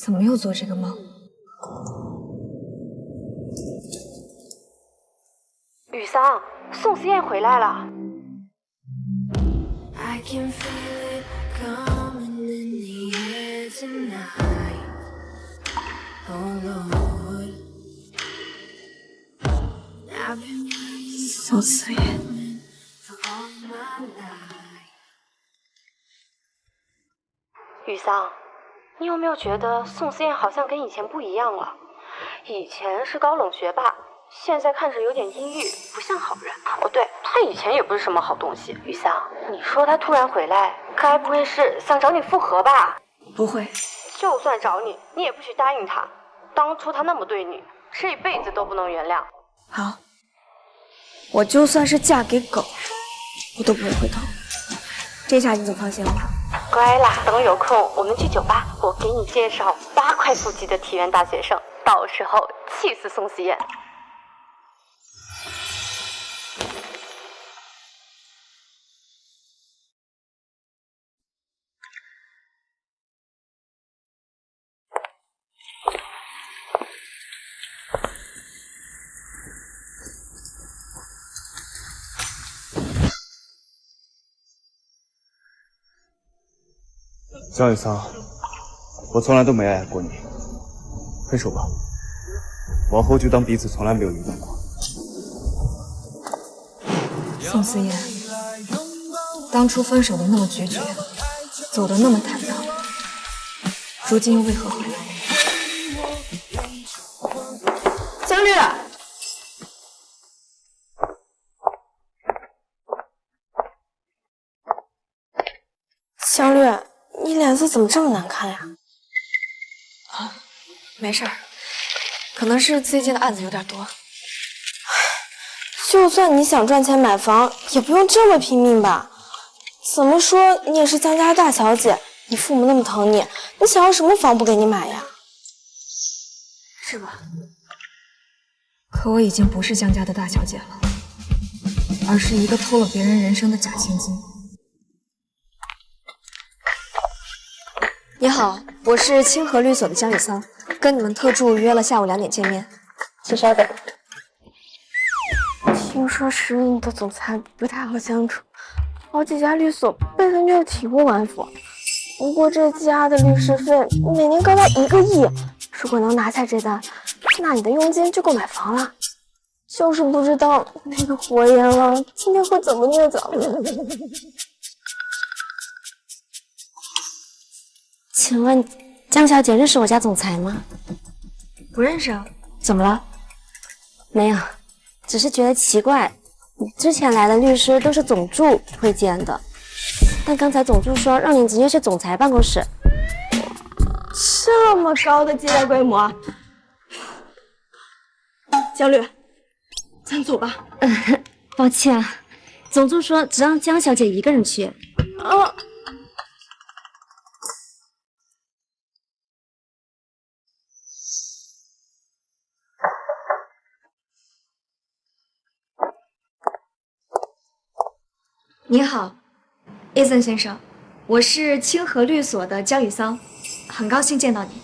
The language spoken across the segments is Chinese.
怎么又做这个梦？雨桑，宋思燕回来了。宋思燕，雨桑，你有没有觉得宋思燕好像跟以前不一样了？以前是高冷学霸，现在看着有点阴郁，不像好人。哦，对，他以前也不是什么好东西。雨桑，你说他突然回来，该不会是想找你复合吧？不会。就算找你，你也不许答应他。当初他那么对你，这辈子都不能原谅。好，我就算是嫁给狗，我都不会回头。这下你总放心了吧？乖啦，等有空我们去酒吧，我给你介绍8块腹肌的体院大学生，到时候气死宋思燕。江雨桑，我从来都没爱过你，分手吧，往后就当彼此从来没有遇到过。宋思燕，当初分手的那么决绝，走的那么坦荡，如今又为何回来？江绿，江绿，你脸色怎么这么难看呀？没事儿，可能是最近的案子有点多。就算你想赚钱买房，也不用这么拼命吧？怎么说你也是江家大小姐，你父母那么疼你，你想要什么房不给你买呀？是吧？可我已经不是江家的大小姐了，而是一个偷了别人人生的假千金。你好，我是清河律所的江雨桑，跟你们特助约了下午2点见面，请稍等。听说时任的总裁不太好相处，好几家律所被他虐得体无完肤。不过这家的律师费每年高达1个亿，如果能拿下这单，那你的佣金就够买房了。就是不知道那个火焰狼今天会怎么虐咱们。请问江小姐认识我家总裁吗？不认识啊？怎么了？没有，只是觉得奇怪，之前来的律师都是总助推荐的，但刚才总助说让你直接去总裁办公室。这么高的接待规模，江绿，咱走吧。抱歉，总助说只让江小姐一个人去。你好，伊森先生，我是清河律所的江雨桑，很高兴见到你。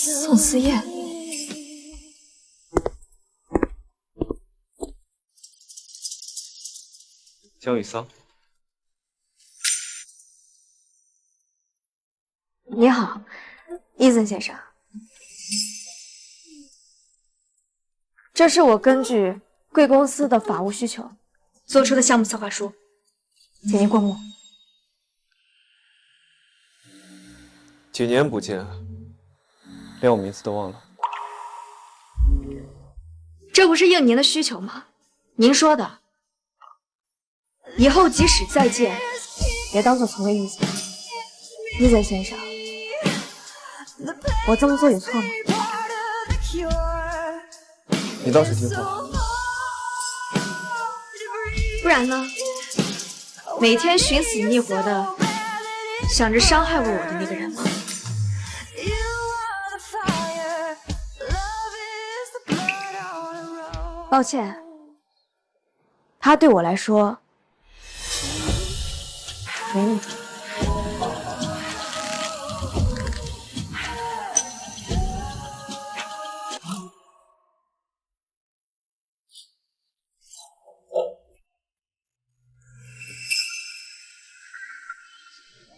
宋思燕，江雨桑，你好，伊森先生，这是我根据贵公司的法务需求做出的项目策划书，请您过目。几年不见，连我名字都忘了。这不是应您的需求吗？您说的，以后即使再见，别当做从未遇见。伊森先生，我这么做有错吗？你倒是听话。不然呢？每天寻死觅活的想着伤害过我的那个人吗？抱歉，他对我来说没那么重要。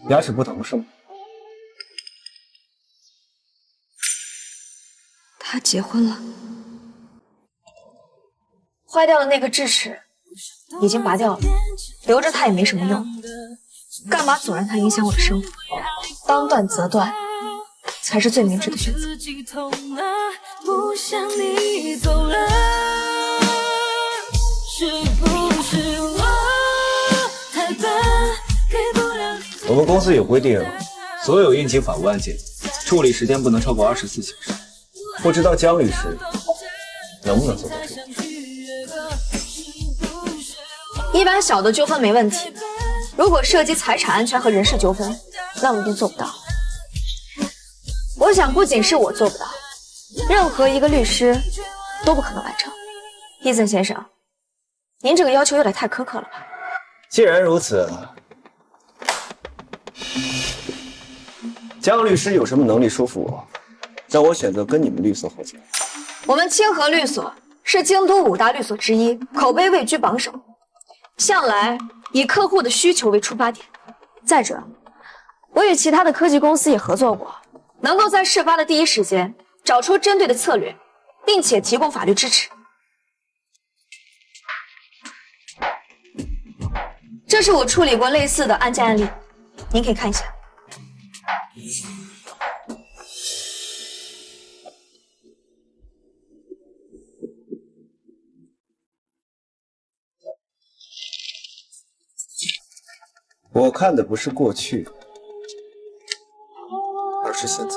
牙齿不疼是吗？他结婚了，坏掉的那个智齿已经拔掉了，留着它也没什么用，干嘛总让它影响我的生活？当断则断，才是最明智的选择。我们公司有规定，所有应急法务案件处理时间不能超过24小时。不知道姜律师能不能做到这点？一般小的纠纷没问题，如果涉及财产安全和人事纠纷，那我一定做不到。我想，不仅是我做不到，任何一个律师都不可能完成。伊森先生，您这个要求有点太苛刻了吧？既然如此，姜律师有什么能力说服我，让我选择跟你们律所合作？我们清河律所是京都5大律所之一，口碑位居榜首，向来以客户的需求为出发点。再者，我与其他的科技公司也合作过，能够在事发的第一时间找出针对的策略，并且提供法律支持。这是我处理过类似的案件案例，您可以看一下。我看的不是过去，而是现在。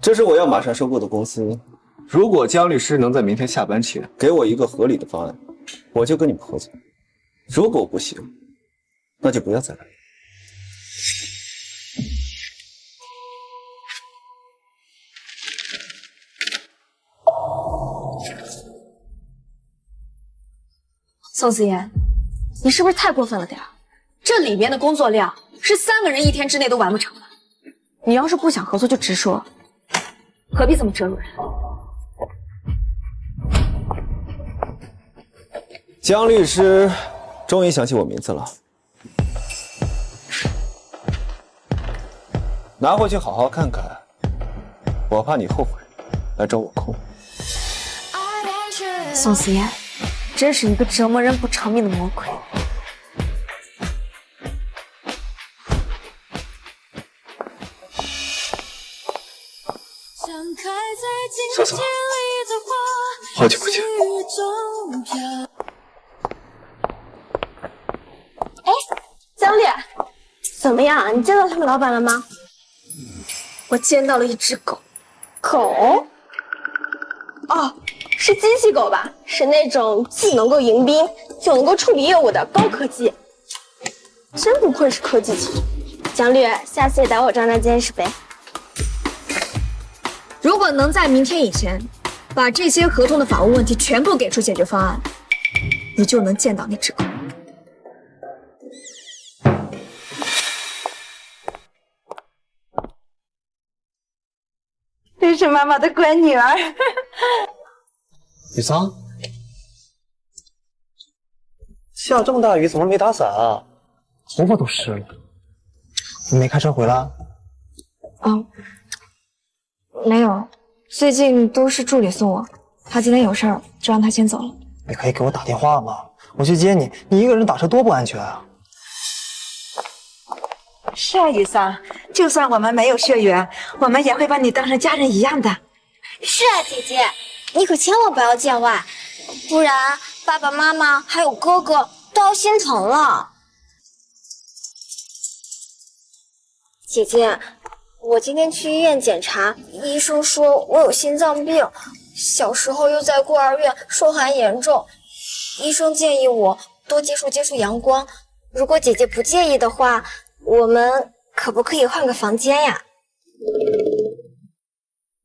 这是我要马上收购的公司。如果姜律师能在明天下班前给我一个合理的方案，我就跟你们合作；如果不行，那就不要再来。宋思妍，你是不是太过分了点儿？这里边的工作量是3个人1天之内都完不成的。你要是不想合作就直说，何必这么折辱人？姜律师终于想起我名字了，拿回去好好看看，我怕你后悔来找我哭。宋思妍，真是一个折磨人不偿命的魔鬼。嫂嫂，好久不见。哎，姜丽，怎么样？你见到他们老板了吗？我见到了一只狗。狗？哦，是机器狗吧？是那种既能够迎宾又能够处理业务的高科技。真不愧是科技企业。姜律，下次也带我长长见识呗。如果能在明天以前把这些合同的法务问题全部给出解决方案，你就能见到那只狗。这是妈妈的乖女儿。雨桑，下这么大雨，怎么没打伞啊？头发都湿了。你没开车回来？哦，没有，最近都是助理送我，他今天有事儿，就让他先走了。你可以给我打电话吗？我去接你，你一个人打车多不安全啊！是啊，雨桑，就算我们没有血缘，我们也会把你当成家人一样的。是啊，姐姐，你可千万不要见外，不然爸爸妈妈还有哥哥都要心疼了。姐姐，我今天去医院检查，医生说我有心脏病，小时候又在孤儿院受寒严重，医生建议我多接触阳光。如果姐姐不介意的话，我们可不可以换个房间呀？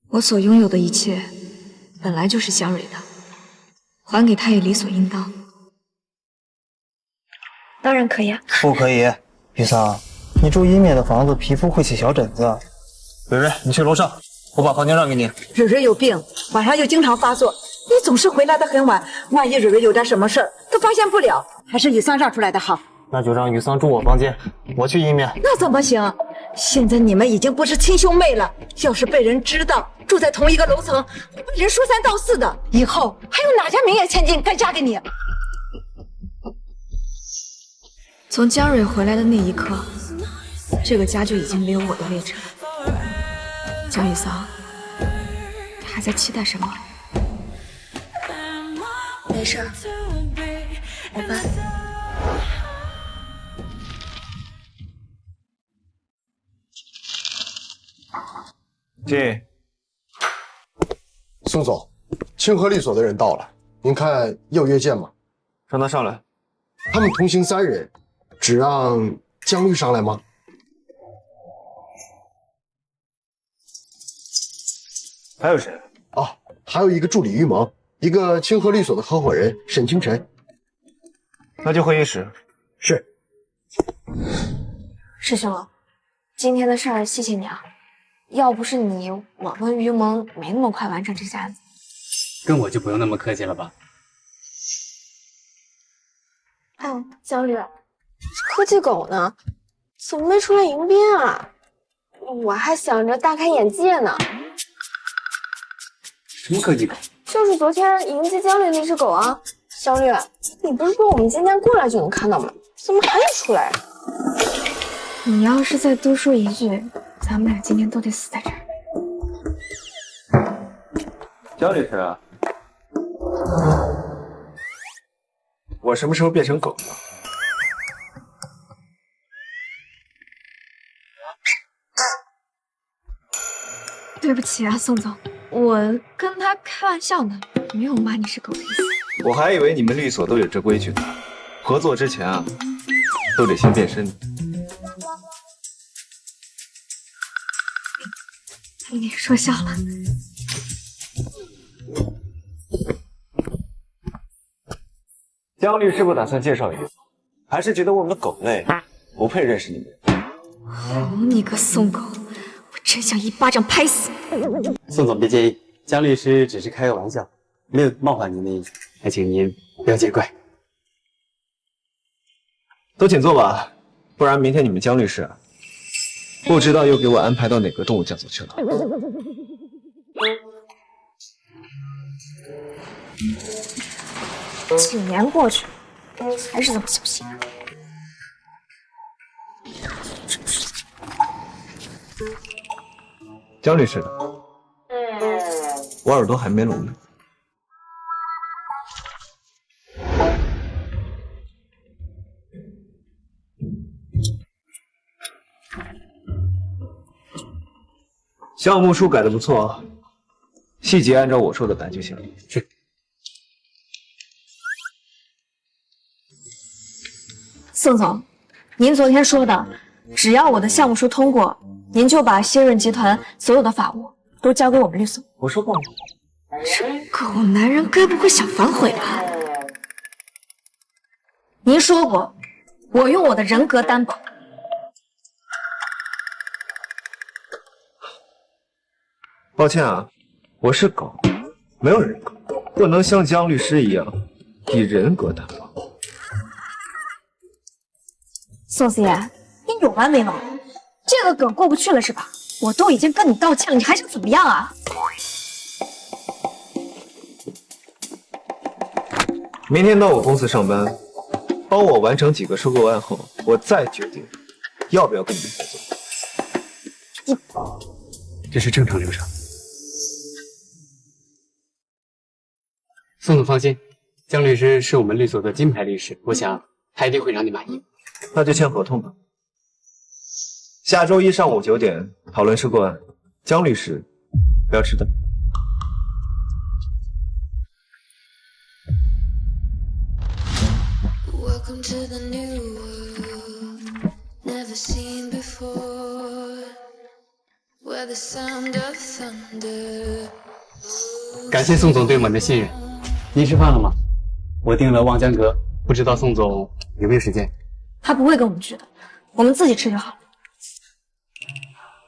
我所拥有的一切本来就是江蕊的，还给他也理所应当。当然可以啊。不可以，雨桑，你住医面的房子，皮肤会起小疹子。蕊蕊，你去楼上，我把房间让给你。蕊蕊有病，晚上又经常发作，你总是回来的很晚，万一蕊蕊有点什么事儿，都发现不了，还是雨桑让出来的好。那就让雨桑住我房间，我去医面。那怎么行？现在你们已经不是亲兄妹了，要是被人知道住在同一个楼层，会被人说三道四的。以后还有哪家名媛千金敢嫁给你？从江蕊回来的那一刻，这个家就已经没有我的位置了。江雨桑，你还在期待什么？没事儿，来吧。进。宋总，清河律所的人到了，您看要约见吗？让他上来。他们同行3人，只让江律上来吗？还有谁？啊，还有一个助理于萌，一个清河律所的合伙人沈清晨。那就会议室。是。师兄，今天的事儿谢谢你啊，要不是你，我和于萌没那么快完成这下子。跟我就不用那么客气了吧？哎，江律，科技狗呢？怎么没出来迎宾啊？我还想着大开眼界呢。什么科技狗？就是昨天迎接江律那只狗啊。江律，你不是说我们今天过来就能看到吗？怎么还没出来啊？你要是再多说一句，咱们俩今天都得死在这儿。江律师啊，我什么时候变成狗了？对不起啊，宋总，我跟他开玩笑呢，没有骂你是狗的意思。我还以为你们律所都有这规矩呢，合作之前啊，都得先变身。你说笑了。江律师不打算介绍一个，还是觉得我们狗类不配认识你们？好你个宋狗，我真想一巴掌拍死你！宋总别介意，江律师只是开个玩笑，没有冒犯您的意思，还请您不要见怪。都请坐吧，不然明天你们江律师啊，不知道又给我安排到哪个动物讲座去了。几年过去了，还是这么小心啊。江律师的，我耳朵还没聋呢。项目书改的不错，细节按照我说的改就行了。是。宋总，您昨天说的，只要我的项目书通过，您就把谢润集团所有的法务都交给我们律所。我说过吗？这狗男人该不会想反悔吧？您说过，我用我的人格担保。抱歉啊，我是狗，没有人格，不能像江律师一样以人格担保。宋思妍，你有完没完？这个梗过不去了是吧？我都已经跟你道歉了，你还想怎么样啊？明天到我公司上班，帮我完成几个收购案后，我再决定要不要跟你们合作。这是正常流程。宋总放心，江律师是我们律所的金牌律师，我想他一定会让你满意。那就签合同吧。下周一上午9点讨论事故案，江律师不要迟到。Welcome to the new world, never seen before, where the sound of thunder. 感谢宋总对我们的信任。您吃饭了吗？我订了望江阁，不知道宋总有没有时间？他不会跟我们去的，我们自己吃就好了。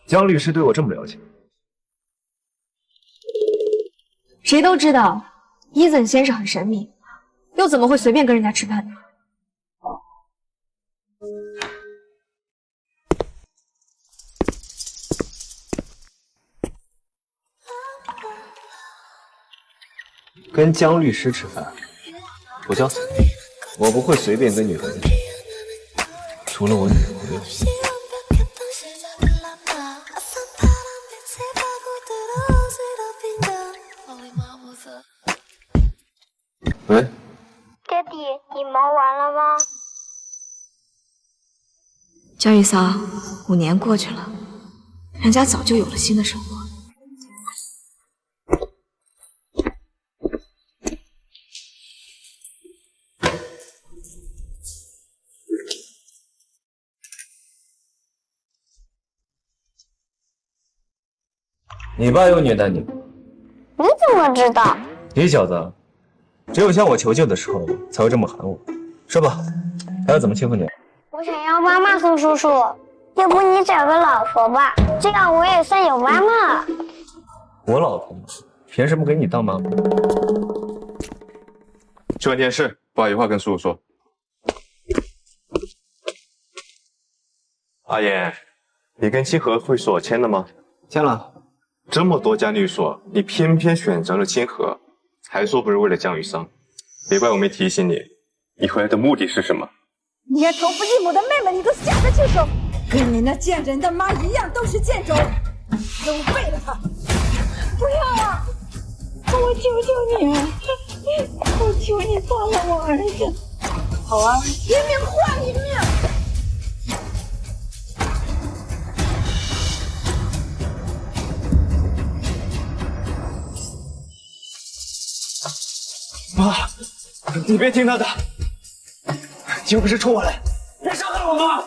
江律师对我这么了解，谁都知道伊森先生很神秘，又怎么会随便跟人家吃饭呢？跟江律师吃饭，我叫随便，我不会随便跟女孩子吃，除了我女朋友。喂，爹地，你忙完了吗？江玉桑，5年过去了，人家早就有了新的生活。你爸又虐待你？你怎么知道？你小子，只有向我求救的时候才会这么喊我。说吧，还要怎么欺负你？我想要妈妈送叔叔，要不你找个老婆吧，这样我也算有妈妈了。我老婆凭什么给你当妈妈？去问电视，爸有话跟叔叔说。阿言，你跟清河会所签了吗？签了。这么多家律所，你偏偏选择了清河，还说不是为了江雨桑，别怪我没提醒你，你回来的目的是什么？连同父异母的妹妹你都下得去手，跟你那贱人的妈一样，都是贱种，都为了她！不要啊！我求求你，我求你放了我儿子！好啊，一命换一命！妈，你别听他的，又不是冲我来，别伤害我妈！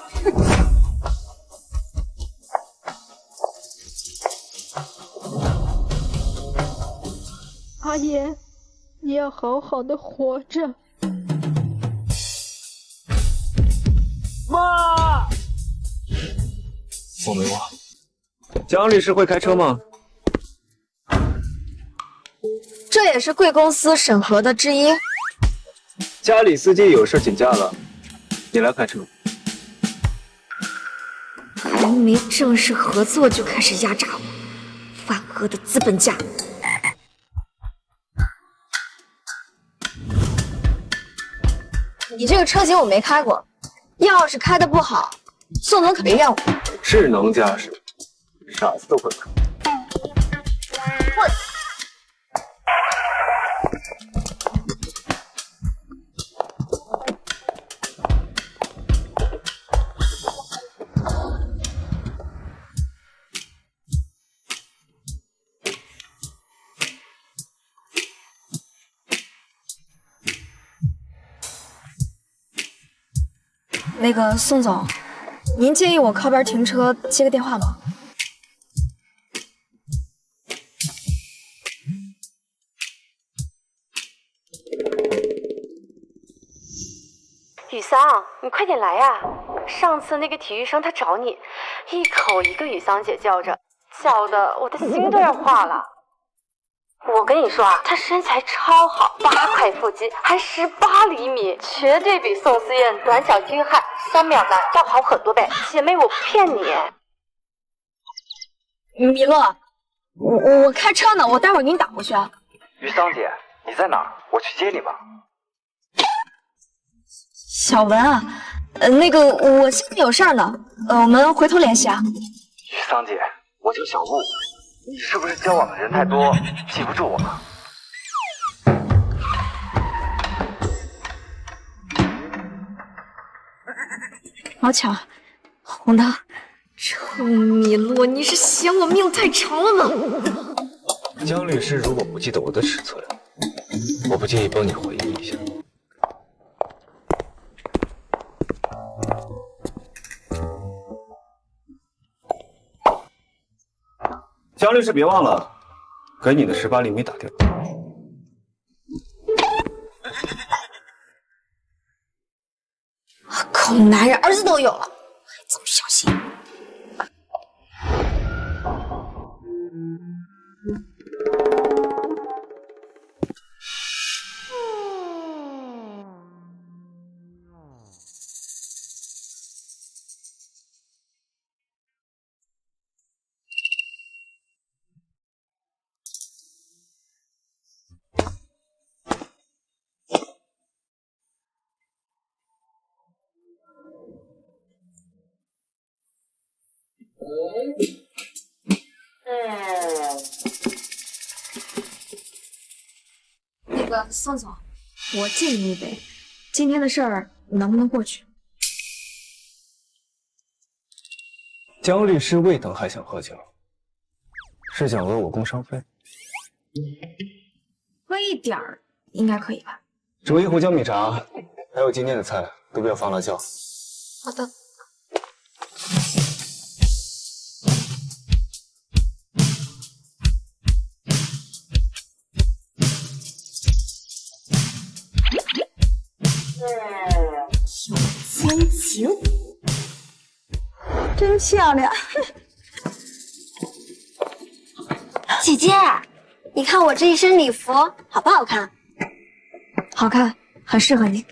阿言，你要好好的活着。妈，我没忘。江律师会开车吗？这也是贵公司审核的之一。家里司机有事请假了，你来开车。还没正式合作就开始压榨我，万恶的资本家！你这个车型我没开过，要是开的不好，宋总可别怨我。智能驾驶，傻子都会开。那个宋总，您介意我靠边停车接个电话吗？雨桑，你快点来呀！上次那个体育生他找你，一口一个雨桑姐叫着，叫的我的心都要化了。我跟你说啊，她身材超好，8块腹肌，还18厘米，绝对比宋思燕短小精悍3秒男要好很多倍。姐妹，我不骗你。米洛，我开车呢，我待会儿给你打过去啊。雨桑姐，你在哪儿？我去接你吧。小文啊，那个我现在有事儿呢，我们回头联系啊。雨桑姐，我叫小陆。你是不是交往的人太多，记不住我了？好巧，红灯，臭米洛，你是嫌我命太长了吗？江律师如果不记得我的尺寸，我不介意帮你回忆一下。江律师，别忘了给你的18厘米打电话。狗男人，儿子都有了，还这么小心。那个宋总，我敬你一杯，今天的事儿能不能过去？江律师未等还想喝酒，是想讹我工伤费？喝一点儿应该可以吧？煮一壶姜米茶，还有今天的菜都不要放辣椒。好的。千晴，真漂亮。姐姐，你看我这一身礼服好不好看？好看，很适合你。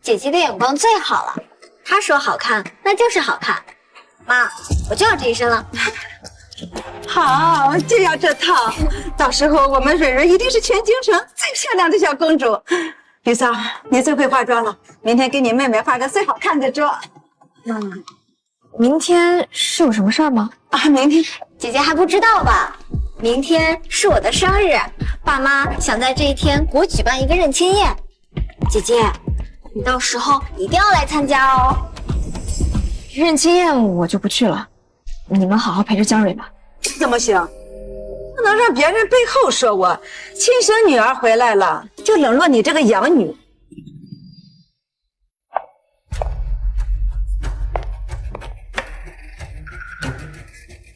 姐姐的眼光最好了，她说好看，那就是好看。妈，我就要这一身了。好，就要这套。到时候我们蕊蕊一定是全京城最漂亮的小公主。吕嫂，你最会化妆了，明天给你妹妹化个最好看的妆。明天是有什么事儿吗？啊，明天姐姐还不知道吧？明天是我的生日，爸妈想在这一天给我举办一个认亲宴。姐姐，你到时候一定要来参加哦。认亲宴我就不去了，你们好好陪着江蕊吧。怎么行？不能让别人背后说我亲生女儿回来了就冷落你这个养女。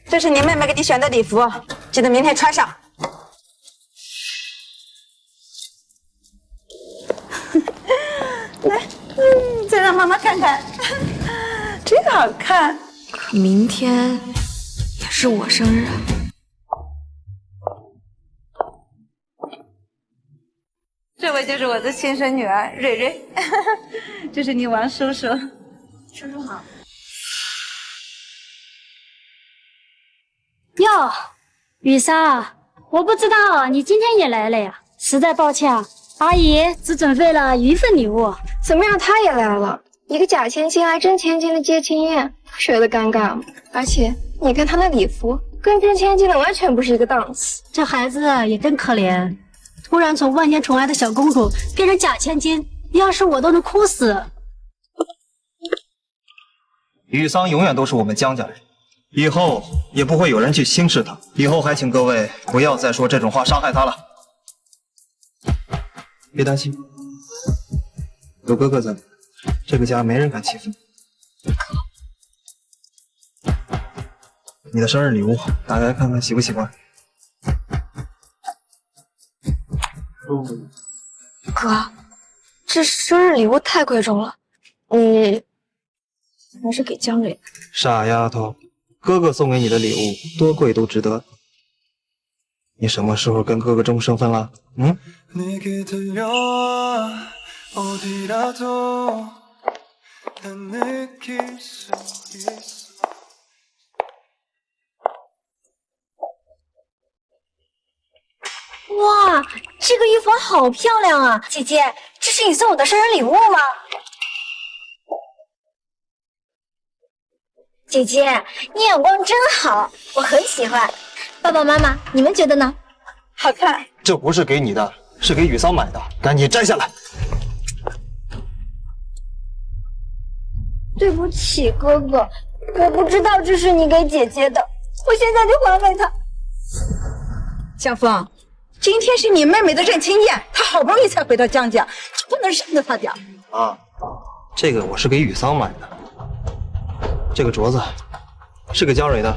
这是你妹妹给你选的礼服，记得明天穿上。来，再让妈妈看看，真好看。可明天也是我生日啊。这位就是我的亲生女儿蕊蕊，这是你王叔叔。叔叔好。哟，雨莎，我不知道你今天也来了呀，实在抱歉啊，阿姨只准备了一份礼物。怎么样，她也来了？一个假千金还真千金的接亲宴，不觉得尴尬吗？而且你看她的礼服，跟真千金的完全不是一个档次。这孩子也真可怜，突然从万千宠爱的小公主变成假千金，要是我都能哭死。雨桑永远都是我们江家人，以后也不会有人去轻视她。以后还请各位不要再说这种话伤害她了。别担心，有哥哥在，这个家没人敢欺负你。你的生日礼物，打开看看喜不喜欢。哥，这生日礼物太贵重了，你还是给江蕊。傻丫头，哥哥送给你的礼物多贵都值得。你什么时候跟哥哥争身份了？哇，这个衣服好漂亮啊！姐姐，这是你送我的生日礼物吗？姐姐，你眼光真好，我很喜欢。爸爸妈妈，你们觉得呢？好看。这不是给你的，是给雨桑买的，赶紧摘下来。对不起，哥哥，我不知道这是你给姐姐的，我现在就还给她。江峰，今天是你妹妹的认亲宴，她好不容易才回到江家，就不能让着她点儿。啊，这个我是给雨桑买的，这个镯子是给江蕊的。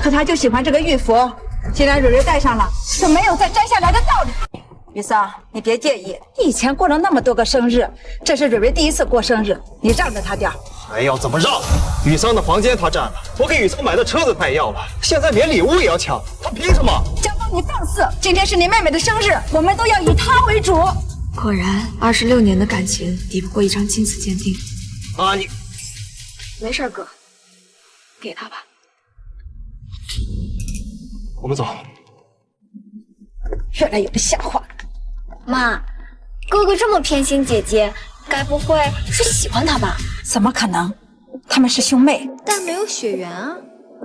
可她就喜欢这个玉佛，既然蕊蕊戴上了，就没有再摘下来的道理。雨桑，你别介意，你以前过了那么多个生日，这是蕊蕊第一次过生日，你让着她点儿。还要怎么让？雨桑的房间他占了，我给雨桑买的车子他也要了，现在连礼物也要抢，他凭什么？江峰，你放肆！今天是你妹妹的生日，我们都要以她为主。果然，26年的感情抵不过一张亲子鉴定。啊，你没事，哥，给他吧。我们走。越来越不像话。妈，哥哥这么偏心姐姐，该不会是喜欢她吧？怎么可能？他们是兄妹，但没有血缘啊。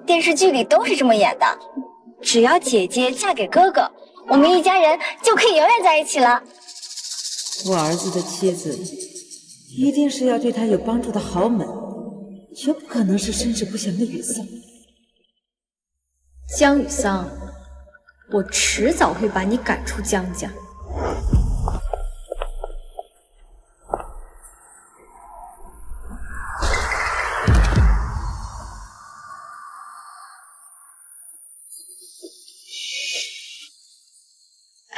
电视剧里都是这么演的。只要姐姐嫁给哥哥，我们一家人就可以永远在一起了。我儿子的妻子一定是要对他有帮助的豪门，绝不可能是身世不详的雨桑。江雨桑，我迟早会把你赶出江家。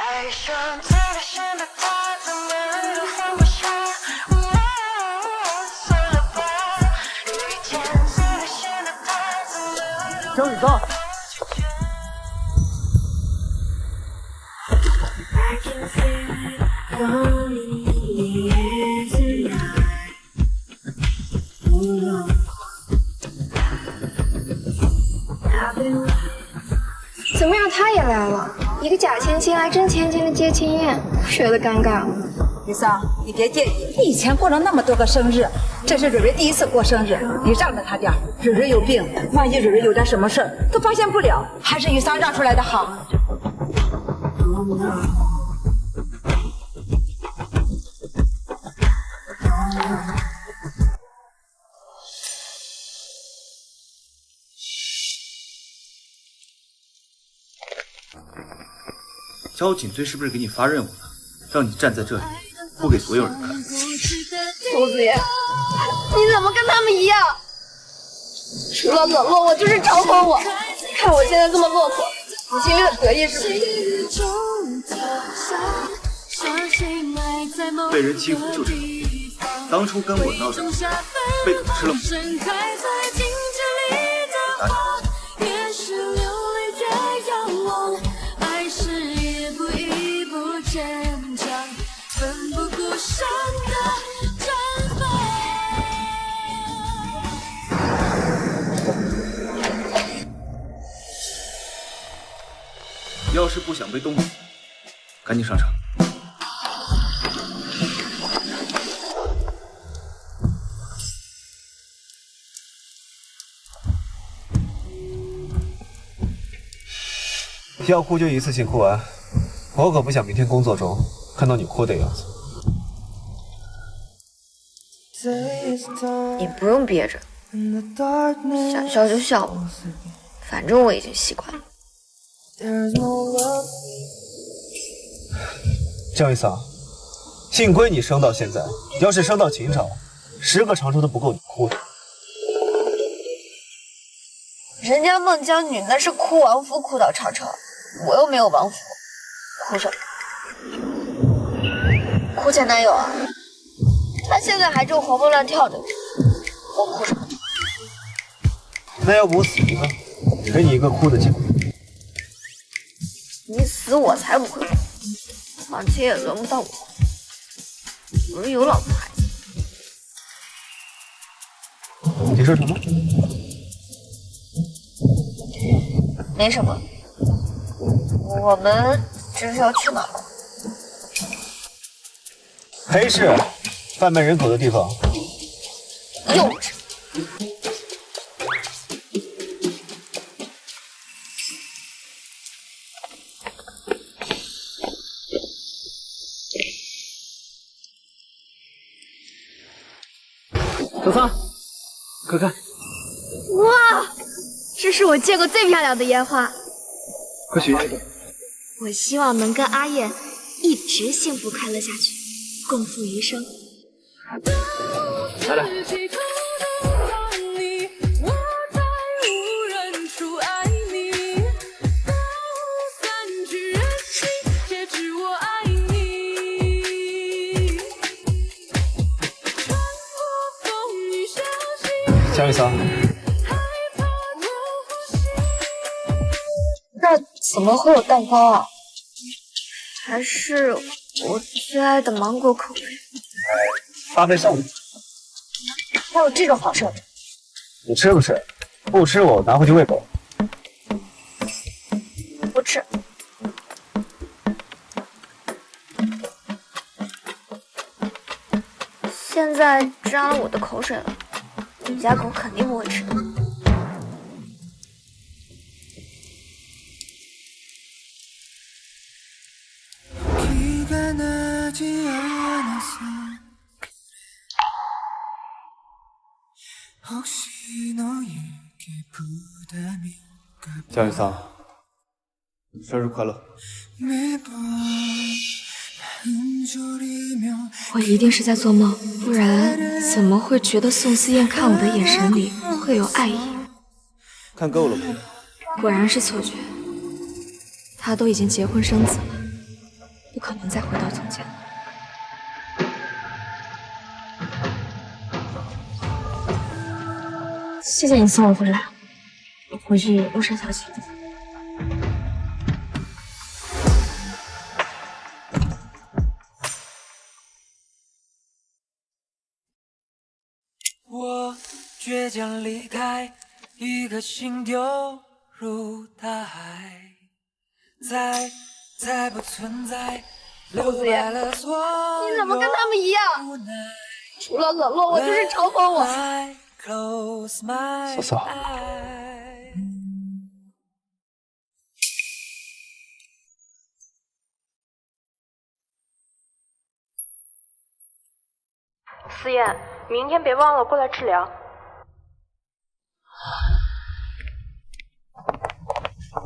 爱上最危险的他，怎么又放不下？算了吧，遇见最危险的他，怎么？江雨桑。怎么样，他也来了？一个假千金来真千金的接亲宴，不觉得尴尬吗？雨桑，你别介意，你以前过了那么多个生日，这是蕊蕊第一次过生日，你让着她点儿。蕊蕊有病，万一蕊蕊有点什么事儿，都发现不了，还是雨桑让出来的好。交警队是不是给你发任务了，让你站在这里，不给所有人看？兔子爷，你怎么跟他们一样？除了冷落我就是嘲讽我。看我现在这么落魄，你心里很得意是不是？被人欺负就这样。当初跟我闹的，被狗吃了吗？要是不想被冻死，赶紧上场。要哭就一次性哭完，我可不想明天工作中看到你哭的样子。你不用憋着，想笑就笑吧，反正我已经习惯了。江一桑，幸亏你生到现在，要是生到秦朝，10个长城都不够你哭的。人家孟姜女那是哭王夫哭倒长城，我又没有王夫，哭什么？哭前男友啊，他现在还正活蹦乱跳的，我哭什么？那要不我死呢？给你一个哭的机会。你死我才不会哭，况且也轮不到我，我是有老婆孩子。你说什么？没什么，我们这是要去哪儿？黑市，贩卖人口的地方。幼稚。小桑，快看，哇，这是我见过最漂亮的烟花。快许愿。我希望能跟阿燕一直幸福快乐下去，共赴余生。来来。江雨桑，这儿怎么会有蛋糕啊？还是我最爱的芒果口味。搭配上午。还有这种好事？你吃不吃？不吃我拿回去喂狗。不吃。现在沾了我的口水了。你家狗肯定不会吃的。江雨桑，生日快乐！我一定是在做梦，不然怎么会觉得宋思燕看我的眼神里会有爱意？看够了吗？果然是错觉，她都已经结婚生子了，不可能再回到从前了。谢谢你送我回来，我回去路上小心。我倔强离开，一颗心丢入大海，再不存在，留白了所有。你怎么跟他们一样？除了冷落我，就是嘲讽我。嫂嫂，思燕，明天别忘了过来治疗。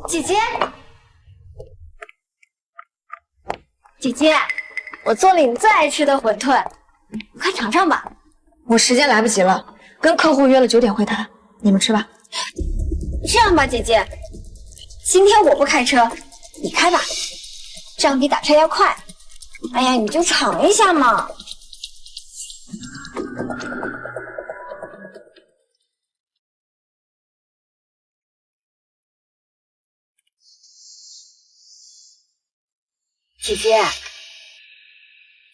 姐姐，姐姐，我做了你最爱吃的馄饨，快尝尝吧。我时间来不及了，跟客户约了9点会谈，你们吃吧。这样吧，姐姐，今天我不开车，你开吧，这样比打车要快。哎呀，你就尝一下嘛。姐姐，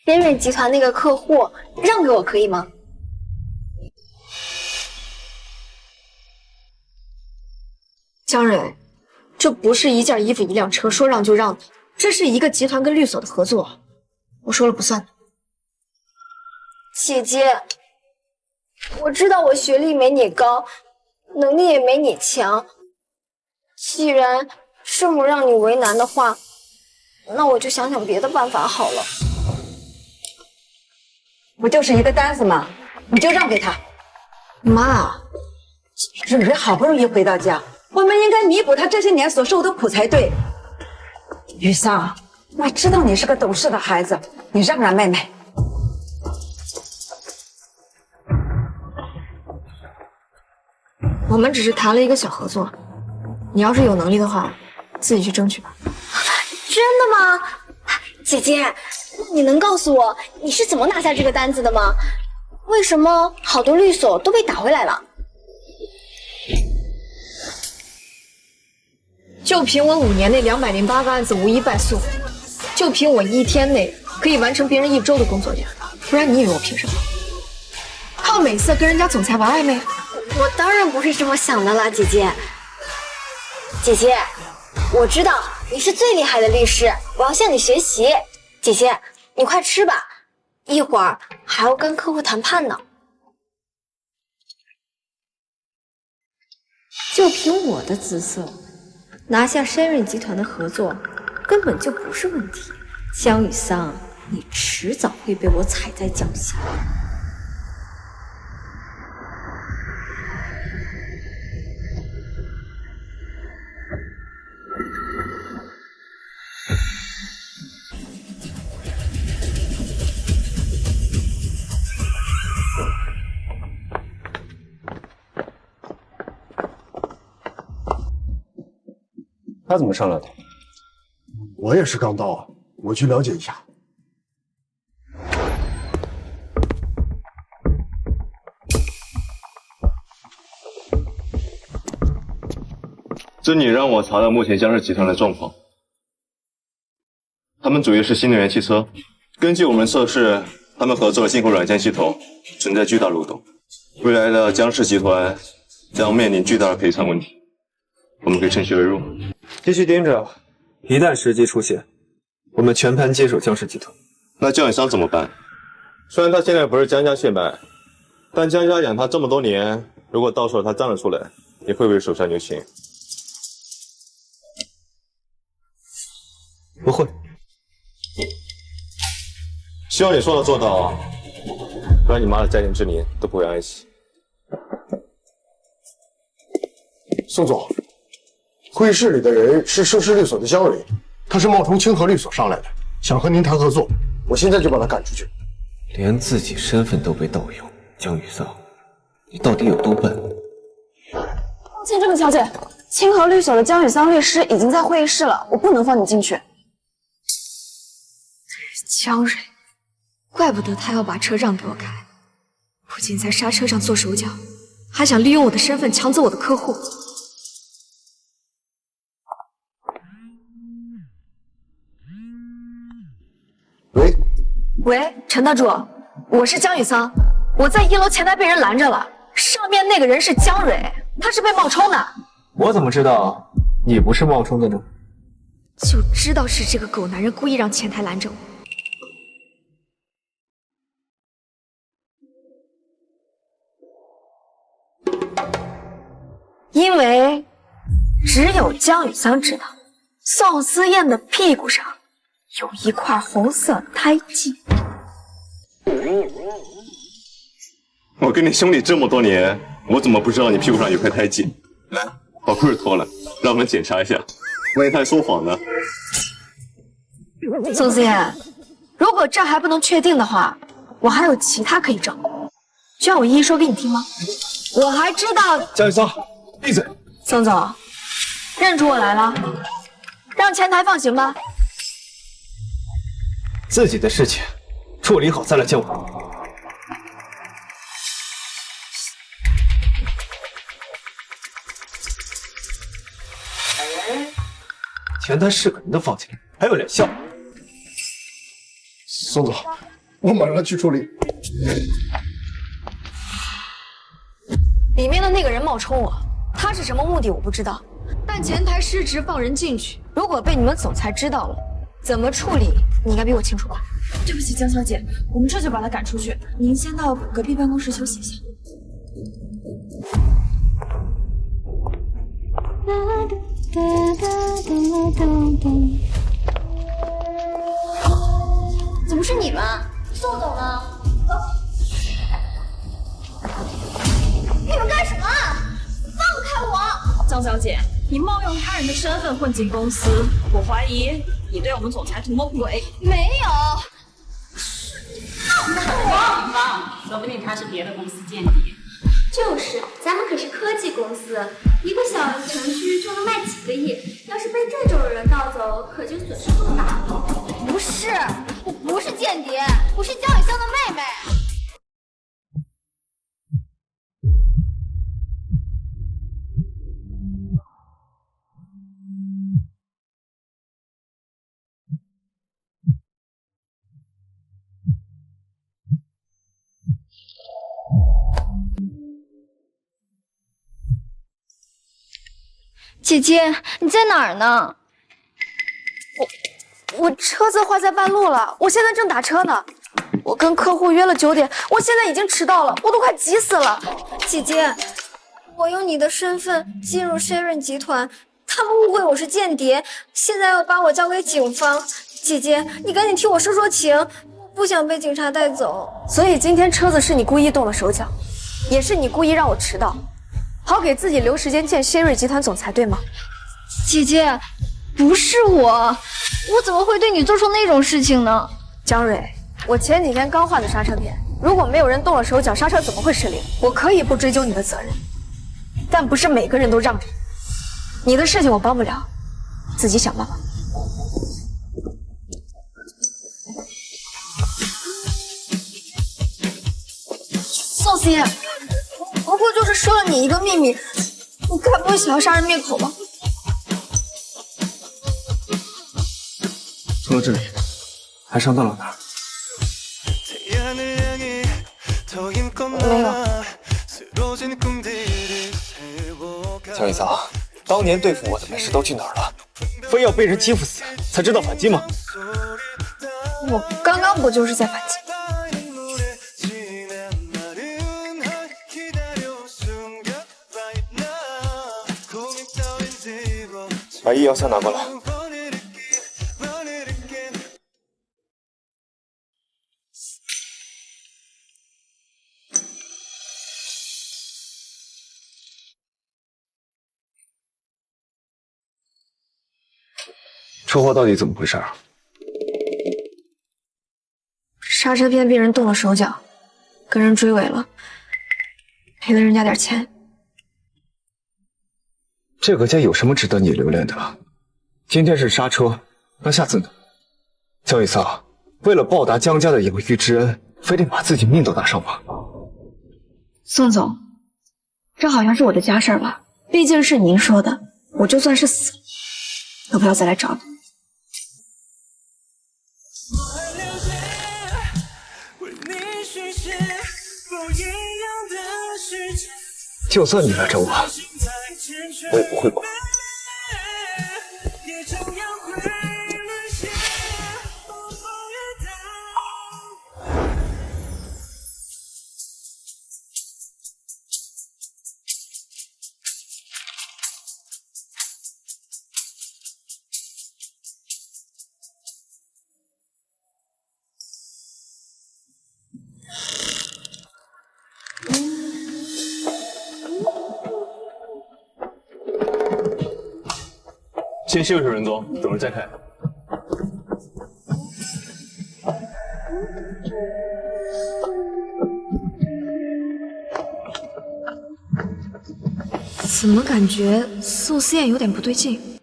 边瑞集团那个客户让给我可以吗？江蕊，这不是一件衣服一辆车，说让就让的，这是一个集团跟律所的合作，我说了不算的。姐姐，我知道我学历没你高，能力也没你强。既然这么让你为难的话，那我就想想别的办法好了。不就是一个单子吗？你就让给他。妈，蕊蕊好不容易回到家，我们应该弥补她这些年所受的苦才对。雨桑，妈知道你是个懂事的孩子，你让让妹妹。我们只是谈了一个小合作，你要是有能力的话，自己去争取吧。真的吗？姐姐，你能告诉我你是怎么拿下这个单子的吗？为什么好多律所都被打回来了？就凭我5年内208个案子无一败诉，就凭我1天内可以完成别人1周的工作量，不然你以为我凭什么？靠美色跟人家总裁玩暧昧？我当然不是这么想的啦，姐姐。姐姐，我知道你是最厉害的律师，我要向你学习。姐姐，你快吃吧，一会儿还要跟客户谈判呢。就凭我的姿色，拿下深润集团的合作根本就不是问题。江雨桑，你迟早会被我踩在脚下。他怎么上来的？我也是刚到啊，我去了解一下。这里让我查到目前江氏集团的状况。他们主业是新能源汽车，根据我们测试，他们合作的进口软件系统存在巨大漏洞，未来的江氏集团将面临巨大的赔偿问题。我们可以趁虚而入，继续盯着，一旦时机出现，我们全盘接手江氏集团。那江远商怎么办？虽然他现在不是江家血脉，但江家养他这么多年，如果到时候他站了出来，你会不会手下留情？不会。希望你说到做到啊，不然你妈的家庭之林都不会安息。宋总，会议室里的人是盛世律所的江蕊，他是冒充清河律所上来的，想和您谈合作，我现在就把他赶出去。连自己身份都被盗用，江雨桑，你到底有多笨？见这个小姐，清河律所的江雨桑律师已经在会议室了，我不能放你进去。江蕊，怪不得他要把车让给我开，不仅在刹车上做手脚，还想利用我的身份抢走我的客户。喂，陈大柱，我是江雨桑，我在1楼前台被人拦着了，上面那个人是江蕊，他是被冒充的。我怎么知道你不是冒充的呢？就知道是这个狗男人故意让前台拦着我。因为只有江雨桑知道，宋思燕的屁股上有一块红色胎记。我跟你兄弟这么多年，我怎么不知道你屁股上有块胎记？来，把裤子脱了，让我们检查一下，万一他还说谎呢？宋思燕，如果这还不能确定的话，我还有其他可以证。需要我一一说给你听吗？我还知道。江雨桑，闭嘴！宋总，认出我来了，让前台放行吧。自己的事情处理好再来见我。前台是个人都放进来，还有脸笑？宋总，我马上去处理。里面的那个人冒充我，他是什么目的我不知道，但前台失职放人进去，如果被你们总裁知道了，怎么处理你应该比我清楚吧？对不起，江小姐，我们这就把他赶出去。您先到隔壁办公室休息一下。怎么是你们？宋总呢？你们干什么？放开我！江小姐，你冒用他人的身份混进公司，我怀疑你对我们总裁图谋不轨。没有。放开我！说不定他是别的公司间谍。就是，咱们可是科技公司，一个小程序就能卖几个亿，要是被这种人盗走，可就损失更大了。不是，我不是间谍，我是江雨香的妹妹。姐姐，你在哪儿呢？我车子坏在半路了，我现在正打车呢。我跟客户约了9点，我现在已经迟到了，我都快急死了。姐姐，我用你的身份进入Sharon集团，他们误会我是间谍，现在要把我交给警方。姐姐，你赶紧替我说说情，不想被警察带走。所以今天车子是你故意动了手脚，也是你故意让我迟到，好给自己留时间见谢瑞集团总裁，对吗？姐姐，不是我怎么会对你做出那种事情呢？江蕊，我前几天刚换的刹车片，如果没有人动了手脚，刹车怎么会失灵？我可以不追究你的责任，但不是每个人都让着你。你的事情我帮不了，自己想办法。宋思妍，不过就是说了你一个秘密，你该不会想要杀人灭口吧？除了这里，还伤到了哪儿？没有。江雨桑，当年对付我的本事都去哪儿了？非要被人欺负死才知道反击吗？我刚刚不就是在反击？把医药箱拿过来。车祸到底怎么回事啊？刹车片被人动了手脚，跟人追尾了，赔了人家点钱。这个家有什么值得你留恋的？今天是刹车，那下次呢？江雨桑，为了报答江家的养育之恩，非得把自己命都搭上吗？宋总，这好像是我的家事儿吧？毕竟是您说的，我就算是死了，都不要再来找你。就算你来找我，我也不会管。先休息人中，等会再开。怎么感觉宋思妍有点不对劲？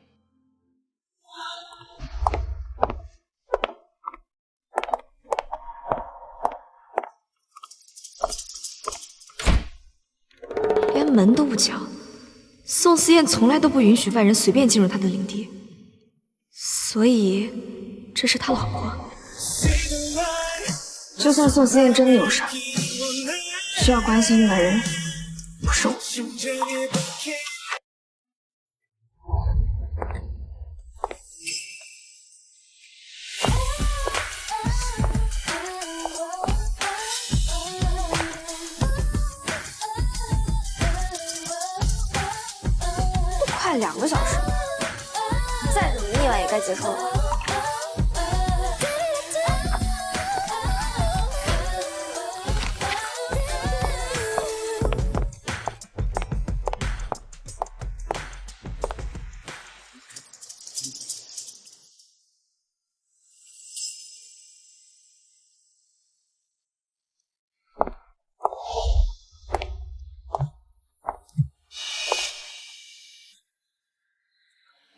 连门都不敲。宋思燕从来都不允许外人随便进入她的领地，所以这是她老婆。就算宋思燕真的有事儿，需要关心的人不是我。快2个小时了，再怎么腻歪也该结束了吧？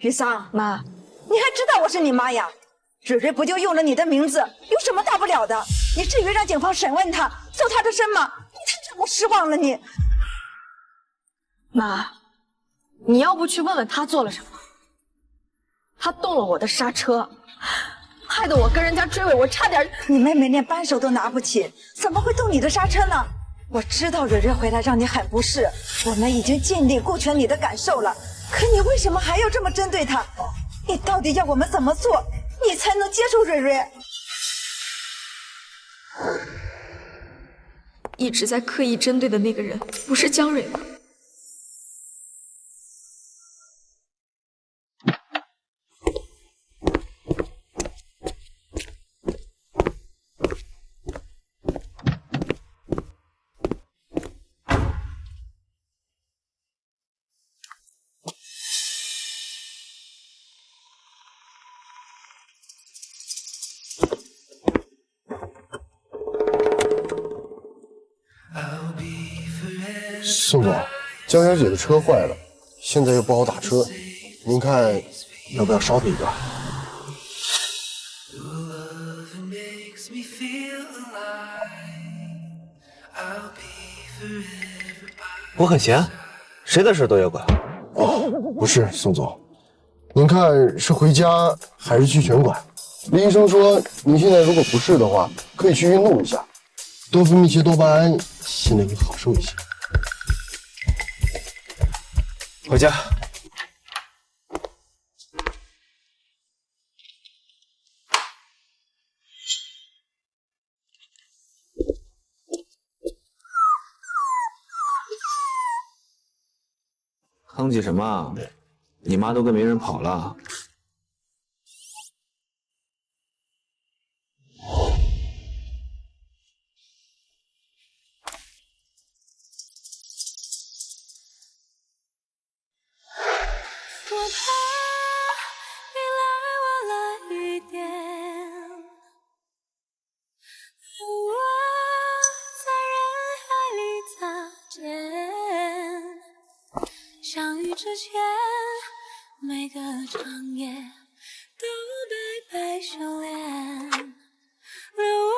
雨桑，妈，你还知道我是你妈呀？蕊蕊不就用了你的名字，有什么大不了的？你至于让警方审问他，搜他的身吗？你太让我失望了你。妈，你要不去问问他做了什么？他动了我的刹车，害得我跟人家追尾，我差点……你妹妹连扳手都拿不起，怎么会动你的刹车呢？我知道蕊蕊回来让你很不适，我们已经尽力顾全你的感受了。可你为什么还要这么针对她？你到底要我们怎么做，你才能接受蕊蕊？一直在刻意针对的那个人，不是江蕊吗？宋总，江小姐的车坏了，现在又不好打车，您看要不要烧他一个？我很闲，谁的事都要管。哦，不是，宋总，您看是回家还是去拳馆？李医生说，您现在如果不适的话，可以去运动一下，多分泌些多巴胺，心里好受一些。回家。哼唧什么？你妈都跟媒人跑了。相遇之前，每个长夜都白白修炼，留我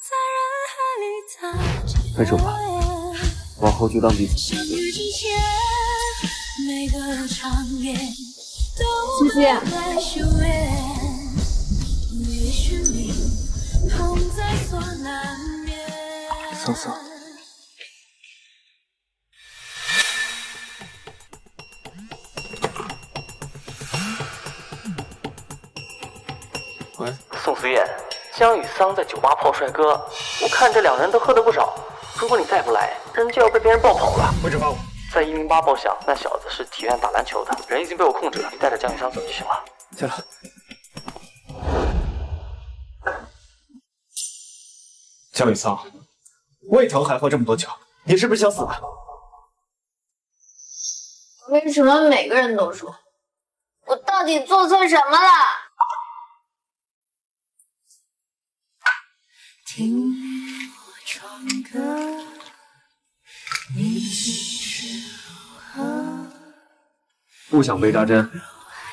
在人海里擦肩。分手吧，往后就当彼此。相遇之前，每个长夜都白白修炼，也许你痛在所难免。桑桑。喂，宋思燕，江雨桑在酒吧泡帅哥，我看这两人都喝得不少。如果你再不来，人就要被别人抱走了。位置发我。在108报响，那小子是体院打篮球的，人已经被我控制了。你带着江雨桑走就行了。下了。江雨桑，为头还喝这么多酒，你是不是想死？为什么每个人都说我到底做错什么了？听我唱歌，你是如何？不想被扎针，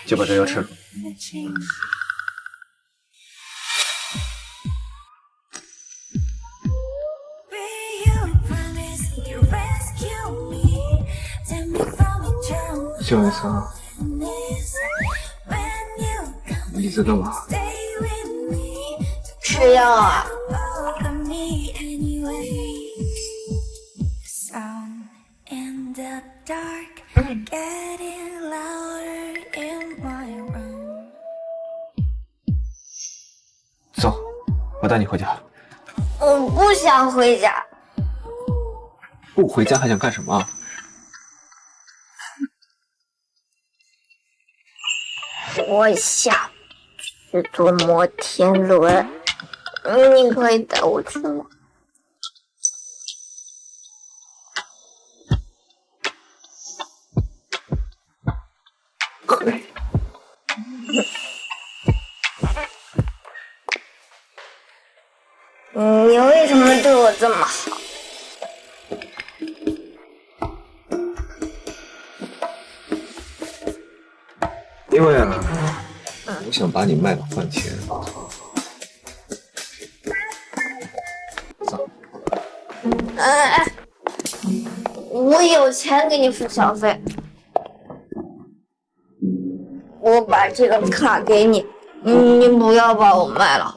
就把这药吃了。江雨桑，你在干嘛？吃药啊。走，我带你回家。我不想回家。不回家还想干什么？我想去坐摩天轮，你可以带我去吗？可以。你为什么对我这么好？因为啊，我想把你卖了换钱。走。哎，我有钱给你付小费，我把这个卡给你，你不要把我卖了。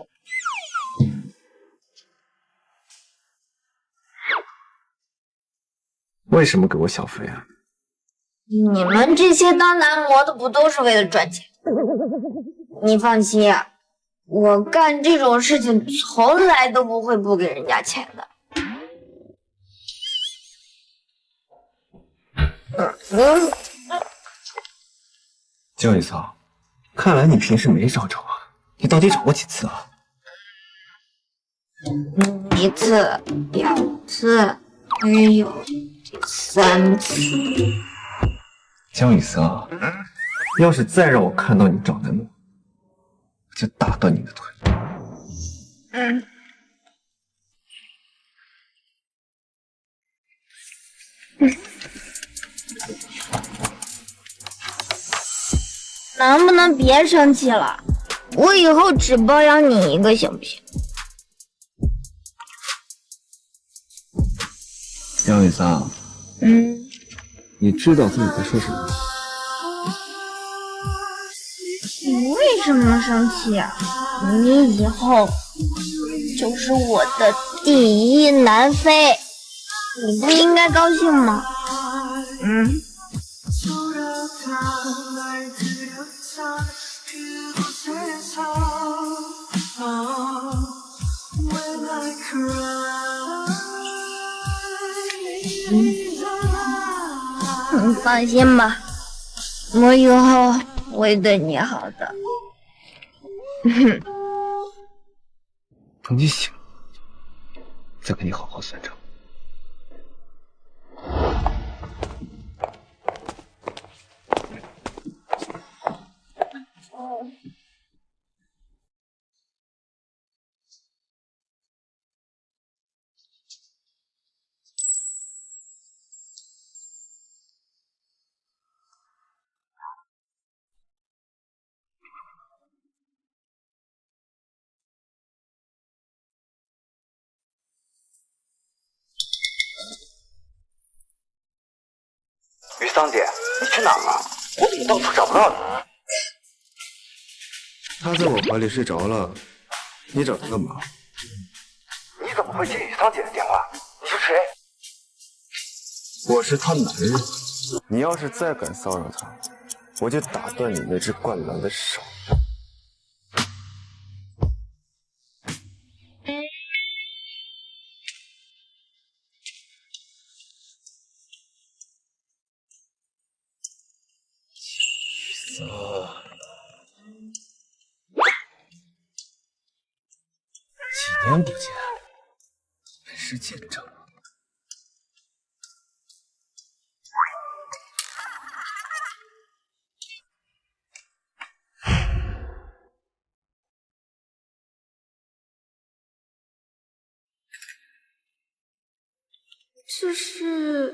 为什么给我小费啊？你们这些当男模的不都是为了赚钱？你放心，我干这种事情从来都不会不给人家钱的。江雨桑，看来你平时没少找啊，你到底找过几次啊？1次、2次，还有第3次。江雨桑，要是再让我看到你找男模，我就打断你的腿。能不能别生气了？我以后只包养你一个，行不行？江雨桑，你知道自己在说什么吗？你为什么生气啊？你以后就是我的第一男妃，你不应该高兴吗？你放心吧，我以后会对你好的。等你醒了，再跟你好好算账。于桑姐，你去哪儿了？我怎么到处找不到你？他在我怀里睡着了，你找他干嘛？你怎么会接于桑姐的电话？你是谁？我是她男人。你要是再敢骚扰她，我就打断你那只灌篮的手。几年不见，真是见证了。这是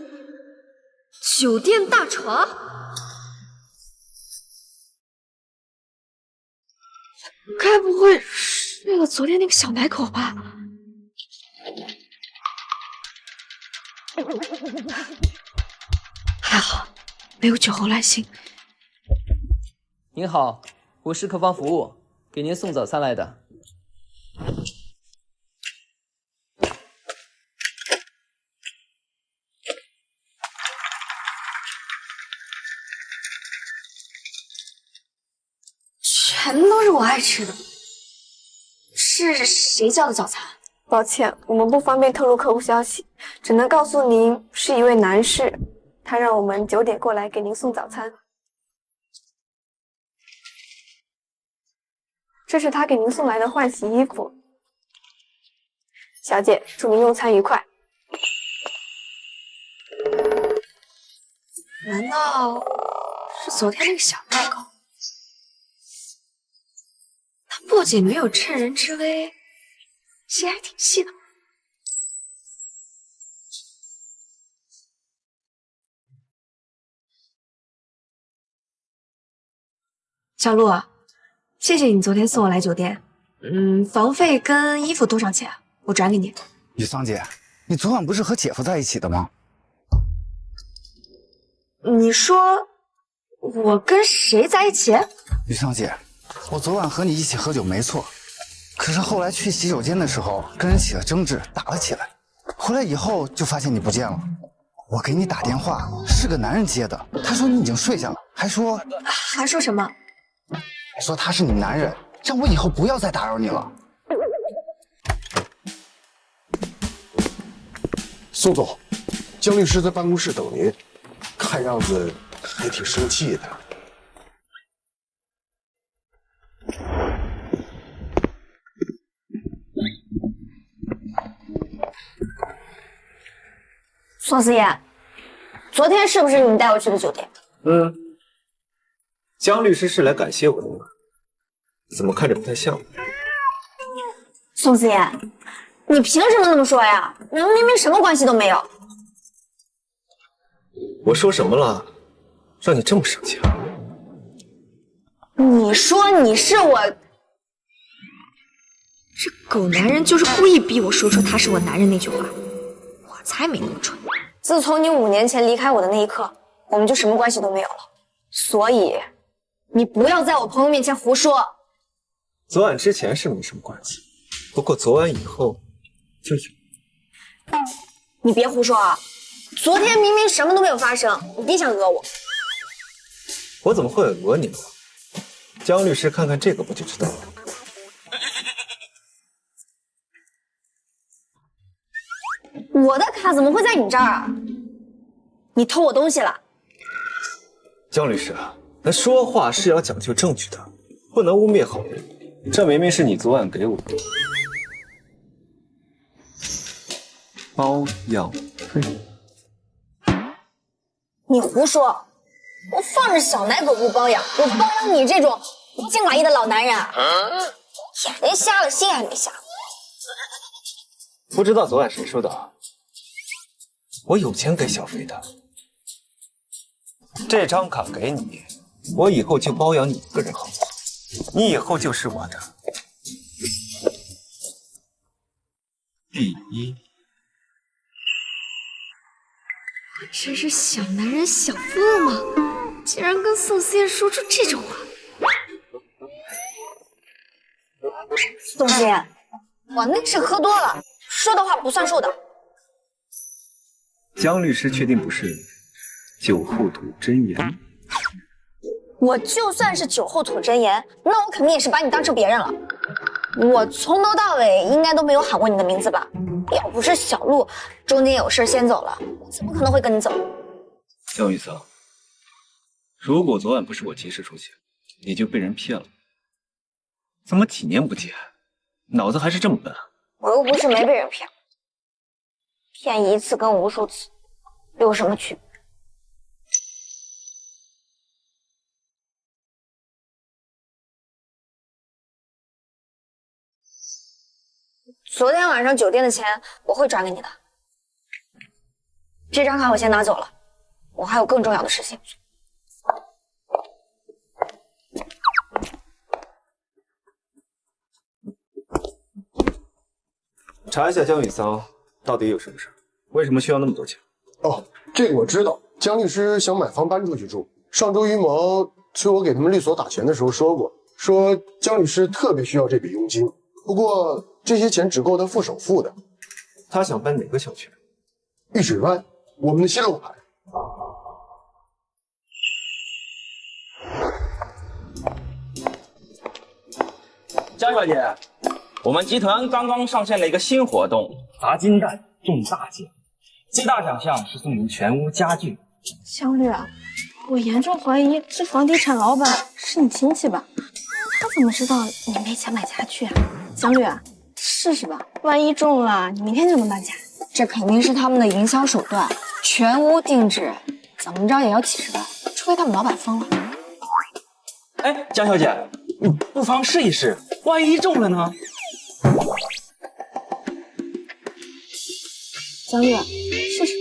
酒店大床？该不会睡了昨天那个小奶狗吧？还好没有酒后乱性。您好，我是客房服务，给您送早餐来的。全都是我爱吃的。是谁叫的早餐？抱歉，我们不方便透露客户消息，只能告诉您是一位男士，他让我们9点过来给您送早餐。这是他给您送来的换洗衣服。小姐，祝您用餐愉快。难道是昨天那个小奶狗？他不仅没有趁人之危，心还挺细的。小陆，谢谢你昨天送我来酒店。房费跟衣服多少钱？我转给你。雨桑姐，你昨晚不是和姐夫在一起的吗？你说我跟谁在一起？雨桑姐，我昨晚和你一起喝酒没错，可是后来去洗手间的时候跟人起了争执，打了起来。回来以后就发现你不见了。我给你打电话是个男人接的，他说你已经睡下了，还说什么？还说他是你男人，让我以后不要再打扰你了。宋总，江律师在办公室等您，看样子还挺生气的。宋思妍，昨天是不是你带我去的酒店？江律师是来感谢我的吗？怎么看着不太像？宋思妍，你凭什么那么说呀？你们明明什么关系都没有。我说什么了，让你这么生气啊？你说你是我，这狗男人就是故意逼我说出他是我男人那句话，我才没那么蠢。自从你5年前离开我的那一刻，我们就什么关系都没有了。所以，你不要在我朋友面前胡说。昨晚之前是没什么关系，不过昨晚以后就有。你别胡说啊！昨天明明什么都没有发生，你别想讹我。我怎么会讹你呢？江律师看看这个不就知道了。我的卡怎么会在你这儿啊？你偷我东西了？江律师啊，那说话是要讲究证据的，不能污蔑好人。这明明是你昨晚给我的包养费。你胡说！我放着小奶狗不包养，我包养你这种无情寡义的老男人啊！眼睛瞎了，心还没瞎。不知道昨晚谁说的？我有钱给小飞的，这张卡给你，我以后就包养你一个人好吗？你以后就是我的第一。我真是小男人小疯了吗？竟然跟宋思燕说出这种话！宋思燕，我那是喝多了，说的话不算数的。江律师确定不是酒后吐真言？我就算是酒后吐真言，那我肯定也是把你当成别人了。我从头到尾应该都没有喊过你的名字吧？要不是小陆中间有事先走了，我怎么可能会跟你走？江雨桑，如果昨晚不是我及时出现，你就被人骗了。怎么几年不见，脑子还是这么笨啊？我又不是没被人骗，骗一次跟无数次有什么区别？昨天晚上酒店的钱我会转给你的。这张卡我先拿走了，我还有更重要的事情。查一下江雨桑到底有什么事？为什么需要那么多钱？哦，这个我知道，江律师想买房搬出去住。上周于毛催我给他们律所打钱的时候说过，说江律师特别需要这笔佣金，不过这些钱只够他付首付的。他想搬哪个小区？玉水湾，我们的新楼盘。江小姐，我们集团刚刚上线了一个新活动，砸金蛋中大奖，最大奖项是送您全屋家具。江律，我严重怀疑这房地产老板是你亲戚吧？他怎么知道你没钱买家具啊？江律，试试吧，万一中了，你明天就能搬家。这肯定是他们的营销手段，全屋定制，怎么着也要几十万，除非他们老板疯了。哎，江小姐，你不妨试一试，万一中了呢？江律，试试。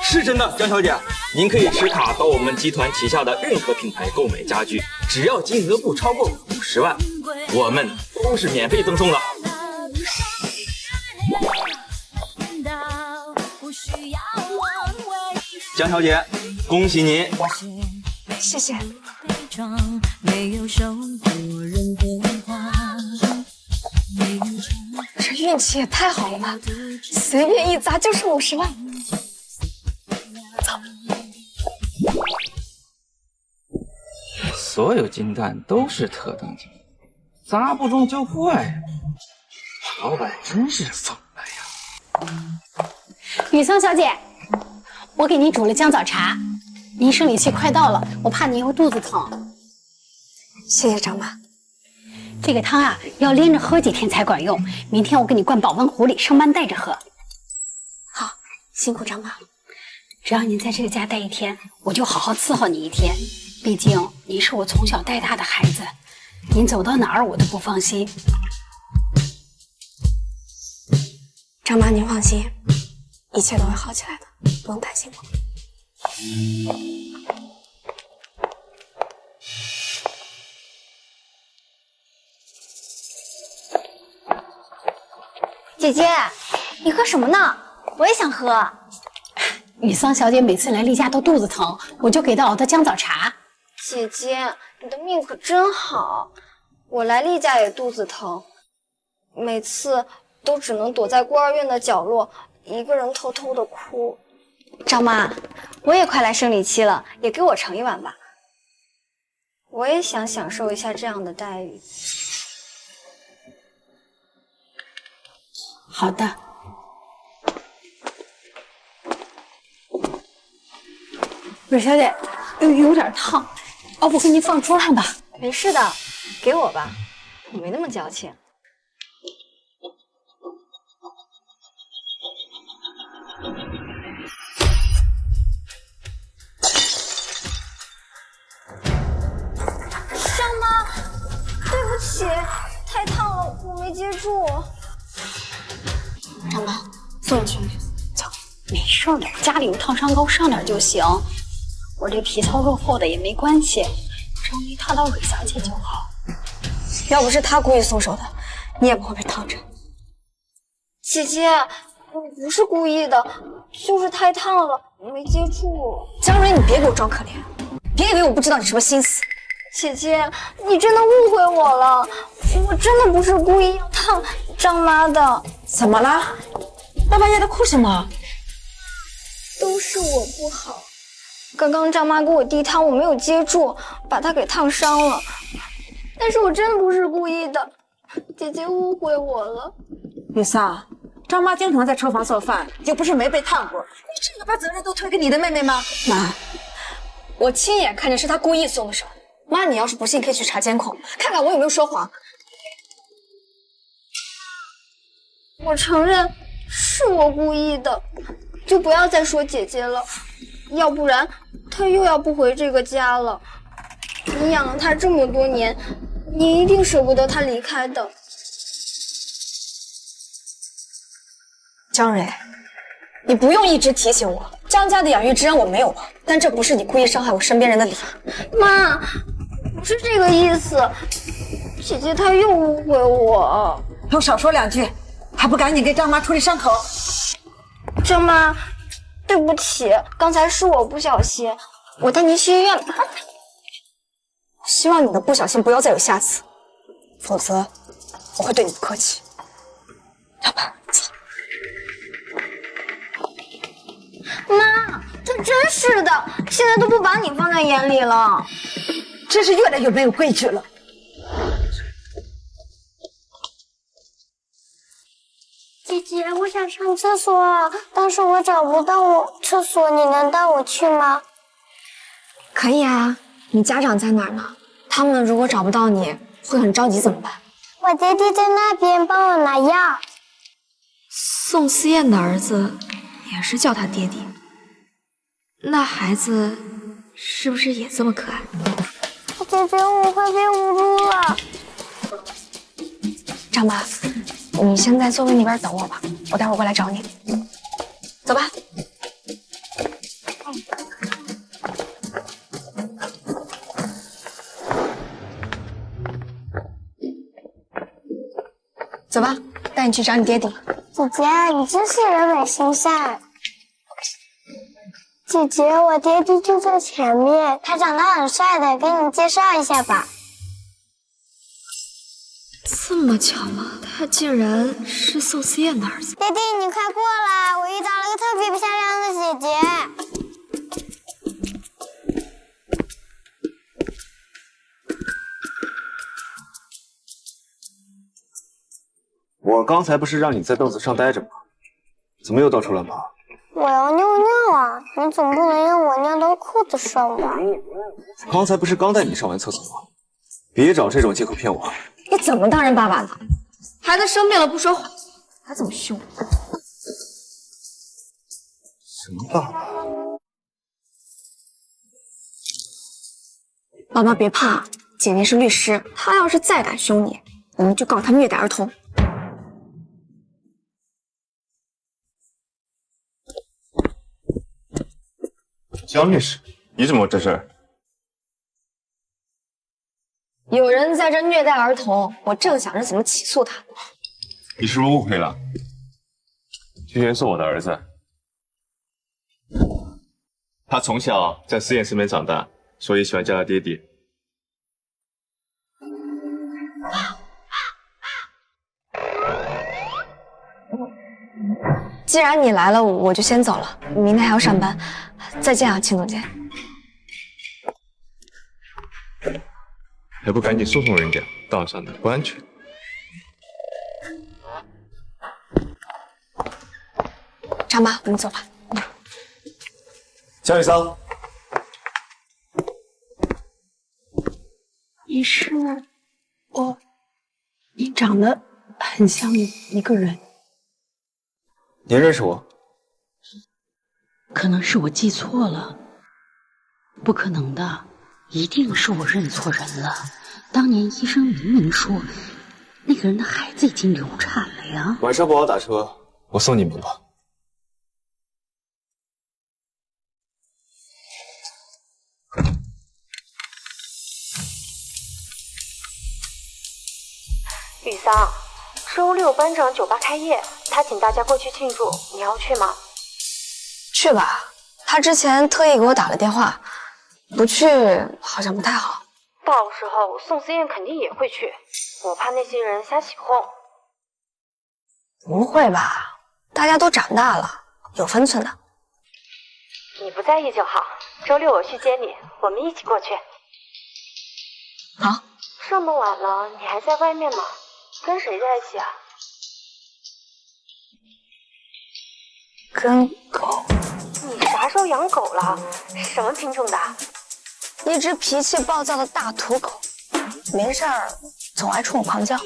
是真的，江小姐，您可以持卡到我们集团旗下的任何品牌购买家具，只要金额不超过50万，我们都是免费赠送的。江小姐，恭喜您！谢谢。这运气也太好了吧，随便一砸就是50万。所有金蛋都是特等奖，砸不中就坏。老板真是疯了呀！雨桑小姐，我给您煮了姜枣茶，您生理期快到了，我怕您会肚子疼。谢谢张妈。这个汤啊，要连着喝几天才管用。明天我给你灌保温壶里，上班带着喝。好，辛苦张妈。只要您在这个家待一天，我就好好伺候你一天。毕竟您是我从小带大的孩子，您走到哪儿我都不放心。张妈，您放心，一切都会好起来的，不用担心我。姐姐，你喝什么呢？我也想喝。雨桑小姐每次来丽家都肚子疼，我就给她熬的姜枣茶。姐姐，你的命可真好，我来丽家也肚子疼，每次都只能躲在孤儿院的角落，一个人偷偷的哭。张妈，我也快来生理期了，也给我盛一碗吧。我也想享受一下这样的待遇。好的。蕊小姐，有点烫，要不给你放桌上吧？没事的，给我吧，我没那么矫情。张妈，对不起，太烫了，我没接住。张妈，送你去，走，没事的，家里有烫伤膏，上点就行。我这皮糙肉厚的也没关系，只要没烫到蕊小姐就好。要不是她故意松手的，你也不会被烫着。姐姐，我不是故意的，就是太烫了，没接住。江蕊，你别给我装可怜，别以为我不知道你什么心思。姐姐，你真的误会我了，我真的不是故意要烫张妈的。怎么了？大半夜的哭什么？都是我不好。刚刚张妈给我递汤，我没有接住，把她给烫伤了。但是我真的不是故意的，姐姐误会我了。雨桑，张妈经常在厨房做饭，又不是没被烫过，你这个把责任都推给你的妹妹吗？妈，我亲眼看见是她故意松的手。妈，你要是不信，可以去查监控，看看我有没有说谎。我承认是我故意的，就不要再说姐姐了，要不然她又要不回这个家了。你养了她这么多年，你一定舍不得她离开的。张蕊，你不用一直提醒我，张家的养育之恩我没有忘，但这不是你故意伤害我身边人的理由。妈，不是这个意思，姐姐她又误会我。都少说两句，还不赶紧给张妈处理伤口？张妈，对不起，刚才是我不小心，我带您去医院吧。希望你的不小心不要再有下次，否则我会对你不客气。要不走。妈，她真是的，现在都不把你放在眼里了，真是越来越没有规矩了。姐姐，我想上厕所，但是我找不到厕所，你能带我去吗？可以啊，你家长在哪儿呢？他们如果找不到你，会很着急怎么办？我爹地在那边，帮我拿药。宋思燕的儿子也是叫他爹地，那孩子是不是也这么可爱？姐姐，我快被捂住了。张妈，你先在座位那边等我吧，我待会儿过来找你。走吧。走吧，带你去找你爹地。姐姐，你真是人美心善。姐姐，我爹地就在前面，他长得很帅的，给你介绍一下吧。这么巧吗？他竟然是宋思燕的儿子。爹地，你快过来，我遇到了个特别漂亮的姐姐。我刚才不是让你在凳子上待着吗？怎么又到处乱跑？我要尿尿啊！你总不能让我尿到裤子上吧？刚才不是刚带你上完厕所吗？别找这种借口骗我。你怎么当人爸爸的？孩子生病了不说话，还这么凶？什么爸爸？妈妈别怕，姐姐是律师，她要是再敢凶你，我们就告她虐待儿童。江律师，你怎么在这儿？有人在这虐待儿童，我正想着怎么起诉他。你是不是误会了？这些是我的儿子，他从小在思妍身边长大，所以喜欢叫他爹爹。既然你来了，我就先走了，明天还要上班。再见啊，秦总监。还不赶紧送人家，道上的不安全。张妈，我们走吧。江雨桑，你是我，你长得很像一个人，您认识我？可能是我记错了，不可能的，一定是我认错人了。当年医生明明说，那个人的孩子已经流产了呀。晚上不好打车，我送你们吧。雨桑，周六班长酒吧开业，他请大家过去庆祝，你要去吗？去吧，他之前特意给我打了电话，不去好像不太好。到时候宋思燕肯定也会去，我怕那些人瞎起哄。不会吧？大家都长大了，有分寸的。你不在意就好，周六我去接你，我们一起过去。好。这么晚了，你还在外面吗？跟谁在一起啊？跟狗。你啥时候养狗了？什么品种的？一只脾气暴躁的大土狗，没事儿总爱冲我狂叫。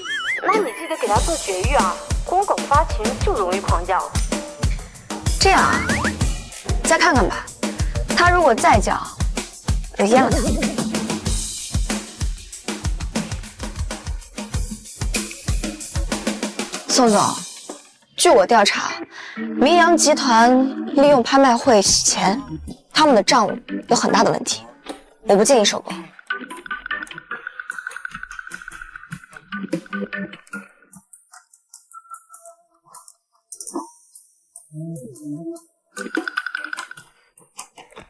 那你记得给它做绝育啊，公狗发情就容易狂叫。这样啊，再看看吧，它如果再叫，就阉了它。宋总，据我调查，明阳集团利用拍卖会洗钱，他们的账务有很大的问题，我不建议收购。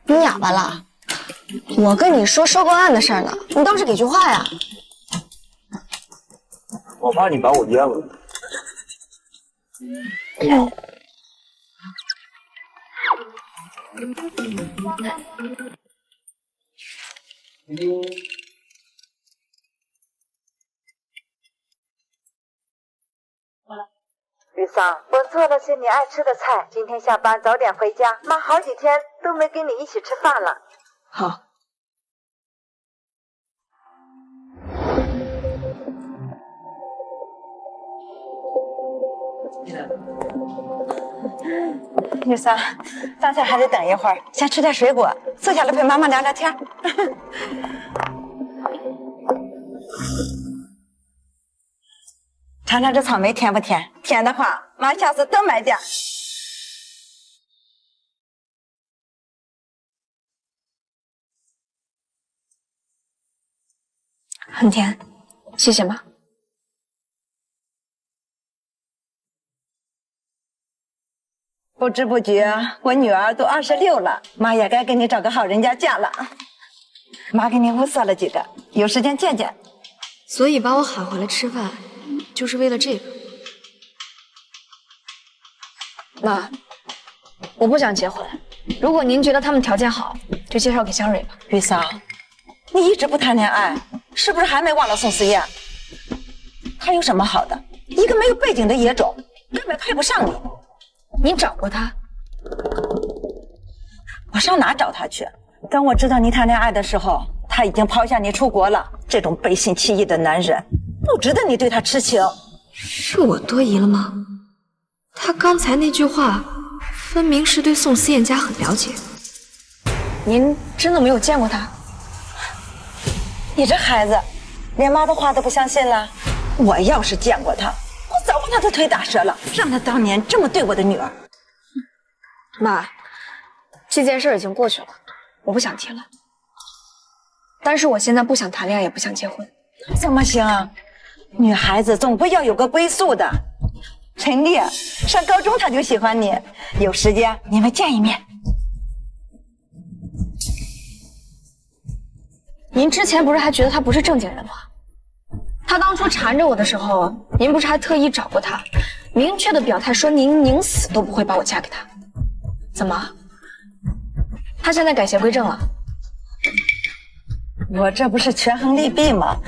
你哑巴了？我跟你说收购案的事儿呢，你倒是给句话呀！我怕你把我淹了。雨桑，我做了些你爱吃的菜，今天下班早点回家。妈好几天都没跟你一起吃饭了。好。雨桑，饭菜还得等一会儿，先吃点水果，坐下来陪妈妈聊聊天。尝尝这草莓甜不甜？甜的话，妈下次多买点。很甜，谢谢妈。不知不觉，我女儿都26了，妈也该给你找个好人家嫁了。妈给你物色了几个，有时间见见。所以把我喊回来吃饭，就是为了这个。妈，我不想结婚，如果您觉得他们条件好，就介绍给香蕊吧。雨桑，你一直不谈恋爱，是不是还没忘了宋思燕？她有什么好的？一个没有背景的野种，根本配不上你。你找过他？我上哪找他去？等我知道你谈恋爱的时候，他已经抛下你出国了。这种背信弃义的男人，不值得你对他痴情。是我多疑了吗？他刚才那句话，分明是对宋思燕家很了解。您真的没有见过他？你这孩子，连妈的话都不相信了。我要是见过他，我早把他的腿打折了，让他当年这么对我的女儿。妈，这件事已经过去了，我不想提了。但是我现在不想谈恋爱，也不想结婚。怎么行啊？女孩子总归要有个归宿的。陈丽上高中他就喜欢你，有时间你们见一面。您之前不是还觉得他不是正经人吗？他当初缠着我的时候，您不是还特意找过他，明确的表态说您宁死都不会把我嫁给他。怎么？他现在改邪归正了？我这不是权衡利弊吗？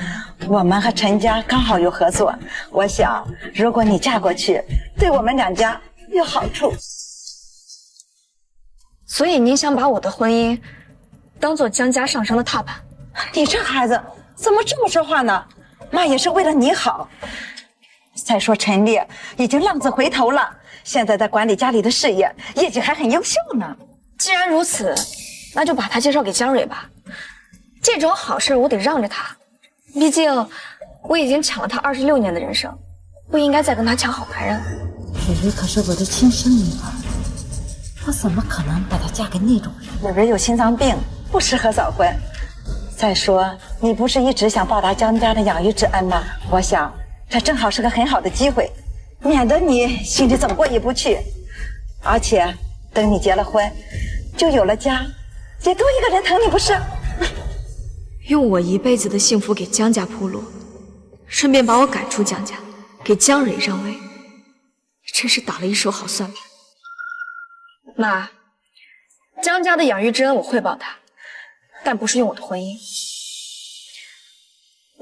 我们和陈家刚好有合作，我想如果你嫁过去，对我们两家有好处。所以您想把我的婚姻当做江家上升的踏板？你这孩子怎么这么说话呢？妈也是为了你好。再说陈丽已经浪子回头了，现在在管理家里的事业，业绩还很优秀呢。既然如此，那就把他介绍给江蕊吧。这种好事我得让着他，毕竟我已经抢了他26年的人生，不应该再跟他抢好男人了。蕊蕊可是我的亲生女儿，我怎么可能把她嫁给那种人？蕊蕊有心脏病，不适合早婚。再说，你不是一直想报答江家的养育之恩吗？我想，这正好是个很好的机会，免得你心里总过意不去。而且，等你结了婚，就有了家，也多一个人疼你，不是？用我一辈子的幸福给江家铺路，顺便把我赶出江家，给江蕊让位，真是打了一手好算盘。妈，江家的养育之恩我会报答，但不是用我的婚姻。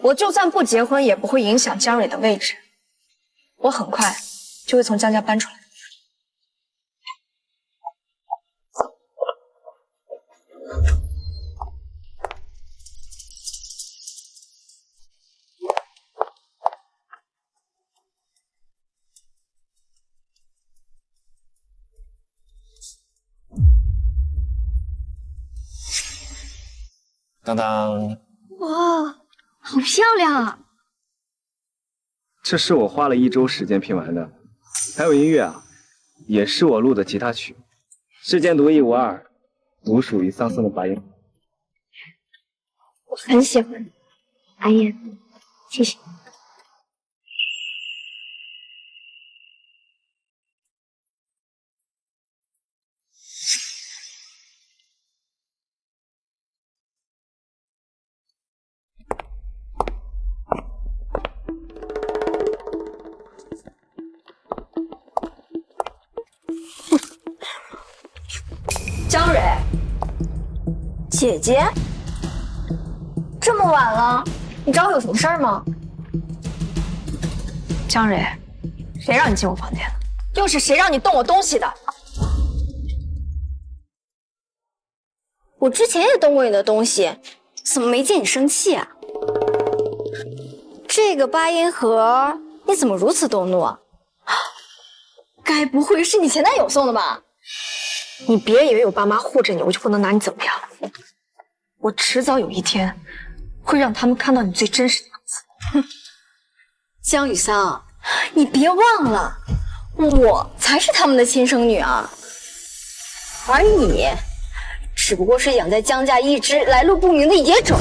我就算不结婚，也不会影响江蕊的位置。我很快就会从江家搬出来。当当，哇，好漂亮啊！这是我花了1周时间拼完的，还有音乐啊，也是我录的吉他曲，世间独一无二，独属于桑桑的八音。我很喜欢，阿燕，谢谢。江蕊，姐姐，这么晚了，你找我有什么事儿吗？江蕊，谁让你进我房间的？又是谁让你动我东西的？我之前也动过你的东西，怎么没见你生气啊？这个八音盒，你怎么如此动怒啊？该不会是你前男友送的吧？你别以为我爸妈护着你，我就不能拿你怎么样。我迟早有一天会让他们看到你最真实的样子。哼，江雨桑，你别忘了，我才是他们的亲生女儿，而你只不过是养在江家一只来路不明的野种。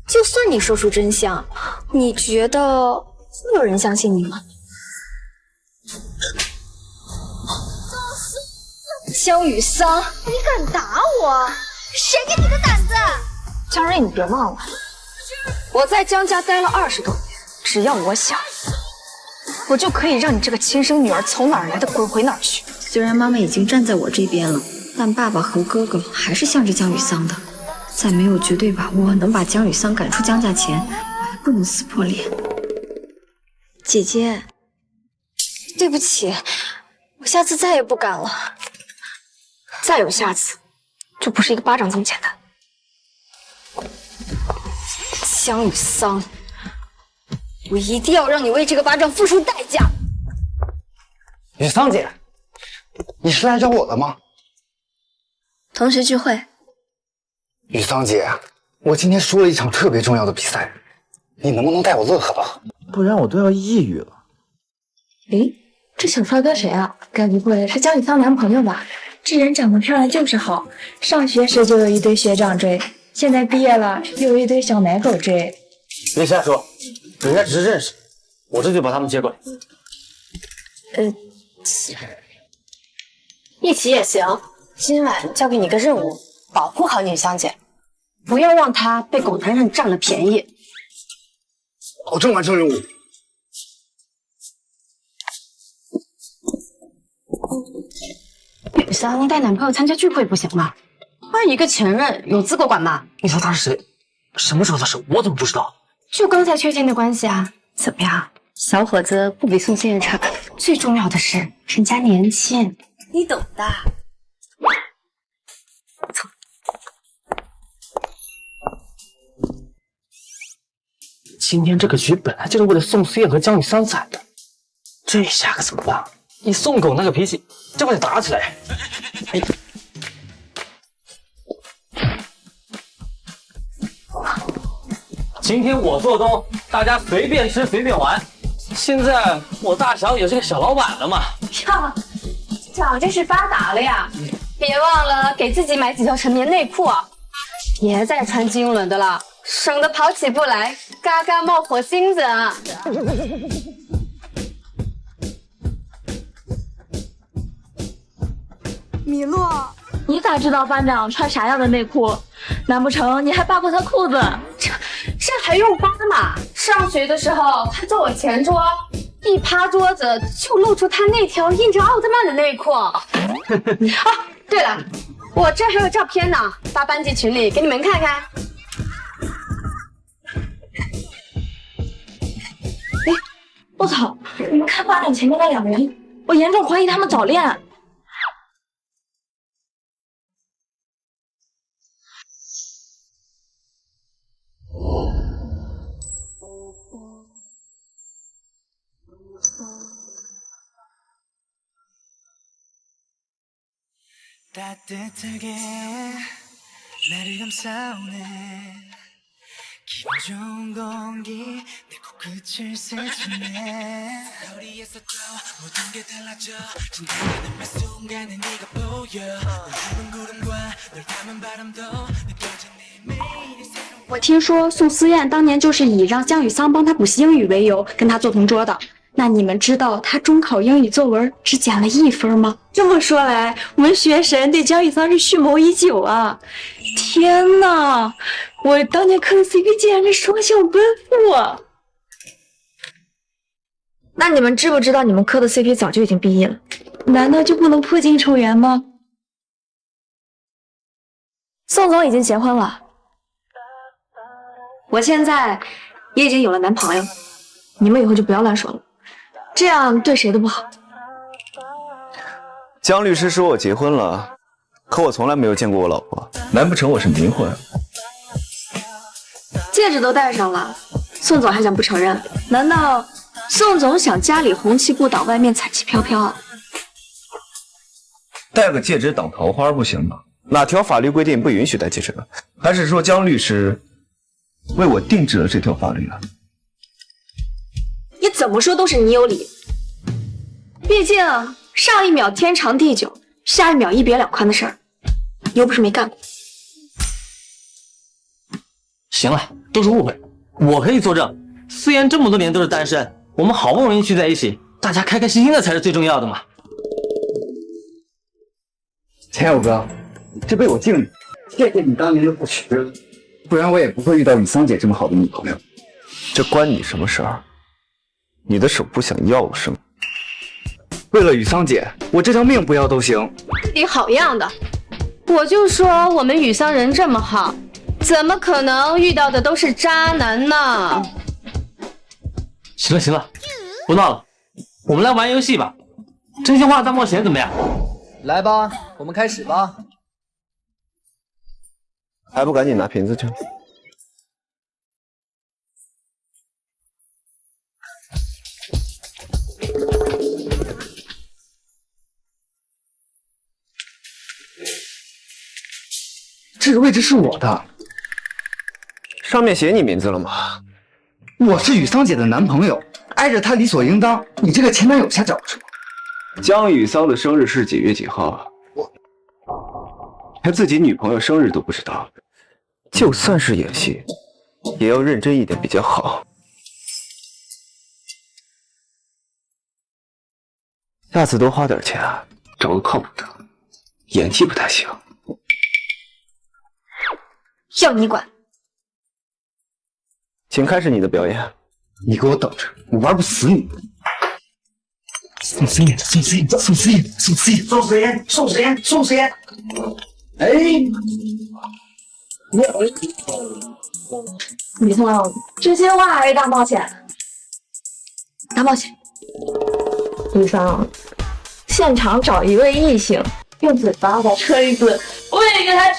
就算你说出真相，你觉得会有人相信你吗？江雨桑，你敢打我？谁给你的胆子？江蕊，你别忘了，我在江家待了20多年，只要我想，我就可以让你这个亲生女儿从哪儿来的滚回哪儿去。虽然妈妈已经站在我这边了，但爸爸和哥哥还是向着江雨桑的。在没有绝对把握能把江雨桑赶出江家前，我还不能撕破脸。姐姐，对不起，我下次再也不敢了。再有下次，就不是一个巴掌这么简单。江雨桑，我一定要让你为这个巴掌付出代价。雨桑姐，你是来找我的吗？同学聚会。雨桑姐，我今天输了一场特别重要的比赛，你能不能带我乐呵乐呵？不然我都要抑郁了。诶，这小帅哥谁啊？该不会是江雨桑男朋友吧？这人长得漂亮就是好，上学时就有一堆学长追，现在毕业了又有一堆小奶狗追。别瞎说，人家只是认识，我这就把他们接过来。一起也行。今晚交给你个任务，保护好你香姐，不要让她被狗团上占了便宜。保证完成任务。雨桑带男朋友参加聚会不行吗？换一个前任有资格管吗？你说他是谁？什么时候的事？我怎么不知道？就刚才确定的关系啊。怎么样，小伙子不比宋思燕差，最重要的是人家年轻，你懂的。今天这个局本来就是为了宋思燕和江雨桑攒的，这下可怎么办？以宋狗那个脾气，这不得打起来？哎，今天我做东，大家随便吃随便玩。现在我大小也是个小老板了嘛。呀，长见识发达了呀！别忘了给自己买几条纯棉内裤啊！别再穿金融轮的了，省得跑起步来嘎嘎冒火星子啊！米洛，你咋知道班长穿啥样的内裤？难不成你还扒过他裤子？这还用扒吗？上学的时候，他坐我前桌，一趴桌子就露出他那条印着奥特曼的内裤。啊，对了，我这还有照片呢，发班级群里给你们看看。哎，我操！你们看班长前面那两人，我严重怀疑他们早恋。我听说宋思燕当年就是以让江雨桑帮她补习英语为由跟她做同桌的。那你们知道她中考英语作文只减了1分吗？这么说来，我们学神对江雨桑是蓄谋已久啊！天哪，我当年磕的 CP 竟然是双向奔赴啊！那你们知不知道你们磕的 CP 早就已经毕业了？难道就不能破镜重圆吗？宋总已经结婚了，我现在也已经有了男朋友，你们以后就不要乱说了，这样对谁都不好。江律师说我结婚了，可我从来没有见过我老婆，难不成我是冥婚？戒指都戴上了，宋总还想不承认？难道宋总想家里红旗不倒，外面彩旗飘飘啊？戴个戒指挡桃花不行吗？哪条法律规定不允许戴戒指的？还是说江律师为我定制了这条法律啊？你怎么说都是你有理，毕竟上一秒天长地久，下一秒一别两宽的事儿，你又不是没干过。行了，都是误会，我可以作证。思妍这么多年都是单身，我们好不容易聚在一起，大家开开心心的才是最重要的嘛。钱友哥，这杯我敬你，谢谢你当年的不屈，不然我也不会遇到雨桑姐这么好的女朋友。这关你什么事儿？你的手不想要了是吗？为了雨桑姐，我这条命不要都行。你好样的！我就说我们雨桑人这么好，怎么可能遇到的都是渣男呢？行了行了，不闹了，我们来玩游戏吧。真心话大冒险怎么样？来吧，我们开始吧。还不赶紧拿瓶子去！这个位置是我的，上面写你名字了吗？我是雨桑姐的男朋友，挨着她理所应当。你这个前男友瞎找是吗？江雨桑的生日是几月几号？连自己女朋友生日都不知道，就算是演戏，也要认真一点比较好。下次多花点钱，找个靠谱的，演技不太行。要你管！请开始你的表演。你给我等着，我玩不死你！宋思妍，宋思妍，宋思妍，宋思妍，宋思妍，宋思妍，宋思妍。哎，雨桑，真心话还是大冒险？大冒险。雨桑，现场找一位异性，用嘴巴把车一顿，我也给他。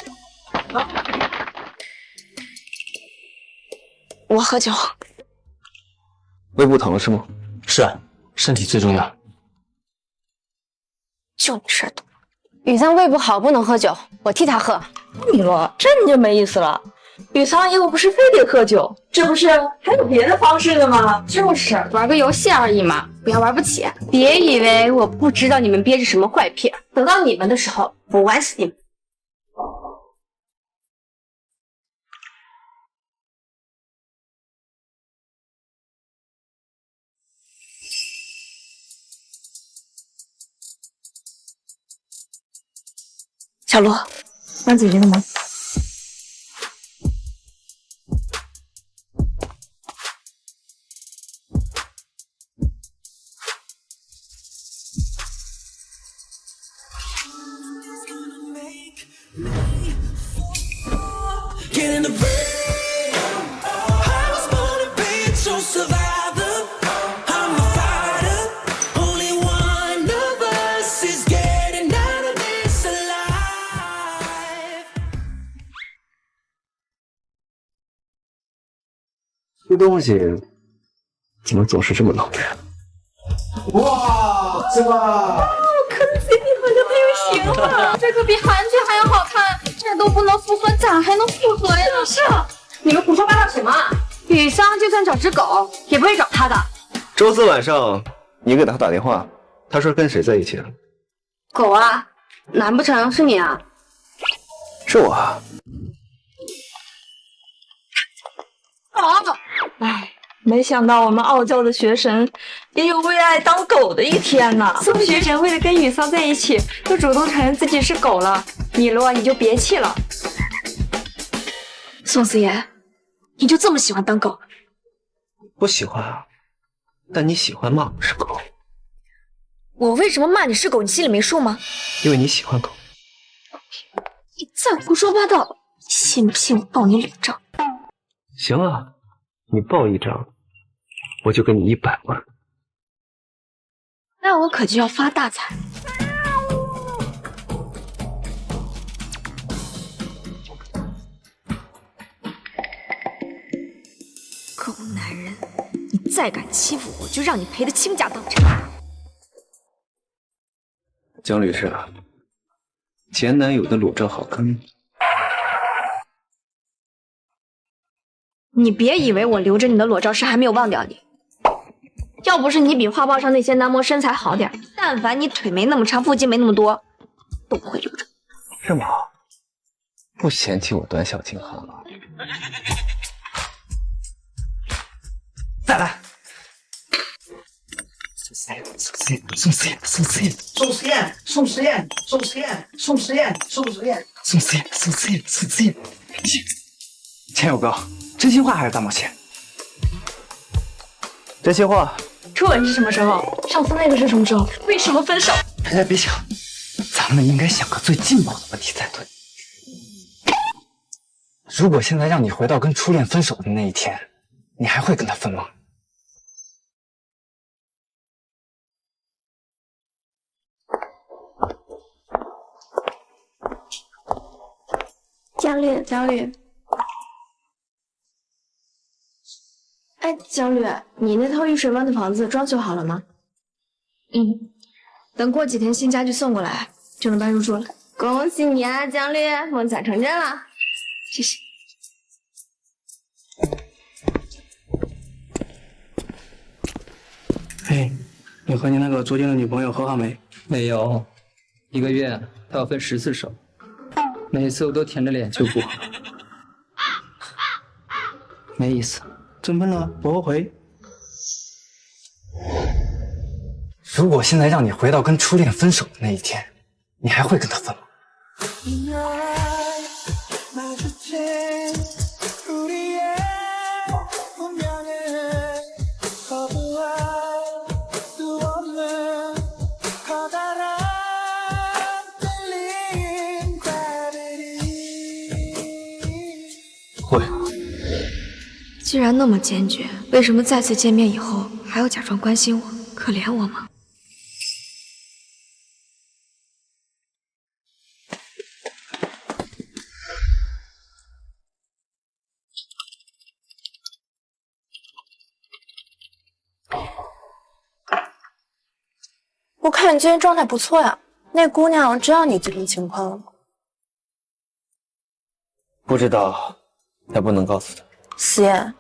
我喝酒。胃部疼了是吗？是啊，身体最重要。就你事儿多。雨桑胃不好，不能喝酒，我替他喝。你了，这你就没意思了。雨桑又不是非得喝酒，这不是还有别的方式的吗？就是玩个游戏而已嘛，不要玩不起。别以为我不知道你们憋着什么坏屁，等到你们的时候，我玩死你们。小罗，帮姐姐个忙。这东西怎么总是这么冷人？哇，这个可的 CP 好像太有型了，这可比韩剧还要好看，这都不能复合，咋还能复合呀？是，你们胡说八道什么？雨桑就算找只狗，也不会找他的。周四晚上你给他打电话，他说跟谁在一起了？狗啊，难不成是你啊？是我啊。哎，没想到我们傲娇的学神也有为爱当狗的一天呢。宋学神为了跟雨桑在一起，都主动承认自己是狗了。米洛，你就别气了。宋思妍，你就这么喜欢当狗？不喜欢啊，但你喜欢骂我是狗。我为什么骂你是狗？你心里没数吗？因为你喜欢狗。你再胡说八道，信不信我报你领证？行啊，你报一张，我就给你100万。那我可就要发大财。狗男人，你再敢欺负我，就让你赔得倾家荡产。江律师啊，前男友的裸照好看吗？你别以为我留着你的裸照是还没有忘掉你。要不是你比画报上那些男模身材好点，但凡你腿没那么长，腹肌没那么多，都不会留着。这么好，不嫌弃我短小精悍了？再来。宋思妍，宋思妍，宋思妍，宋思妍，宋思妍，宋思妍，宋思妍，宋思妍，宋思妍，宋思妍，宋思妍，宋思妍。钱有哥，真心话还是大冒险？真心话。初吻是什么时候？上次那个是什么时候？为什么分手？别想，咱们应该想个最劲爆的问题才对。如果现在让你回到跟初恋分手的那一天，你还会跟他分吗？江律，江律。哎，江律，你那套御水湾的房子装修好了吗？等过几天新家具送过来，就能搬入住了。恭喜你啊，江律，梦想成真了。谢谢。嘿，你和你那个昨天的女朋友和好没？没有，1个月他要分10次手，每次我都舔着脸求不好。没意思，真分了不后悔。如果现在让你回到跟初恋分手的那一天，你还会跟他分吗？会。既然那么坚决，为什么再次见面以后还要假装关心我、可怜我吗？我看你今天状态不错呀，那姑娘知道你最近情况了吗？不知道，还不能告诉她。思妍，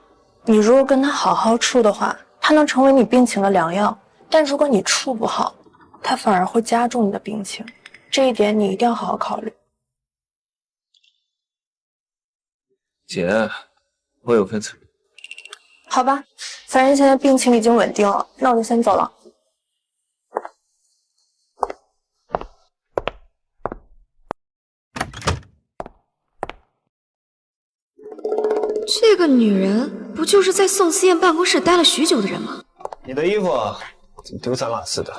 你如果跟她好好处的话，她能成为你病情的良药；但如果你处不好，她反而会加重你的病情。这一点你一定要好好考虑。姐，我有分寸。好吧，反正现在病情已经稳定了，那我就先走了。这个女人不就是在宋思燕办公室待了许久的人吗？你的衣服怎么丢三落四的？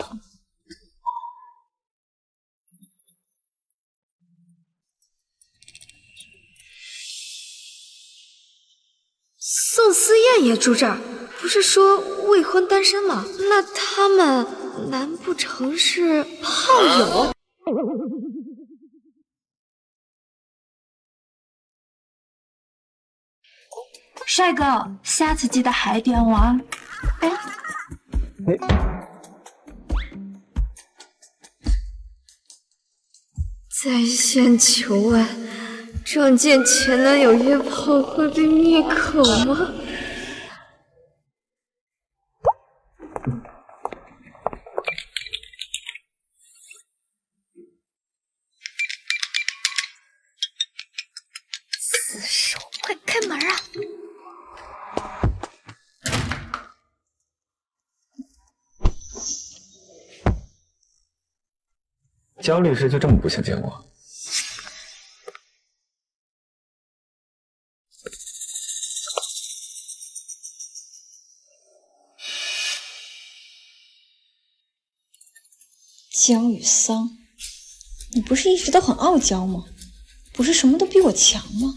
宋思燕也住这儿，不是说未婚单身吗？那他们难不成是炮友？帅哥，下次记得还点我啊！哎，在线求爱，这样见前男友约炮会被灭口吗？死手，快开门啊！江律师就这么不想见我？江雨桑，你不是一直都很傲娇吗？不是什么都比我强吗？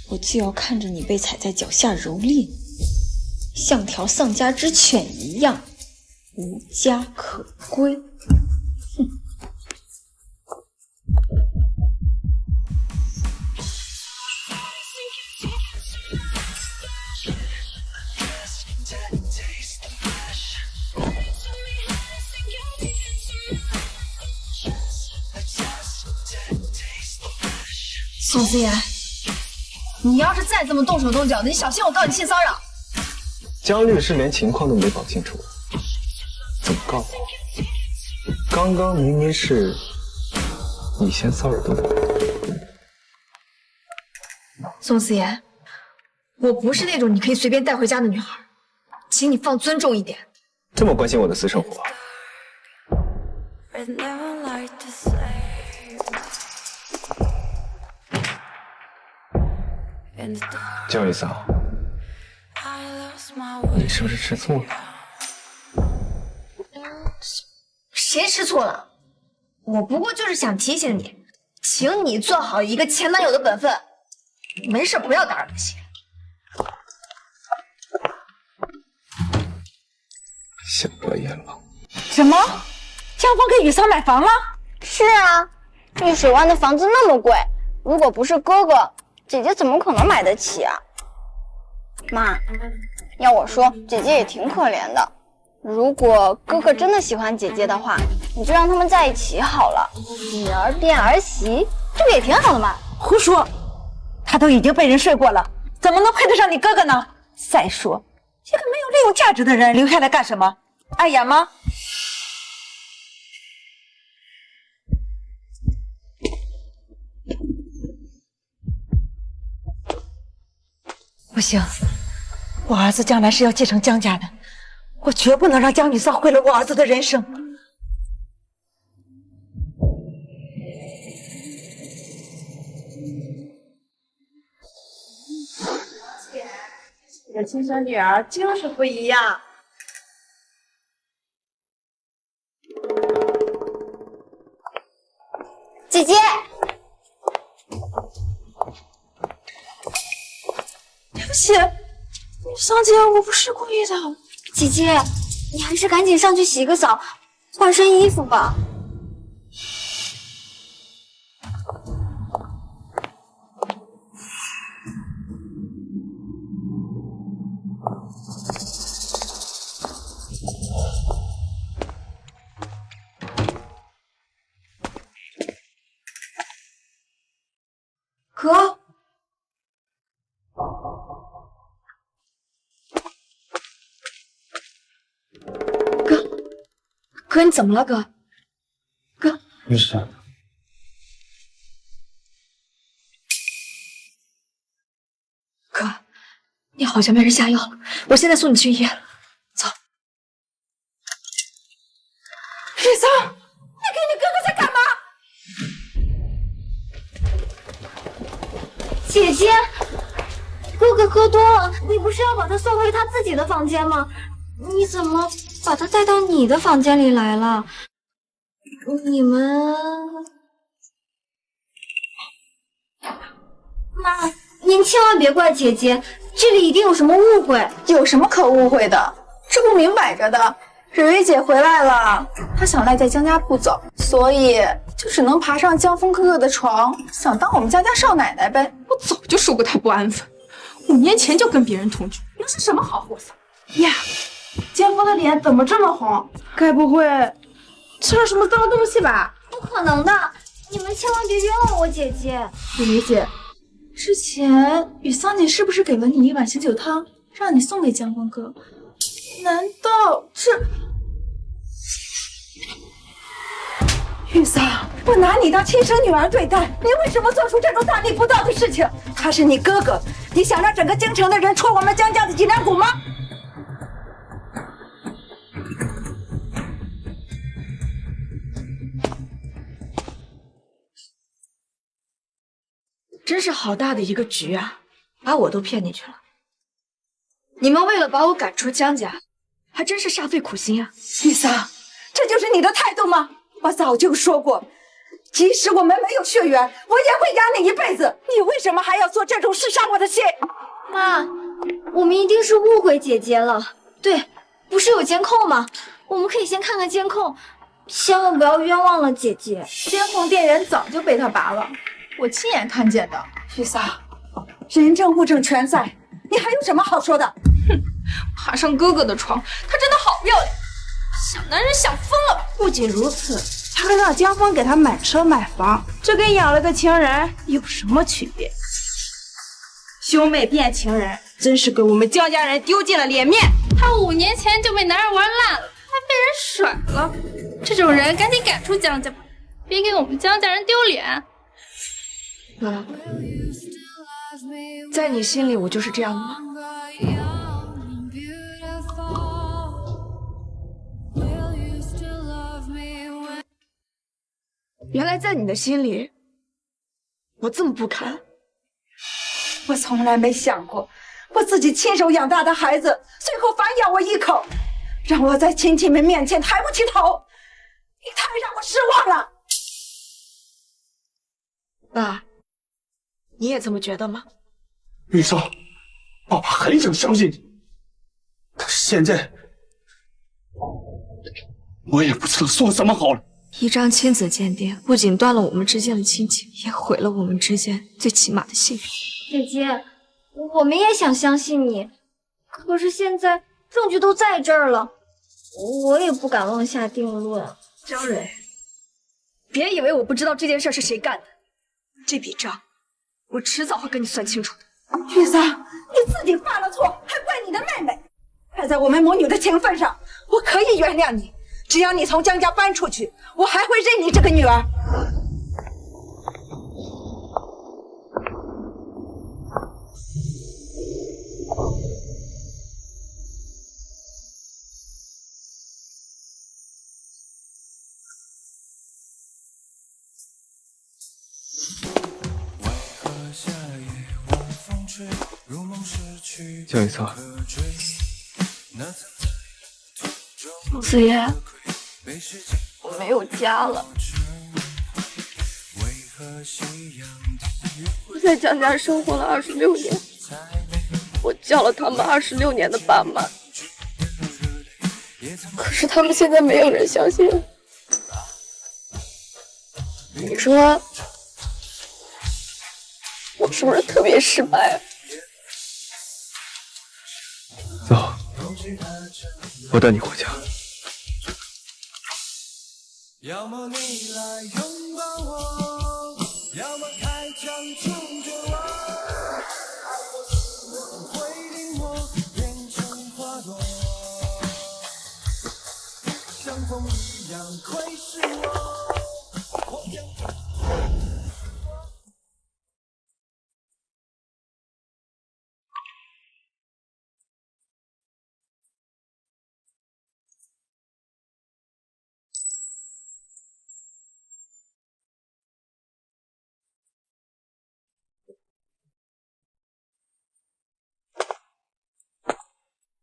我就要看着你被踩在脚下蹂躏，像条丧家之犬一样，无家可归。哼！宋思妍，你要是再这么动手动脚的，你小心我告你性骚扰！江律师连情况都没搞清楚，怎么告我？刚刚明明是你先骚扰的我。宋思妍，我不是那种你可以随便带回家的女孩，请你放尊重一点。这么关心我的私生活？江雨桑，你是不是吃醋了？谁吃醋了？我不过就是想提醒你，请你做好一个前男友的本分，没事不要打扰那些。小白眼狼。什么？江峰给雨桑买房了？是啊，玉水湾的房子那么贵，如果不是哥哥，姐姐怎么可能买得起啊？妈，要我说，姐姐也挺可怜的。如果哥哥真的喜欢姐姐的话，你就让他们在一起好了，女儿变儿媳，这不也挺好的吗？胡说，他都已经被人睡过了，怎么能配得上你哥哥呢？再说，一个没有利用价值的人留下来干什么？碍眼吗？不行，我儿子将来是要继承江家的，我绝不能让江雨桑毁了我儿子的人生。你的亲生女儿就是不一样。姐姐，对不起，桑姐，我不是故意的。姐姐，你还是赶紧上去洗个澡，换身衣服吧。哥，哥，你怎么了，哥？哥，没事。哥，你好像被人下药了，我现在送你去医院。走。雨桑，你跟你哥哥在干嘛？姐姐，哥哥喝多了，你不是要把他送回他自己的房间吗？你怎么把他带到你的房间里来了？你们……妈，您千万别怪姐姐，这里一定有什么误会。有什么可误会的？这不明摆着的。蕊蕊姐回来了，她想赖在江家不走，所以就只能爬上江峰哥哥的床，想当我们江家少奶奶呗。我早就说过她不安分，5年前就跟别人同居，能是什么好货色呀？江峰的脸怎么这么红？该不会吃了什么脏东西吧？不可能的，你们千万别冤枉我姐姐。蕊蕊姐，之前雨桑姐是不是给了你一碗醒酒汤，让你送给江峰哥？难道这……雨桑，我拿你当亲生女儿对待，你为什么做出这种大逆不道的事情？他是你哥哥，你想让整个京城的人戳我们江家的脊梁骨吗？真是好大的一个局啊，把我都骗进去了。你们为了把我赶出江家，还真是煞费苦心啊！雨桑，这就是你的态度吗？我早就说过，即使我们没有血缘，我也会养你一辈子。你为什么还要做这种事伤我的心？妈，我们一定是误会姐姐了。对，不是有监控吗？我们可以先看看监控，千万不要冤枉了姐姐。监控电源早就被他拔了，我亲眼看见的。雨桑，人证物证全在，你还有什么好说的？哼，爬上哥哥的床，他真的好不要脸，小男人想疯了吧？不仅如此，他还让江峰给他买车买房，这跟养了个情人有什么区别？兄妹变情人，真是给我们江家人丢尽了脸面。他5年前就被男人玩烂了，还被人甩了，这种人赶紧赶出江家吧，别给我们江家人丢脸。妈，在你心里我就是这样的吗？原来在你的心里，我这么不堪。我从来没想过，我自己亲手养大的孩子，最后反咬我一口，让我在亲戚们面前抬不起头。你太让我失望了。爸，你也这么觉得吗？雨桑，爸爸很想相信你，可是现在我也不知道说什么好了。一张亲子鉴定不仅断了我们之间的亲情，也毁了我们之间最起码的信任。姐姐，我们也想相信你，可是现在证据都在这儿了，我也不敢妄下定论。张蕊，别以为我不知道这件事是谁干的，这笔账我迟早会跟你算清楚的。玉桑，你自己犯了错，还怪你的妹妹。看在我们母女的情分上，我可以原谅你。只要你从江家搬出去，我还会认你这个女儿。江雨桑，宋思言，我没有家了。我在江家生活了26年，我叫了他们26年的爸妈，可是他们现在没有人相信我。你说我是不是特别失败啊？走，我带你回家。要么你来拥抱我，要么开枪冲着我，爱我是我会令我变成花朵，像风一样窥视我将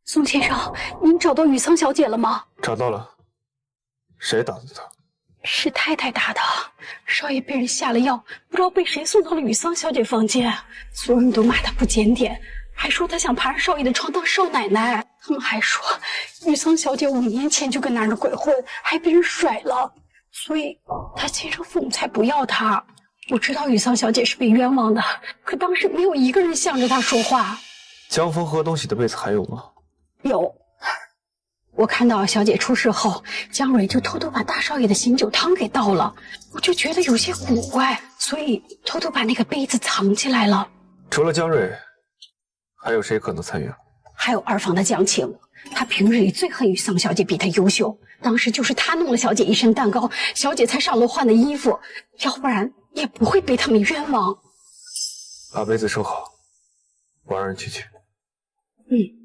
宋先生，您找到雨桑小姐了吗？找到了，谁打的她？是太太打的，少爷被人下了药，不知道被谁送到了雨桑小姐房间，所有人都骂她不检点，还说她想爬上少爷的床当少奶奶。他们还说雨桑小姐5年前就跟男人鬼混，还被人甩了，所以她亲生父母才不要她。我知道雨桑小姐是被冤枉的，可当时没有一个人向着她说话。江峰喝东西的被子还有吗？有，我看到小姐出事后，江蕊就偷偷把大少爷的醒酒汤给倒了，我就觉得有些古怪，所以偷偷把那个杯子藏起来了。除了江蕊，还有谁可能参与？还有2房的江晴，她平日里最恨雨桑小姐比她优秀，当时就是她弄了小姐一身蛋糕，小姐才上楼换的衣服，要不然也不会被他们冤枉。把杯子收好，我让人去取。嗯。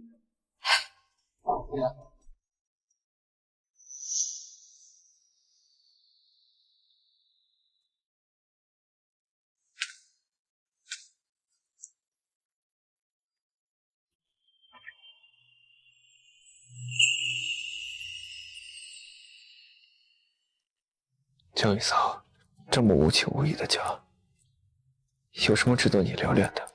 江雨桑，这么无情无义的家，有什么值得你留恋的？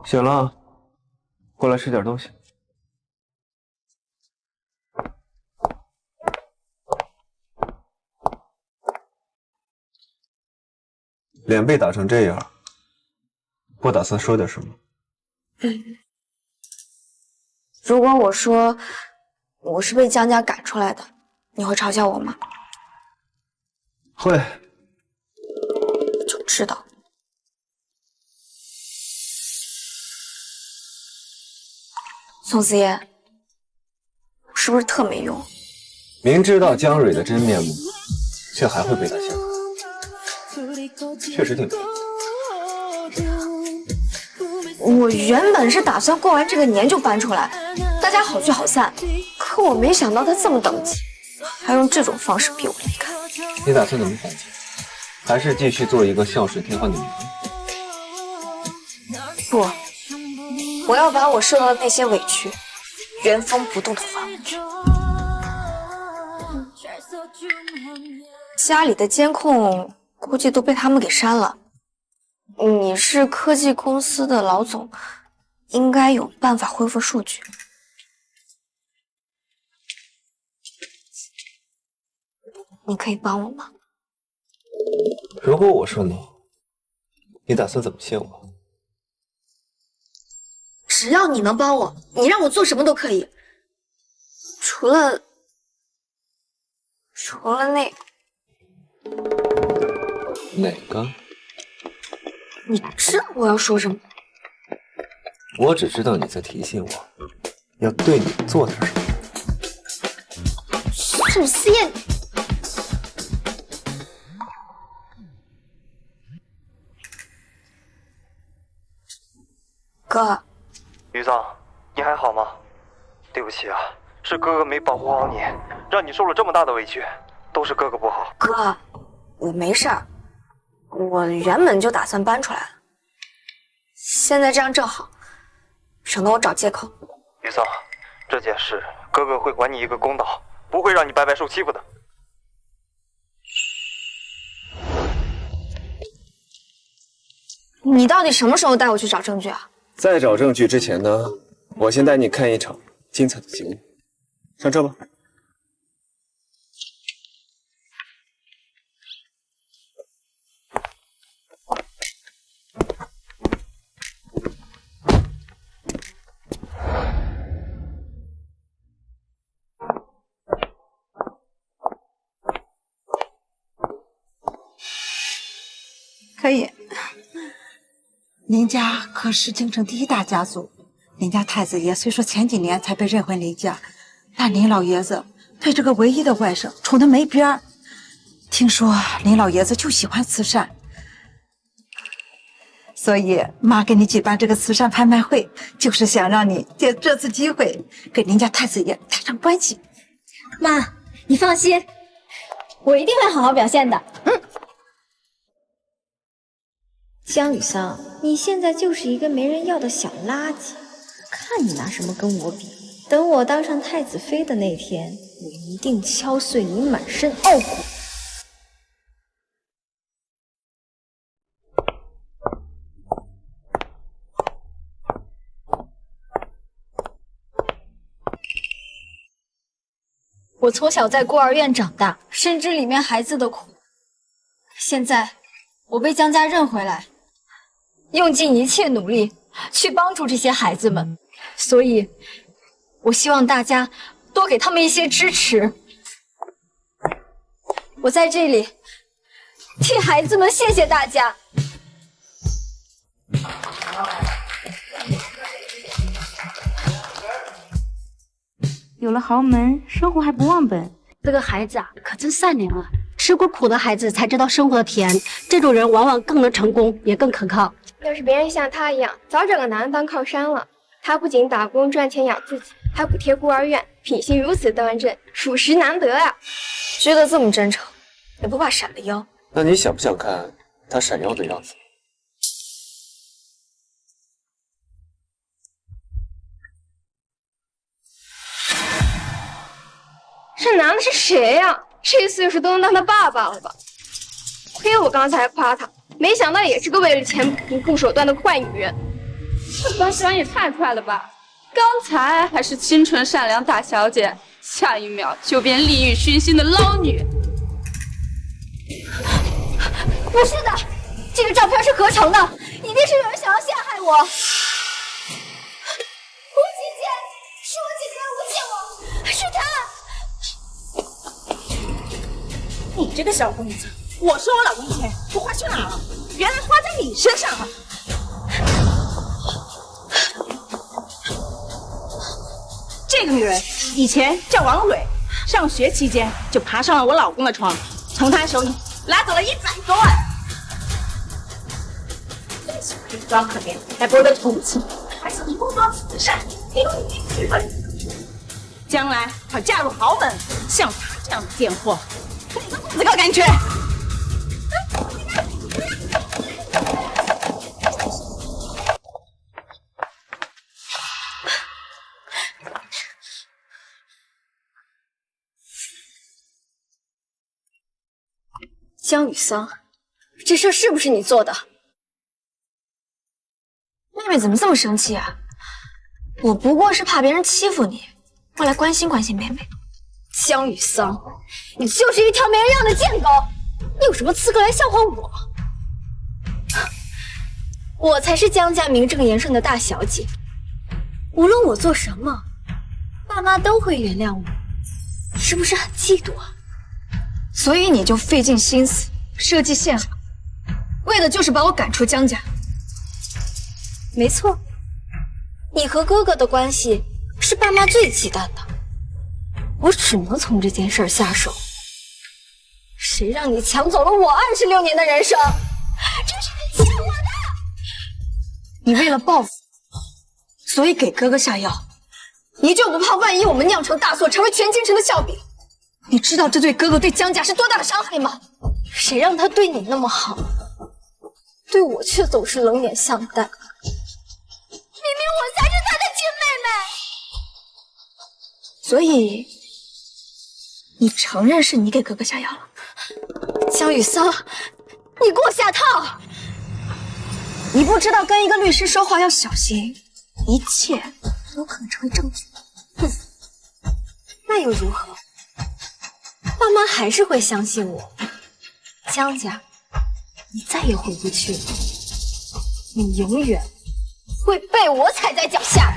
醒了，过来吃点东西。脸被打成这样，不打算说点什么？如果我说我是被江家赶出来的，你会嘲笑我吗？会。就知道。宋思言，我是不是特没用？明知道江蕊的真面目，却还会被他陷害，确实挺没用。我原本是打算过完这个年就搬出来，大家好聚好散，可我没想到他这么等急，还用这种方式逼我离开。你打算怎么反击？还是继续做一个孝顺听话的女人？不，我要把我受到的那些委屈原封不动的还回去。家里的监控估计都被他们给删了。你是科技公司的老总，应该有办法恢复数据。你可以帮我吗？如果我说 no， 你打算怎么谢我？只要你能帮我，你让我做什么都可以，除了除了那个，哪个？你知道我要说什么？我只知道你在提醒我，要对你做点什么。宋思燕，哥，于桑，你还好吗？对不起啊，是哥哥没保护好你，让你受了这么大的委屈，都是哥哥不好。哥，我没事儿，我原本就打算搬出来了，现在这样正好，省得我找借口。于桑，这件事哥哥会还你一个公道，不会让你白白受欺负的。你到底什么时候带我去找证据啊？在找证据之前呢，我先带你看一场精彩的节目。上车吧。可以。林家可是京城第一大家族，林家太子爷虽说前几年才被认回林家，但林老爷子对这个唯一的外甥宠得没边儿。听说林老爷子就喜欢慈善，所以妈给你举办这个慈善拍卖会，就是想让你借这次机会跟林家太子爷搭上关系。妈，你放心，我一定会好好表现的。江雨桑，你现在就是一个没人要的小垃圾，看你拿什么跟我比？等我当上太子妃的那天，我一定敲碎你满身傲骨。我从小在孤儿院长大，深知里面孩子的苦。现在我被江家认回来，用尽一切努力去帮助这些孩子们，所以我希望大家多给他们一些支持。我在这里替孩子们谢谢大家。有了豪门，生活还不忘本。这个孩子啊，可真善良啊！吃过苦的孩子才知道生活的甜，这种人往往更能成功，也更可靠。要是别人像他一样，早找个男人当靠山了。他不仅打工赚钱养自己，还补贴孤儿院，品行如此端正，属实难得啊！觉得这么真诚，也不怕闪了腰。那你想不想看他闪耀的样子？这男的是谁呀？这岁数都能当他爸爸了吧？亏我刚才夸他，没想到也是个为了钱不顾手段的坏女人。这关系网也太快了吧！刚才还是清纯善良大小姐，下一秒就变利欲熏心的捞女。不是的，这个照片是合成的，一定是有人想要陷害我。吴姐姐，是我姐姐诬陷我，是她。你这个小公子，我说我老公钱都花去哪了？原来花在你身上了。这个女人以前叫王蕊，上学期间就爬上了我老公的床，从他手里拿走了100多万。装可怜来博得同情，还想去工作慈善，你都没机会。将来要嫁入豪门，像他这样的贱货，哪个公子哥敢娶？江雨桑，这事是不是你做的？妹妹怎么这么生气啊？我不过是怕别人欺负你，我来关心关心妹妹。江雨桑，你就是一条没人要的贱狗，你有什么资格来笑话我？我才是江家名正言顺的大小姐，无论我做什么，爸妈都会原谅我，是不是很嫉妒啊？所以你就费尽心思设计陷害，为的就是把我赶出江家。没错，你和哥哥的关系是爸妈最忌惮的，我只能从这件事下手。谁让你抢走了我26年的人生？这是你欠我的！你为了报复，所以给哥哥下药，你就不怕万一我们酿成大错，成为全京城的笑柄？你知道这对哥哥对江家是多大的伤害吗？谁让他对你那么好，对我却总是冷眼相待。明明我才是他的亲妹妹。所以，你承认是你给哥哥下药了？江雨桑，你给我下套！你不知道跟一个律师说话要小心，一切都可能成为证据。哼，那又如何？爸妈还是会相信我。江家，你再也回不去了，你永远会被我踩在脚下。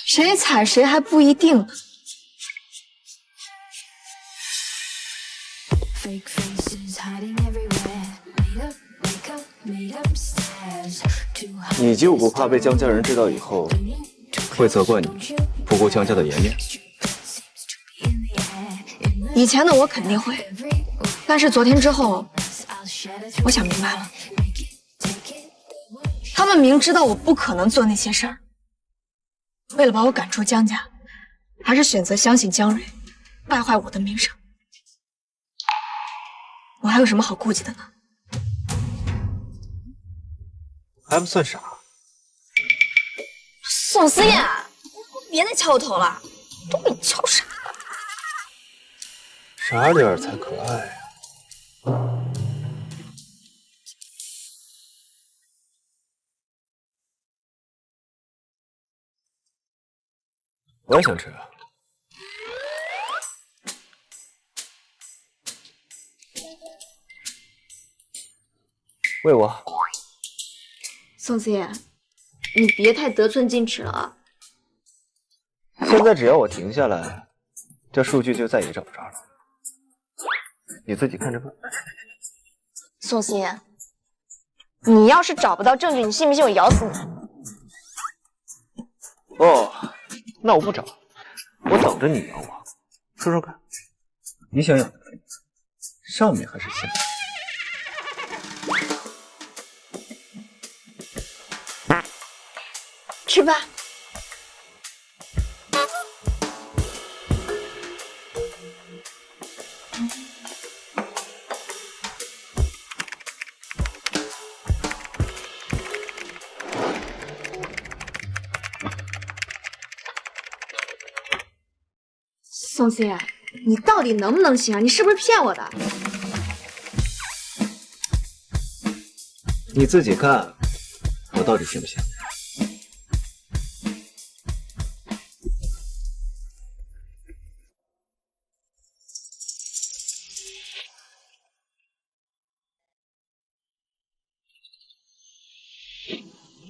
谁踩谁还不一定呢。你就不怕被江家人知道以后会责怪你不顾江家的颜面？以前的我肯定会，但是昨天之后，我想明白了，他们明知道我不可能做那些事儿，为了把我赶出江家，还是选择相信江蕊，败坏我的名声。我还有什么好顾忌的呢？还不算傻。宋思燕，别再敲我头了，都被你敲傻了。傻点才可爱呀！我也想吃。喂我。宋思燕，你别太得寸进尺了啊！现在只要我停下来，这数据就再也找不着了。你自己看着办。宋思燕，你要是找不到证据，你信不信我咬死你？哦，那我不找，我等着你咬我。说说看，你想咬的上面还是下面？吃吧。宋思燕，你到底能不能行啊？你是不是骗我的？你自己看，我到底行不行？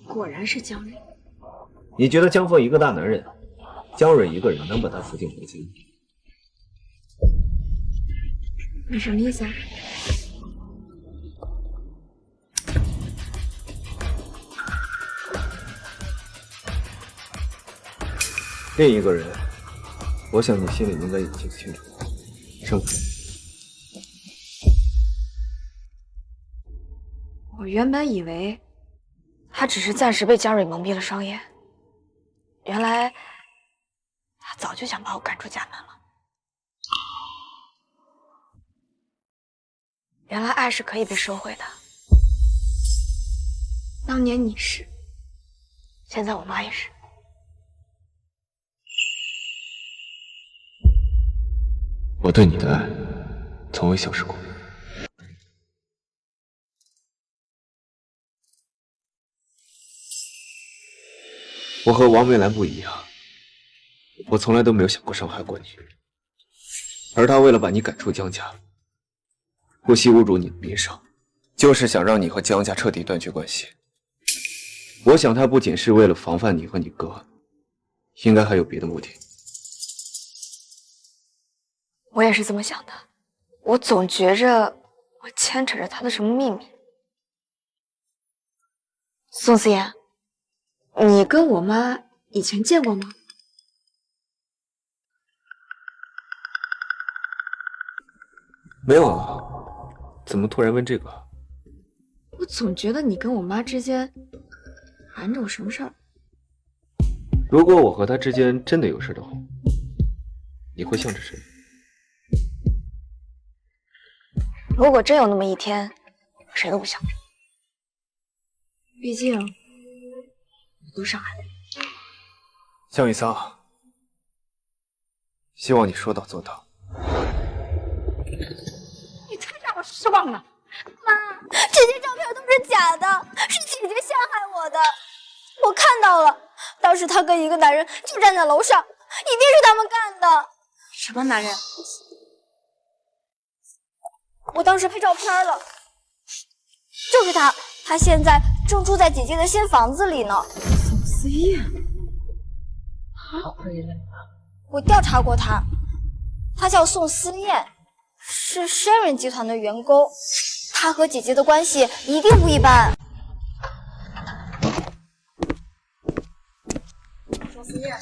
果然是江蕊。你觉得江峰一个大男人，江蕊一个人能把他扶进围巾？你什么意思啊？另一个人，我想你心里应该已经清楚。盛飞，我原本以为他只是暂时被江蕊蒙蔽了双眼，原来他早就想把我赶出家门了。原来爱是可以被收回的。当年你是，现在我妈也是。我对你的爱从未消失过。我和王梅兰不一样，我从来都没有想过伤害过你，而他为了把你赶出江家，不惜侮辱你的名声，就是想让你和江家彻底断绝关系。我想他不仅是为了防范你和你哥，应该还有别的目的。我也是这么想的，我总觉着我牵扯着他的什么秘密。宋思妍，你跟我妈以前见过吗？没有啊，怎么突然问这个？我总觉得你跟我妈之间瞒着我什么事儿。如果我和她之间真的有事的话，你会向着谁？如果真有那么一天，我谁都不想着。毕竟我都上海人。江雨桑，希望你说到做到。你太让我失望了。妈，这些照片都是假的，是姐姐陷害我的。我看到了，当时他跟一个男人就站在楼上，一定是他们干的。什么男人？我当时拍照片了，就是他，他现在正住在姐姐的新房子里呢。宋思燕，他回来了。我调查过他，他叫宋思燕，是Sharon集团的员工，他和姐姐的关系一定不一般。宋思燕。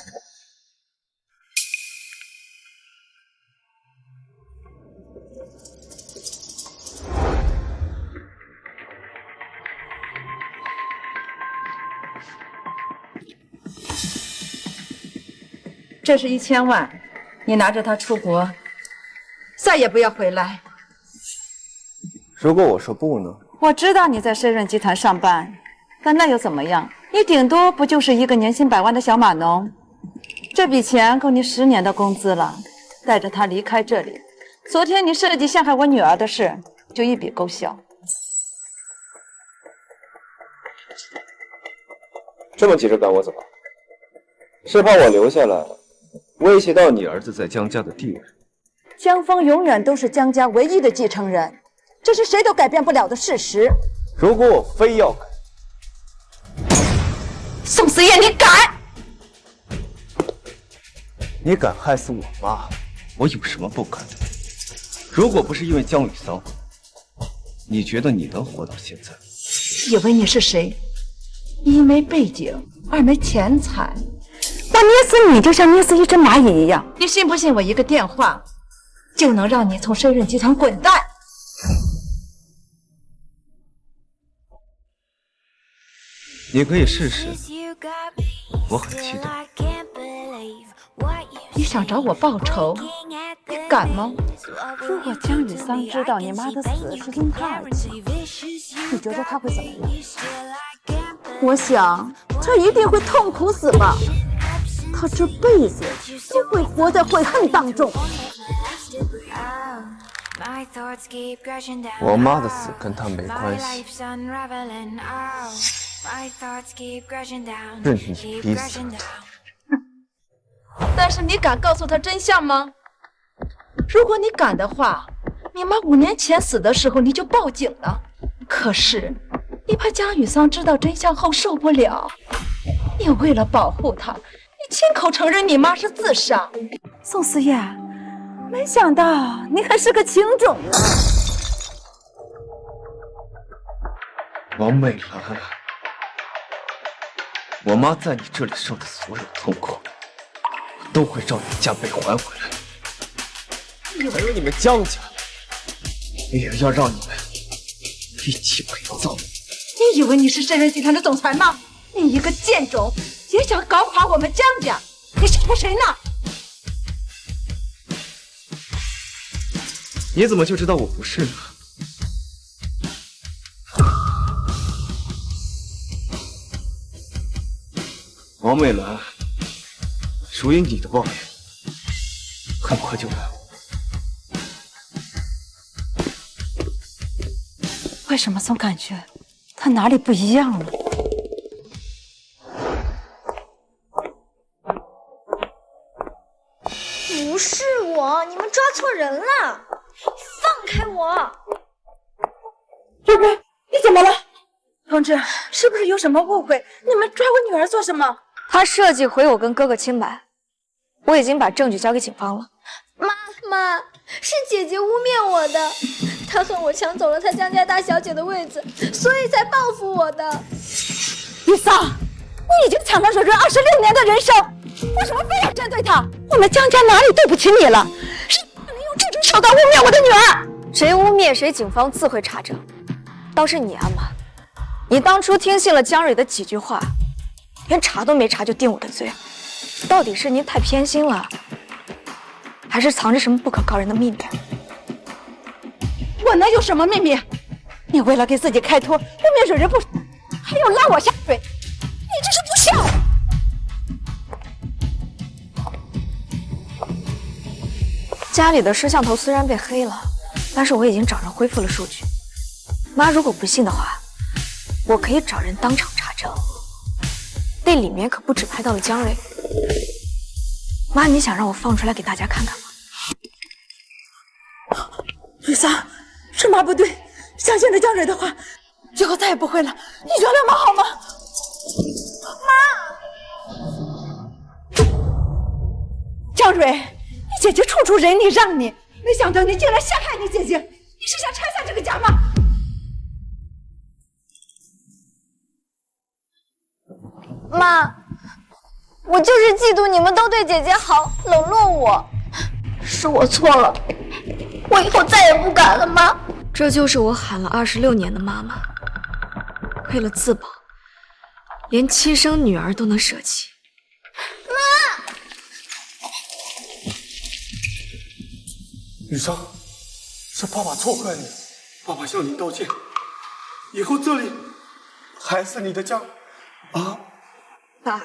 这是1000万，你拿着它出国，再也不要回来。如果我说不呢？我知道你在深润集团上班，但那又怎么样？你顶多不就是一个年薪100万的小码农？这笔钱够你10年的工资了。带着他离开这里。昨天你设计陷害我女儿的事，就一笔勾销。这么急着赶我走，是怕我留下来威胁到你儿子在江家的地位？江峰永远都是江家唯一的继承人，这是谁都改变不了的事实。如果我非要改，宋思燕，你敢！你敢害死我妈，我有什么不敢的？如果不是因为江雨桑，你觉得你能活到现在？以为你是谁？一没背景，二没钱财，我捏死你就像捏死一只蚂蚁一样。你信不信我一个电话就能让你从深润集团滚蛋？你可以试试，我很期待。你想找我报仇，你敢吗？如果江雨桑知道你妈的死是因他而起，你觉得他会怎么样？我想他一定会痛苦死吧，他这辈子都会活在悔恨当中。我妈的死跟他没关系，任你逼死他。但是你敢告诉他真相吗？如果你敢的话，你妈5年前死的时候你就报警了。可是你怕江雨桑知道真相后受不了，你为了保护她，你亲口承认你妈是自杀。宋思燕，没想到你还是个情种呢。王美兰，我妈在你这里受的所有痛苦，都会照你加倍还回来。还有你们江家，也要让你们一起陪葬。你以为你是深润集团的总裁吗？你一个贱种，也想搞垮我们江家，你是图谁呢？你怎么就知道我不是呢？王美兰，属于你的报应很快就来了。为什么总感觉他哪里不一样了？不是我，你们抓错人了，放开我！瑞瑞，你怎么了？同志，是不是有什么误会？你们抓我女儿做什么？他设计毁我跟哥哥清白，我已经把证据交给警方了。妈，是姐姐污蔑我的，她恨我抢走了她江家大小姐的位子，所以才报复我的。雨桑，你已经抢了惹人26年的人生，为什么非要针对她？我们江家哪里对不起你了？是你用这种手段污蔑我的女儿。谁污蔑谁，警方自会查证。倒是你阿玛，你当初听信了江蕊的几句话，连查都没查就定我的罪，到底是您太偏心了，还是藏着什么不可告人的秘密？我能有什么秘密？你为了给自己开脱，污蔑惹人不，还要拉我下水，你这是不孝！家里的摄像头虽然被黑了，但是我已经找人恢复了数据。妈，如果不信的话，我可以找人当场查证。那里面可不只拍到了江蕊。妈，你想让我放出来给大家看看吗？雨桑，是妈不对，相信了江蕊的话，以后再也不会了。你原谅妈好吗？妈，江蕊，你姐姐处处忍你让你，没想到你竟然陷害你姐姐，你是想拆散这个家吗？妈，我就是嫉妒你们都对姐姐好，冷落我，是我错了，我以后再也不敢了，妈。这就是我喊了26年的妈妈，为了自保，连亲生女儿都能舍弃。雨桑，是爸爸错怪你，爸爸向你道歉，以后这里还是你的家，啊？爸，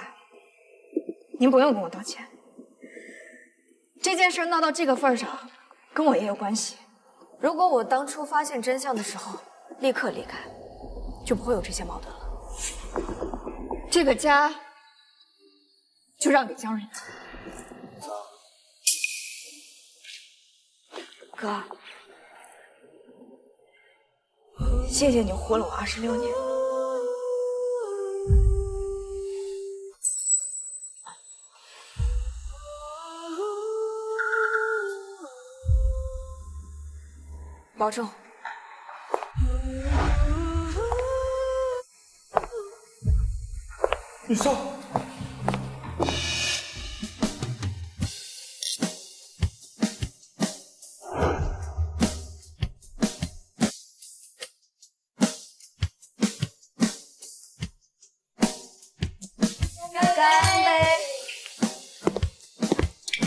您不用跟我道歉。这件事闹到这个份上，跟我也有关系。如果我当初发现真相的时候立刻离开，就不会有这些矛盾了。这个家就让给江蕊。哥，谢谢你活了我26年。保重。雨桑，干杯！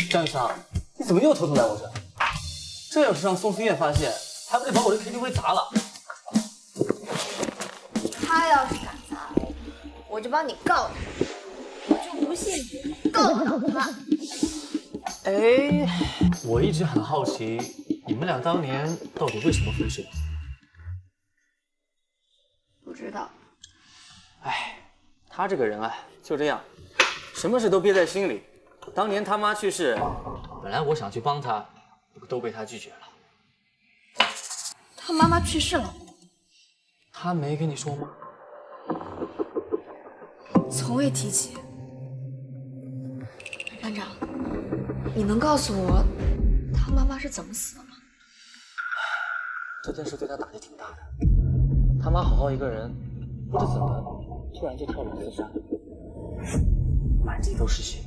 张雨桑，你怎么又偷偷来我这？这要是让宋思燕发现，还不得把我这 KTV 砸了？他要是敢砸，我就帮你告他，我就不信你告不了他。哎，我一直很好奇，你们俩当年到底为什么分手？不知道。哎，他这个人啊，就这样，什么事都憋在心里。当年他妈去世，本来我想去帮他，都被他拒绝了。他妈妈去世了，他没跟你说吗？从未提起。班长，你能告诉我他妈妈是怎么死的吗？这件事对他打击挺大的。他妈好好一个人，不知怎么突然就跳楼自杀，满地都是血。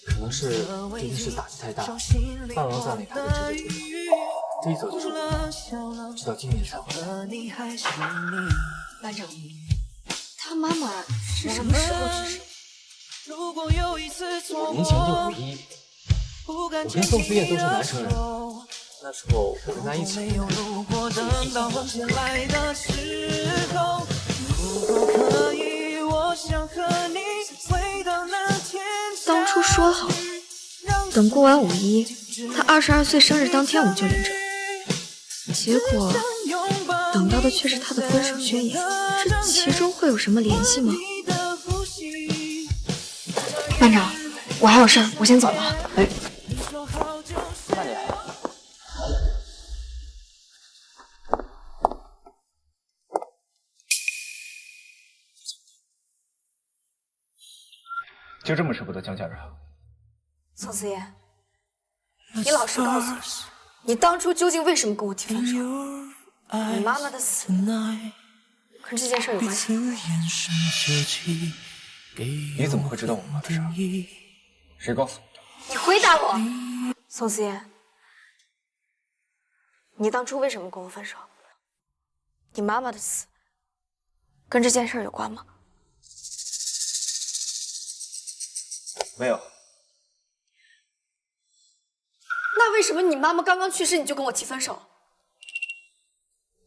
可能是这件事打击太大，霸王在里他就直接这一走就是5年，直到今年才回来。班长，他妈妈是什么时候去世？5年前就5·1，我跟宋思燕都是南城人，那时候我跟他一起。当初说好，等过完5·1，他22岁生日当天我们就领证。结果等到的却是他的分手宣言，这其中会有什么联系吗？班长，我还有事，我先走了。哎，慢点。就这么舍不得江家人？宋思妍，你老实告诉我，你当初究竟为什么跟我提分手？你妈妈的死跟这件事有关系？你怎么会知道我妈的事？谁告诉你的？你回答我，宋思妍，你当初为什么跟我分手？你妈妈的死跟这件事有关吗？没有。那为什么你妈妈刚刚去世你就跟我提分手？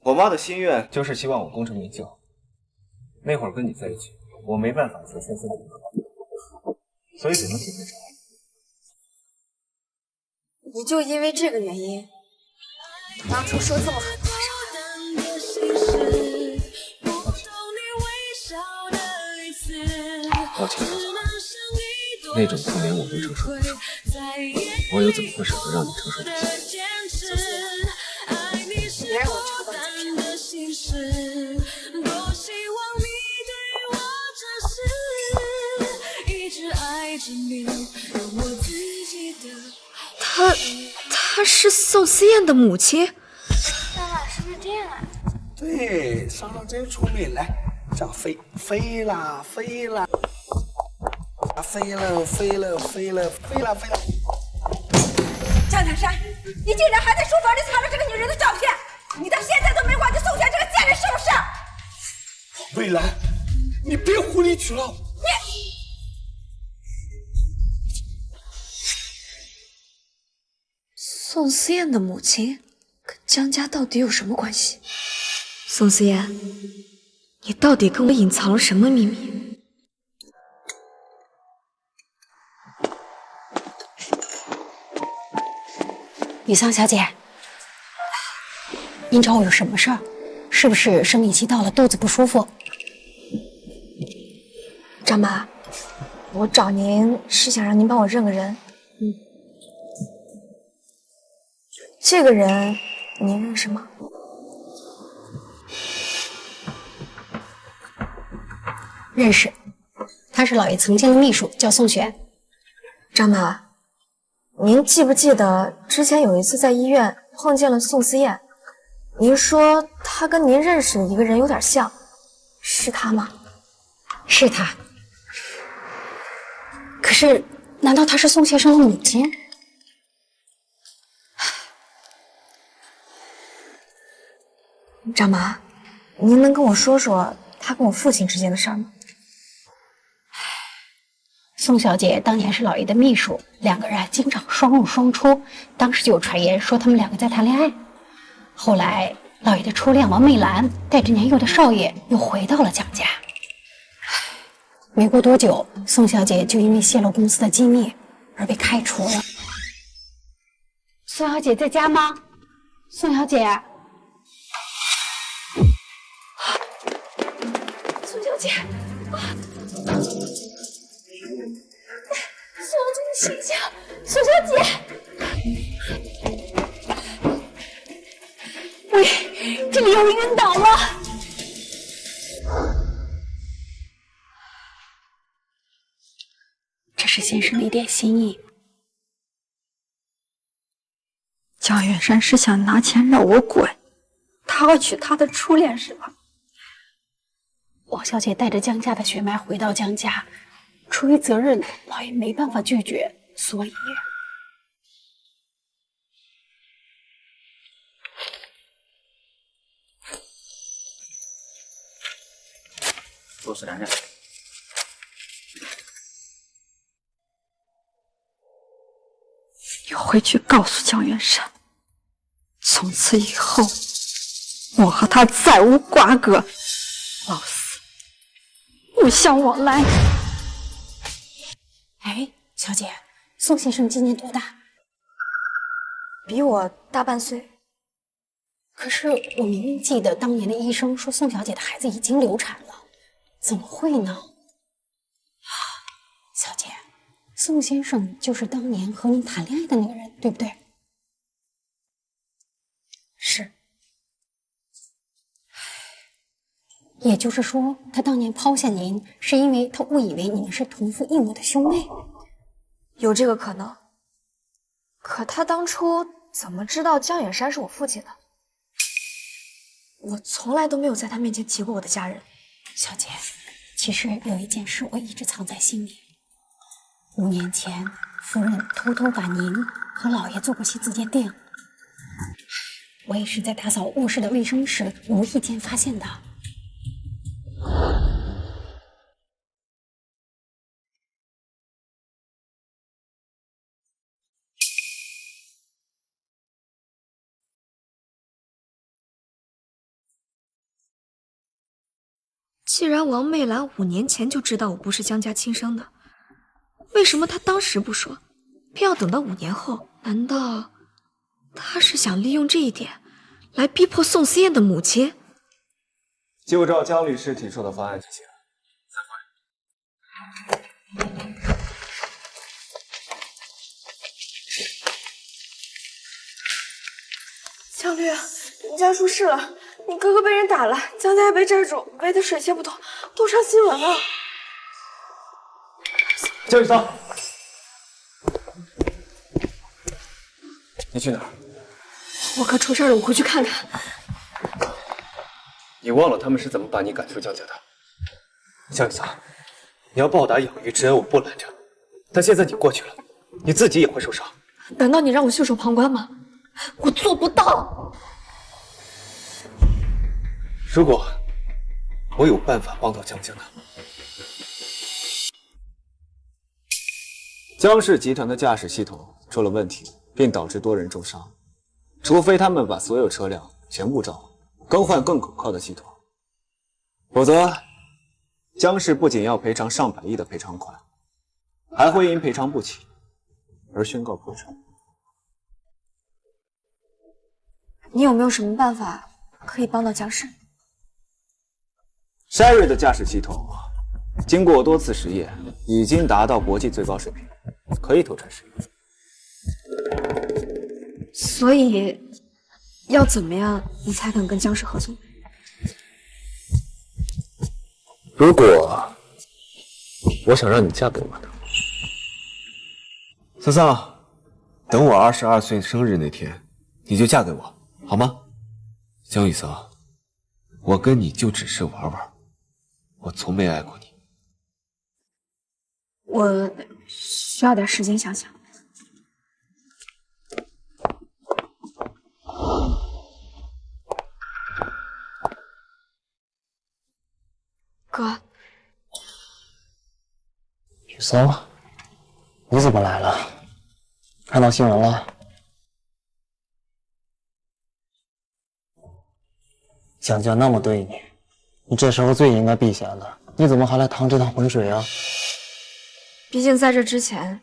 我妈的心愿就是希望我功成名就。那会儿跟你在一起，我没办法和森森结合，所以只能提分手。你就因为这个原因，当初说这么狠的抱歉，那种痛连我都承受不住，我又怎么会舍得让你承受这些？别让我知道她是宋思燕的母亲。咱俩是不是这样啊？对，嫂嫂真聪明，来，这样飞了，飞了。江南山，你竟然还在书房里藏着这个女人的照片，你到现在都没忘记宋贤这个贱人是不是？蔚蓝，你别无理取闹。宋思燕的母亲跟江家到底有什么关系？宋思燕，你到底跟我隐藏了什么秘密？雨桑小姐，您找我有什么事儿？是不是生理期到了，肚子不舒服？张妈，我找您是想让您帮我认个人。这个人您认识吗？认识，他是老爷曾经的秘书，叫宋璇。张妈，您记不记得之前有一次在医院碰见了宋思燕？您说她跟您认识的一个人有点像，是他吗？是他。可是，难道她是宋先生的母亲？张妈，您能跟我说说他跟我父亲之间的事儿吗？宋小姐当年是老爷的秘书，两个人经常双入双出，当时就有传言说他们两个在谈恋爱。后来老爷的初恋王媚兰带着年幼的少爷又回到了江家。没过多久，宋小姐就因为泄露公司的机密而被开除了。宋小姐在家吗？宋小姐。宋小姐，宋小姐，你醒醒！宋小姐，喂，这里有人晕倒了。这是先生的一点心意。江远山是想拿钱让我滚，他要娶他的初恋是吧？王小姐带着江家的血脉回到江家，出于责任，老爷没办法拒绝，所以多是然然。你回去告诉江远山，从此以后，我和他再无瓜葛，老死不相往来。哎，小姐，宋先生今年多大？比我大半岁。可是我明明记得当年的医生说宋小姐的孩子已经流产了，怎么会呢？小姐，宋先生就是当年和你谈恋爱的那个人，对不对？是。也就是说，他当年抛下您，是因为他误以为你们是同父异母的兄妹。有这个可能。可他当初怎么知道江远山是我父亲的？我从来都没有在他面前提过我的家人。小姐，其实有一件事我一直藏在心里。5年前，夫人偷偷把您和老爷做过亲子鉴定，我也是在打扫卧室的卫生时无意间发现的。既然王媚兰5年前就知道我不是江家亲生的，为什么她当时不说，偏要等到5年后？难道她是想利用这一点来逼迫宋思燕的母亲？就照江律师提出的方案执行。江律，你家出事了，你哥哥被人打了，江家被债主围得水泄不通，都上新闻了。江雨桑，你去哪儿？我哥出事了，我回去看看。你忘了他们是怎么把你赶出江家的？江雨桑，你要报答养育之恩，我不拦着，但现在你过去了，你自己也会受伤。难道你让我袖手旁观吗？我做不到。如果我有办法帮到江家呢？江氏集团的驾驶系统出了问题，并导致多人重伤。除非他们把所有车辆全部召回，更换更可靠的系统，否则江氏不仅要赔偿上百亿的赔偿款，还会因赔偿不起而宣告破产。你有没有什么办法可以帮到江氏？Sherry 的驾驶系统经过多次实验，已经达到国际最高水平，可以投产试验。所以要怎么样你才肯跟江氏合作？如果我想让你嫁给我呢？桑桑，等我22岁生日那天，你就嫁给我，好吗？江雨桑，我跟你就只是玩玩，我从没爱过你。我需要点时间想想。哥，雨桑，你怎么来了？看到新闻了？江家那么对你，你这时候最应该避嫌的，你怎么还来趟这趟浑水啊？毕竟在这之前，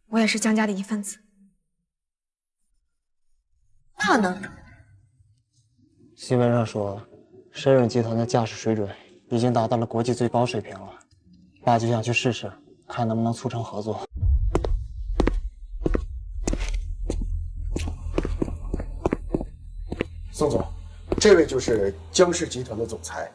我也是江家的一份子。那呢？新闻上说，深润集团的驾驶水准已经达到了国际最高水平了，爸就想去试试，看能不能促成合作。宋总，这位就是江氏集团的总裁。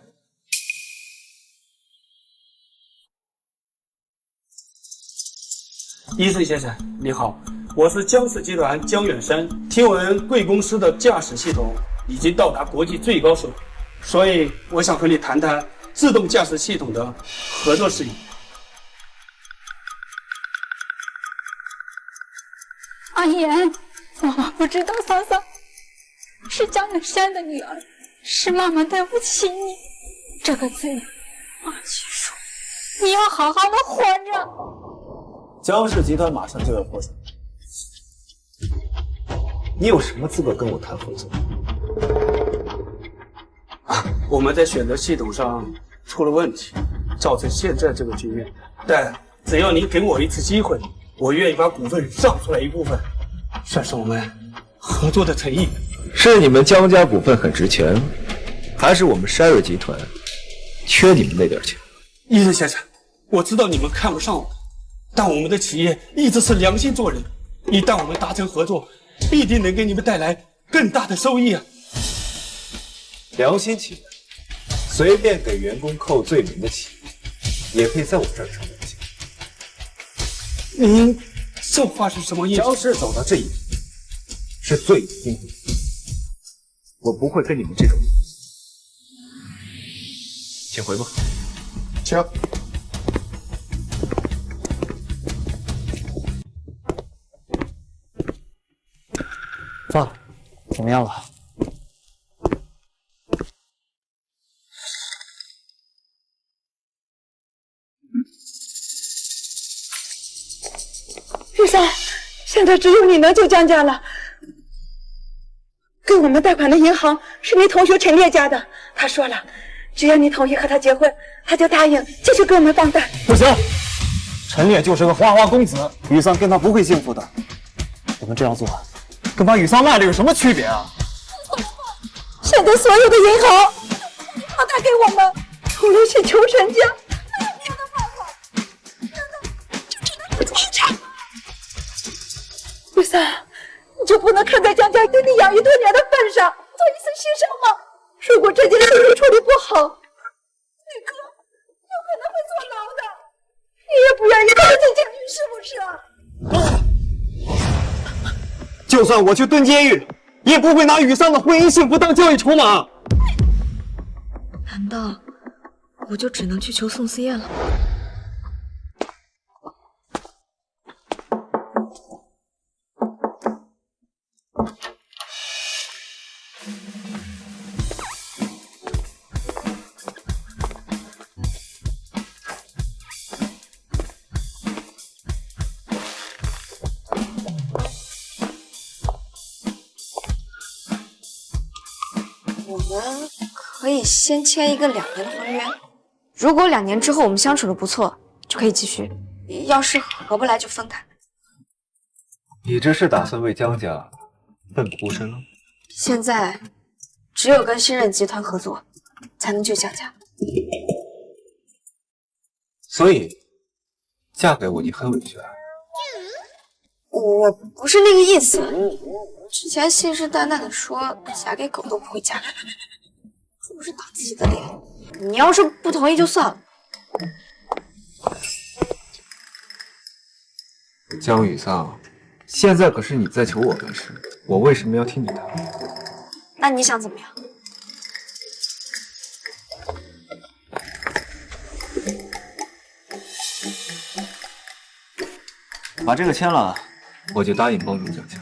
伊森先生，你好，我是江氏集团江远山。听闻贵公司的驾驶系统已经到达国际最高水平，所以我想和你谈谈自动驾驶系统的合作事宜。阿言，妈妈不知道桑桑是江远山的女儿，是妈妈对不起你。这个罪，妈去说，你要好好的活着。江氏集团马上就要破产，你有什么资格跟我谈合作？我们在选择系统上出了问题，造成现在这个局面。但只要您给我一次机会，我愿意把股份让出来一部分，算是我们合作的诚意。是你们江家股份很值钱，还是我们Sherry集团缺你们那点钱？伊森先生，我知道你们看不上我，但我们的企业一直是良心做人，一旦我们达成合作，必定能给你们带来更大的收益啊！良心企业，随便给员工扣罪名的企业，也可以在我这儿成良心。您这话是什么意思？江氏走到这一步，是罪应应。我不会跟你们这种人。请回吧。请。爸，怎么样了？玉山，现在只有你能救江家了。给我们贷款的银行是你同学陈烈家的，他说了，只要你同意和他结婚，他就答应继续给我们放贷。不行，陈烈就是个花花公子，雨桑跟他不会幸福的。我们这样做，跟把雨桑卖了有什么区别啊？现在所有的银行放贷给我们，除了是求陈家，没有别的办法，真的就只能是破产。玉三，你就不能看在江家给你养育多年的份上，做一次牺牲吗？如果这件事情处理不好，你哥有可能会坐牢的。你也不愿意跟他进监狱，是不是啊？就算我去蹲监狱，也不会拿雨桑的婚姻幸福当交易筹码。难道我就只能去求宋思燕了吗？我们可以先签一个2年的婚约，如果2年之后我们相处的不错，就可以继续；要是合不来就分开。你这是打算为江家奋不顾身了？现在只有跟新任集团合作，才能救江家。所以嫁给我你很委屈啊？我不是那个意思，之前信誓旦旦的说嫁给狗都不会嫁，这不是打自己的脸。你要是不同意就算了。江雨桑，现在可是你在求我办事，我为什么要听你的？那你想怎么样？把这个签了，我就答应帮助江家。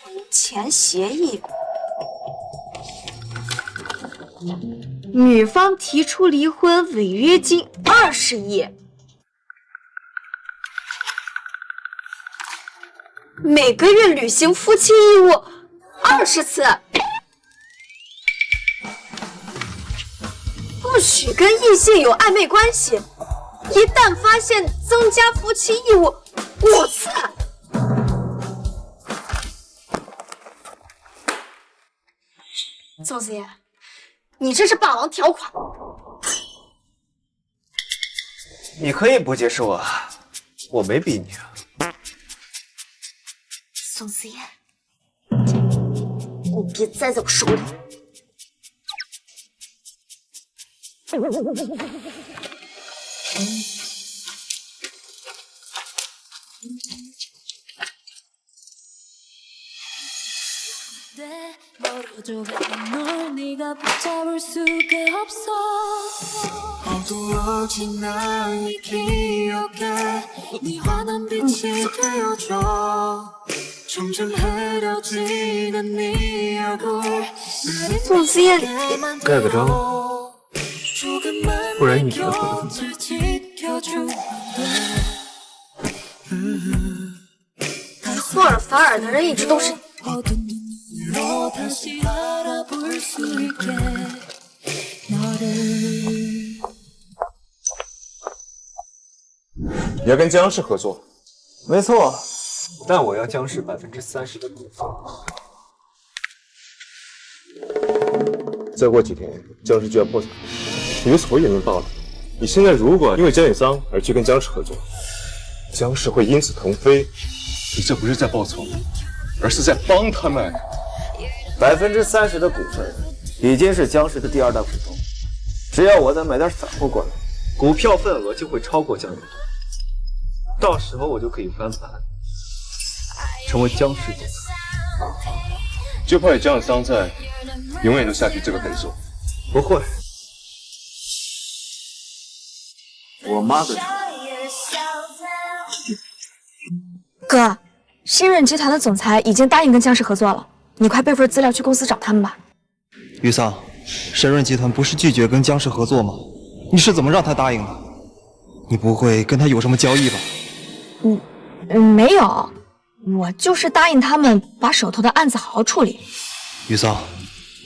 婚前协议，女方提出离婚，违约金20亿，每个月履行夫妻义务20次。不许跟异性有暧昧关系，一旦发现增加夫妻义务5次。宋思妍，你这是霸王条款。你可以不接受啊，我没逼你啊。宋思妍，你别栽在我手里。宋思燕，盖个章，不然你觉得活得怎么样？出尔反尔的人一直都是你。你要跟江氏合作？没错，但我要江氏30%的股份。再过几天江氏就要破产，你的所有人报了。你现在如果因为江远桑而去跟江氏合作，江氏会因此腾飞。你这不是在报仇，而是在帮他们。30%的股份已经是江氏的第2大股东，只要我再买点散户过来，股票份额就会超过江远，到时候我就可以翻盘，成为江氏总裁。就怕有江远桑在，永远都下不去这个狠手。不会，我妈的。哥，新润集团的总裁已经答应跟江氏合作了，你快备份资料去公司找他们吧。于桑，神润集团不是拒绝跟江氏合作吗？你是怎么让他答应的？你不会跟他有什么交易吧？没有，我就是答应他们把手头的案子好好处理。于桑，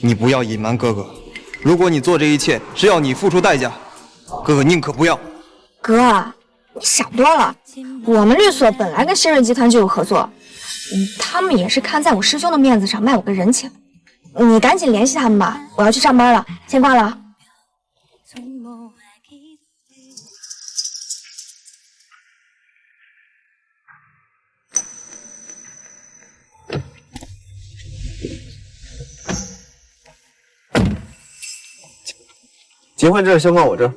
你不要隐瞒哥哥，如果你做这一切是要你付出代价，哥哥宁可不要。哥，你想多了，我们律所本来跟新润集团就有合作，他们也是看在我师兄的面子上卖我个人情。你赶紧联系他们吧，我要去上班了，先挂了。结婚证先放我这儿。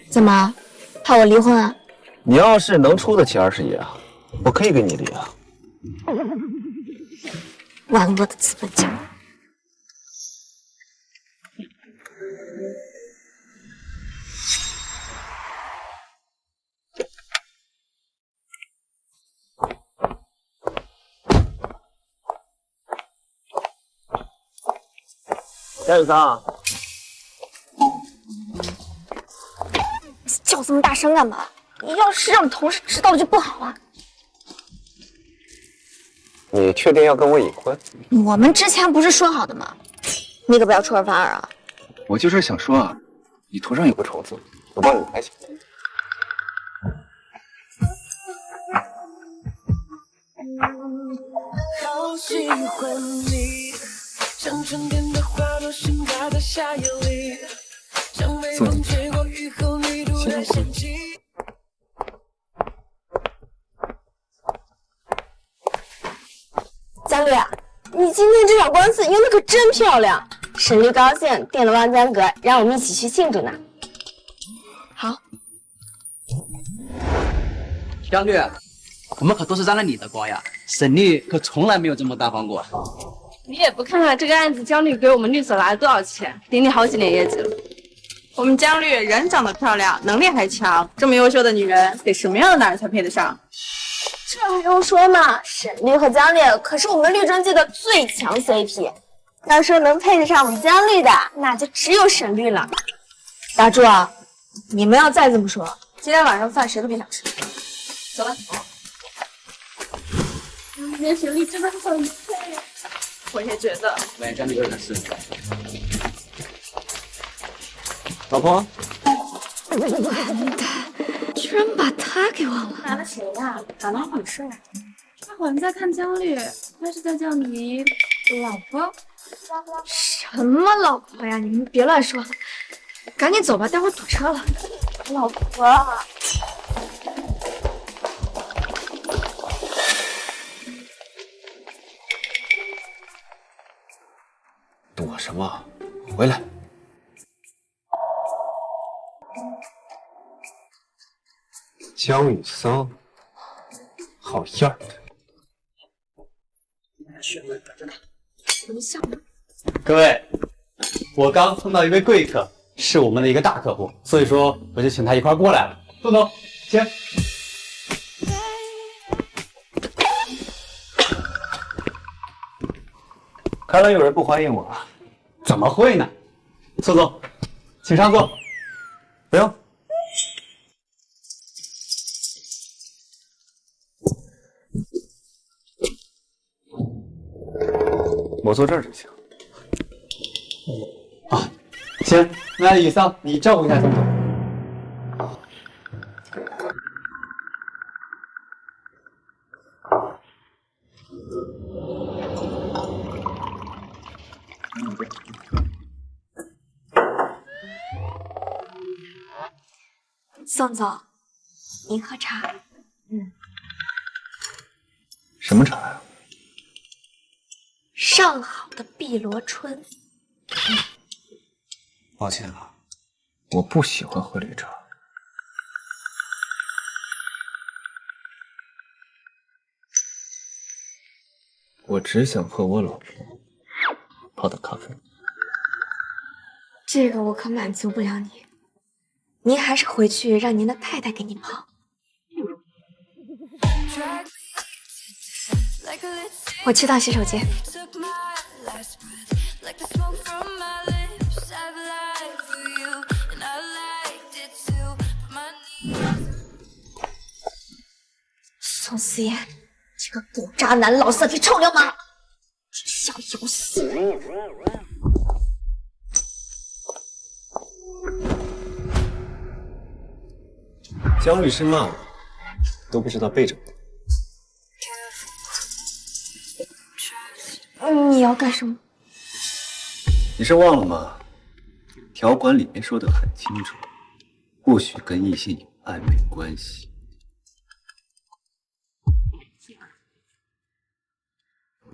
怎么，怕我离婚啊？你要是能出得起20亿啊，我可以跟你离啊。万恶的资本家！江远桑，叫这么大声干嘛？要是让同事知道了就不好了。你确定要跟我已婚？我们之前不是说好的吗？你可不要出尔反尔啊！我就是想说啊，你头上有个虫子，我帮你拍下。好喜欢你，像春天的花朵盛开在夏夜里，像微风吹过雨后你独特香气。江绿，你今天这场官司赢得可真漂亮，沈律高兴订了望江阁，让我们一起去庆祝呢。好，江绿，我们可都是沾了你的光呀，沈律可从来没有这么大方过。你也不看看这个案子，江绿给我们律所拿了多少钱，顶你好几年业绩了。我们江绿人长得漂亮，能力还强，这么优秀的女人，得什么样的男人才配得上？这还用说吗？沈律和江绿可是我们律政界的最强 CP， 要说能配得上我们江绿的，那就只有沈律了。打住啊！你们要再这么说，今天晚上饭谁都别想吃。走吧。今天沈律真的很配，我也觉得。我也江绿有点事。老婆。完蛋，居然把他给忘了。拿了谁呀？咋那回事？他好像在看江绿，他是在叫你老婆。什么老婆呀？你们别乱说，赶紧走吧，待会儿堵车了。老婆。躲什么？回来！江雨桑，好样的！不像吗？各位，我刚碰到一位贵客，是我们的一个大客户，所以说我就请他一块过来了。宋总，请。看来有人不欢迎我啊？怎么会呢？宋总，请上座。不用。我坐这儿就行。啊，行，那雨桑，你照顾一下宋总。宋总，您喝茶。什么茶呀？上好的碧螺春。抱歉了，我不喜欢喝绿茶。我只想喝我老婆泡的咖啡。这个我可满足不了你，您还是回去让您的太太给您泡。我去趟洗手间。宋思妍，这个狗渣男、老色批、臭流氓，只想咬死我！江律师骂我，都不知道背着我。你要干什么？你是忘了吗？条款里面说的很清楚，不许跟异性有暧昧关系。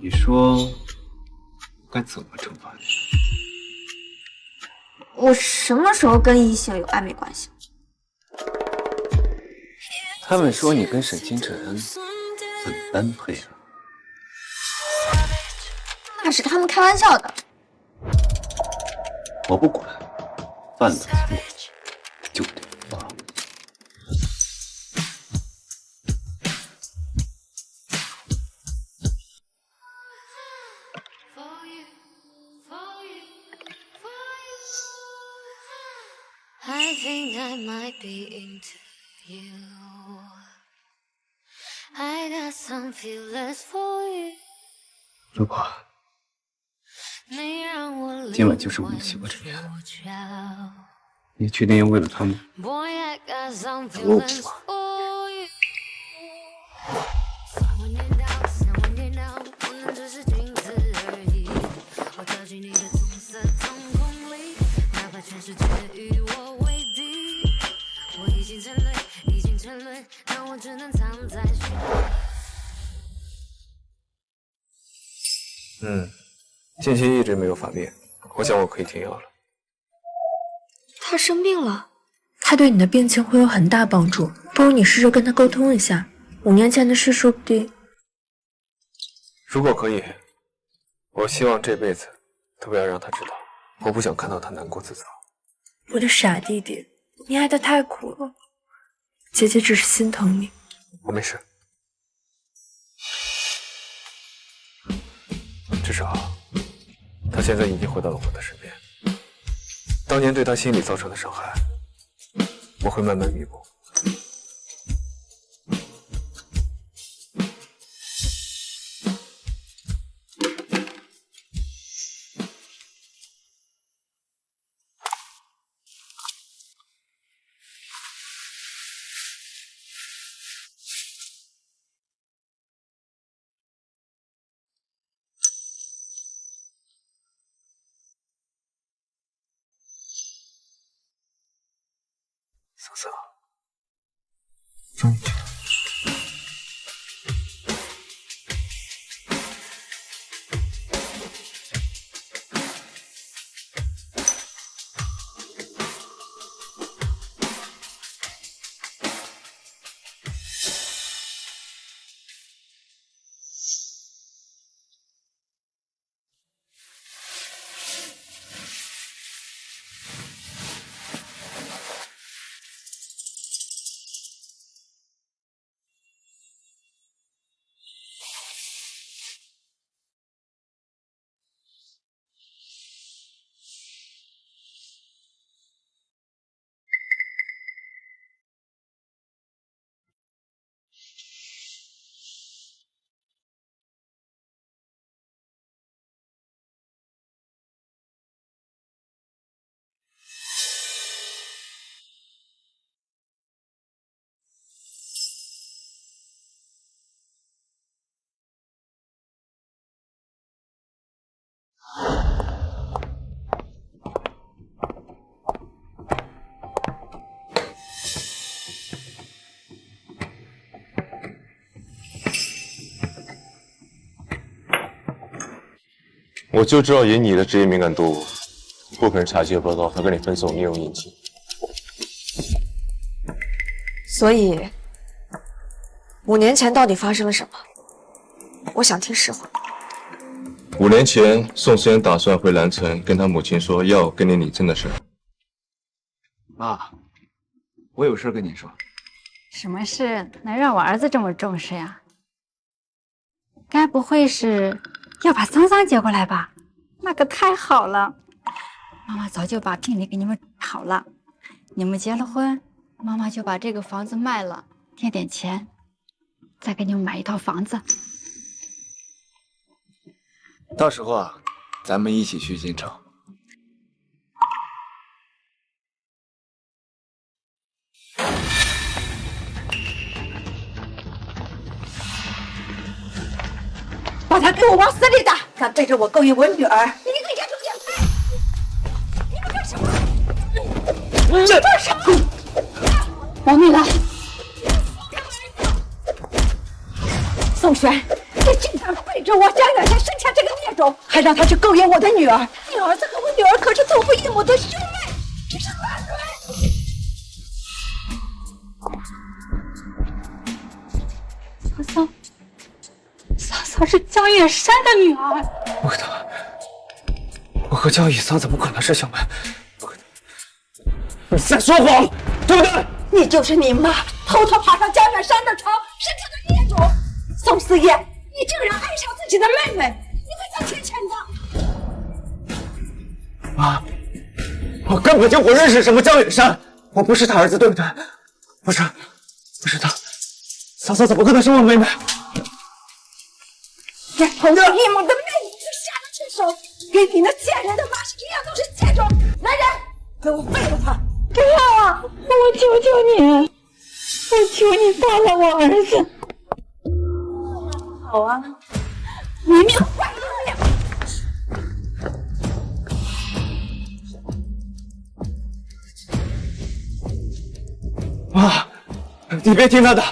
你说该怎么惩罚你？我什么时候跟异性有暧昧关系？他们说你跟沈清晨很般配啊。那是他们开玩笑的。我不管，犯了错就得罚。I think I might be into you. I got some feelings for you. 如果今晚就是我们喜欢这边，你确定要为了他们不我不喜欢？近期一直没有发病，我想我可以停药了。他生病了，他对你的病情会有很大帮助，不如你试着跟他沟通一下。5年前的事说不定……如果可以，我希望这辈子都不要让他知道，我不想看到他难过自责。我的傻弟弟，你爱的太苦了，姐姐只是心疼你。我没事，至少他现在已经回到了我的身边。当年对他心理造成的伤害，我会慢慢弥补。瑟瑟，终于。我就知道以你的职业敏感度，不可能察觉不到他跟你分手另有隐情。所以，5年前到底发生了什么？我想听实话。5年前，宋思妍打算回兰城跟他母亲说要跟你领证的事。妈，我有事跟你说。什么事能让我儿子这么重视呀？该不会是要把桑桑接过来吧？那可太好了！妈妈早就把聘礼给你们好了，你们结了婚，妈妈就把这个房子卖了，贴点钱，再给你们买一套房子。到时候啊，咱们一起去进城。把他给我往死里打！敢背着我勾引我女儿，你一个严重变态！你们干什么？你干什么？王美兰，宋璇，你竟敢背着我江远山生下这个孽种，还让他去勾引我的女儿！你儿子和我女儿可是同父异母的兄妹，这是乱伦！桑桑是江远山的女儿。不可能，我和江以桑怎么可能是兄妹？不可能！你在说谎，对不对？你就是你妈偷偷爬上江远山的床，生下的孽种！宋思燕，你竟然爱上自己的妹妹，你会遭天谴的！妈，我根本就不认识什么江远山，我不是他儿子，对不对？不是他，桑桑怎么可能是我妹妹？连同父异母的妹妹都下得去手，跟你那贱人的妈是一样，都是贱种！来人，给我废了他！不要啊！我求求你，我求你放了我儿子！好啊，你命坏了命！妈，你别听他的。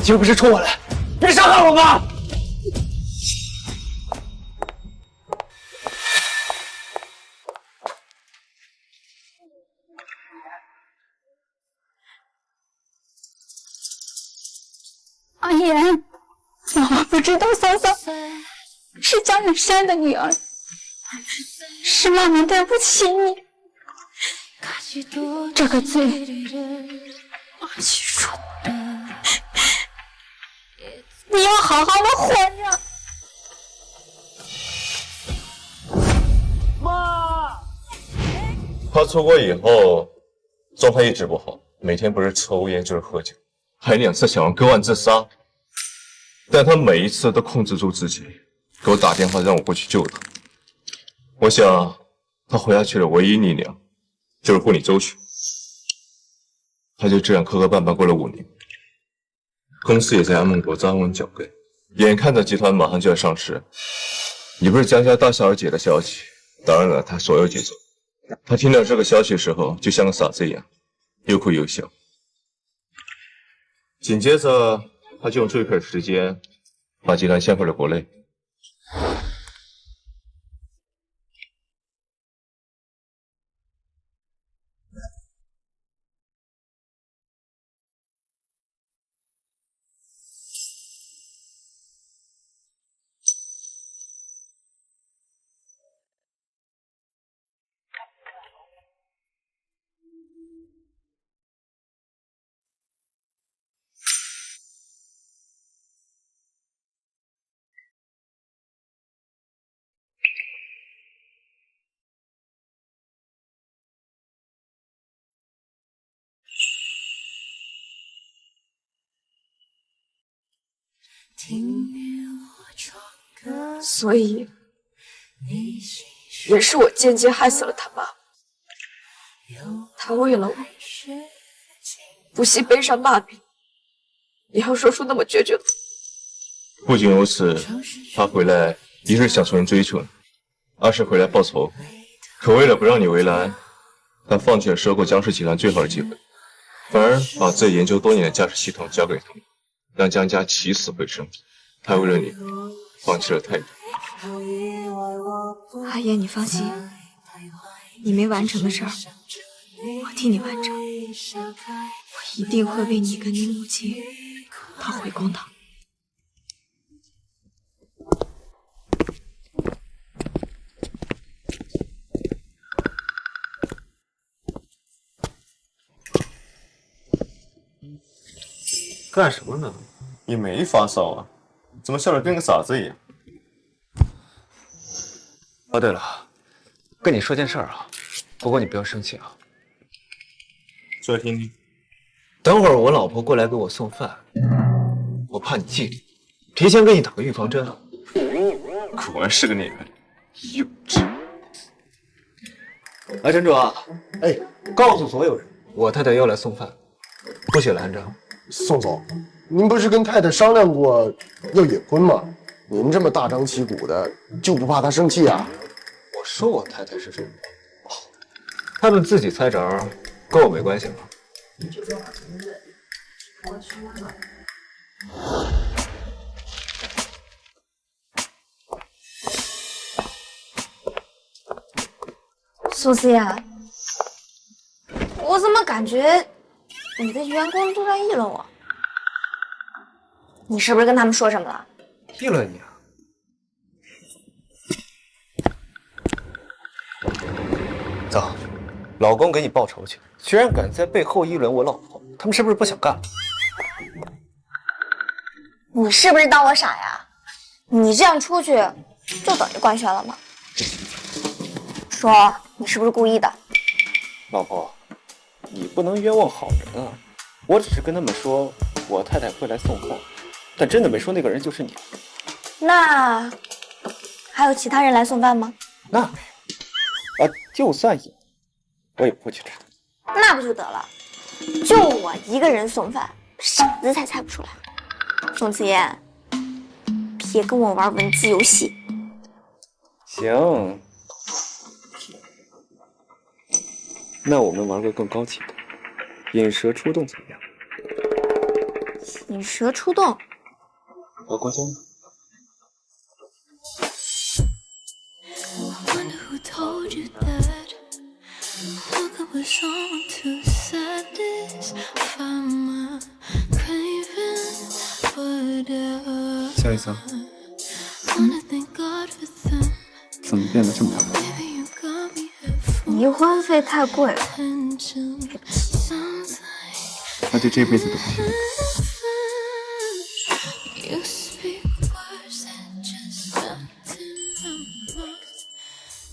你又不是冲我来，别伤害我妈！阿言，妈妈不知道桑桑是江远山的女儿，是妈妈对不起你。这个罪，妈去说。你要好好的活着。妈，他出国以后状态一直不好，每天不是抽烟就是喝酒，还2次想要割腕自杀，但他每一次都控制住自己，给我打电话让我过去救他。我想他活下去的唯一力量就是护你周全。他就这样磕磕绊绊过了5年。公司也在安梦国扎稳脚跟，眼看着集团马上就要上市，你不是江家大小姐的消息，打乱了他所有节奏。他听到这个消息的时候，就像个傻子一样，又哭又笑。紧接着，他就用最快的时间把集团掀回了国内。所以，也是我间接害死了他妈。他为了我，不惜背上骂名，也要说出那么决绝的。不仅如此，他回来一是想重新追求你，二是回来报仇。可为了不让你为难，他放弃了收购江氏集团最后的机会，反而把自己研究多年的驾驶系统交给他们，让江家起死回生。他为了你，放弃了太多。阿言，你放心，你没完成的事儿，我替你完成。我一定会为你跟你母亲讨回公道。干什么呢？你没发烧啊？怎么笑得跟个傻子一样？哦，对了，跟你说件事儿啊，不过你不要生气啊。说来听听。等会儿我老婆过来给我送饭，我怕你嫉妒，提前给你打个预防针啊。果然是个孽缘，幼稚。来，陈主啊，哎，告诉所有人，我太太要来送饭，不许拦着。宋总，您不是跟太太商量过要隐婚吗？您这么大张旗鼓的，就不怕她生气啊？我说我太太是什么？他们自己猜着，跟我没关系了。苏思燕，我怎么感觉你的员工都在议论我？你是不是跟他们说什么了？议论你啊？走，老公给你报仇去！居然敢在背后议论我老婆，他们是不是不想干了？你是不是当我傻呀？你这样出去就等于官宣了吗？说你是不是故意的？老婆，你不能冤枉好人啊！我只是跟他们说我太太会来送饭，但真的没说那个人就是你。那还有其他人来送饭吗？那没有啊，就算有，我也不会去吃的。那不就得了？就我一个人送饭，傻子才猜不出来。宋子妍，别跟我玩文字游戏。行，那我们玩个更高级的，引蛇出洞怎么样？引蛇出洞？和光香。肖医生，怎么变得这么漂亮？离婚费太贵了，那就这辈子都不行。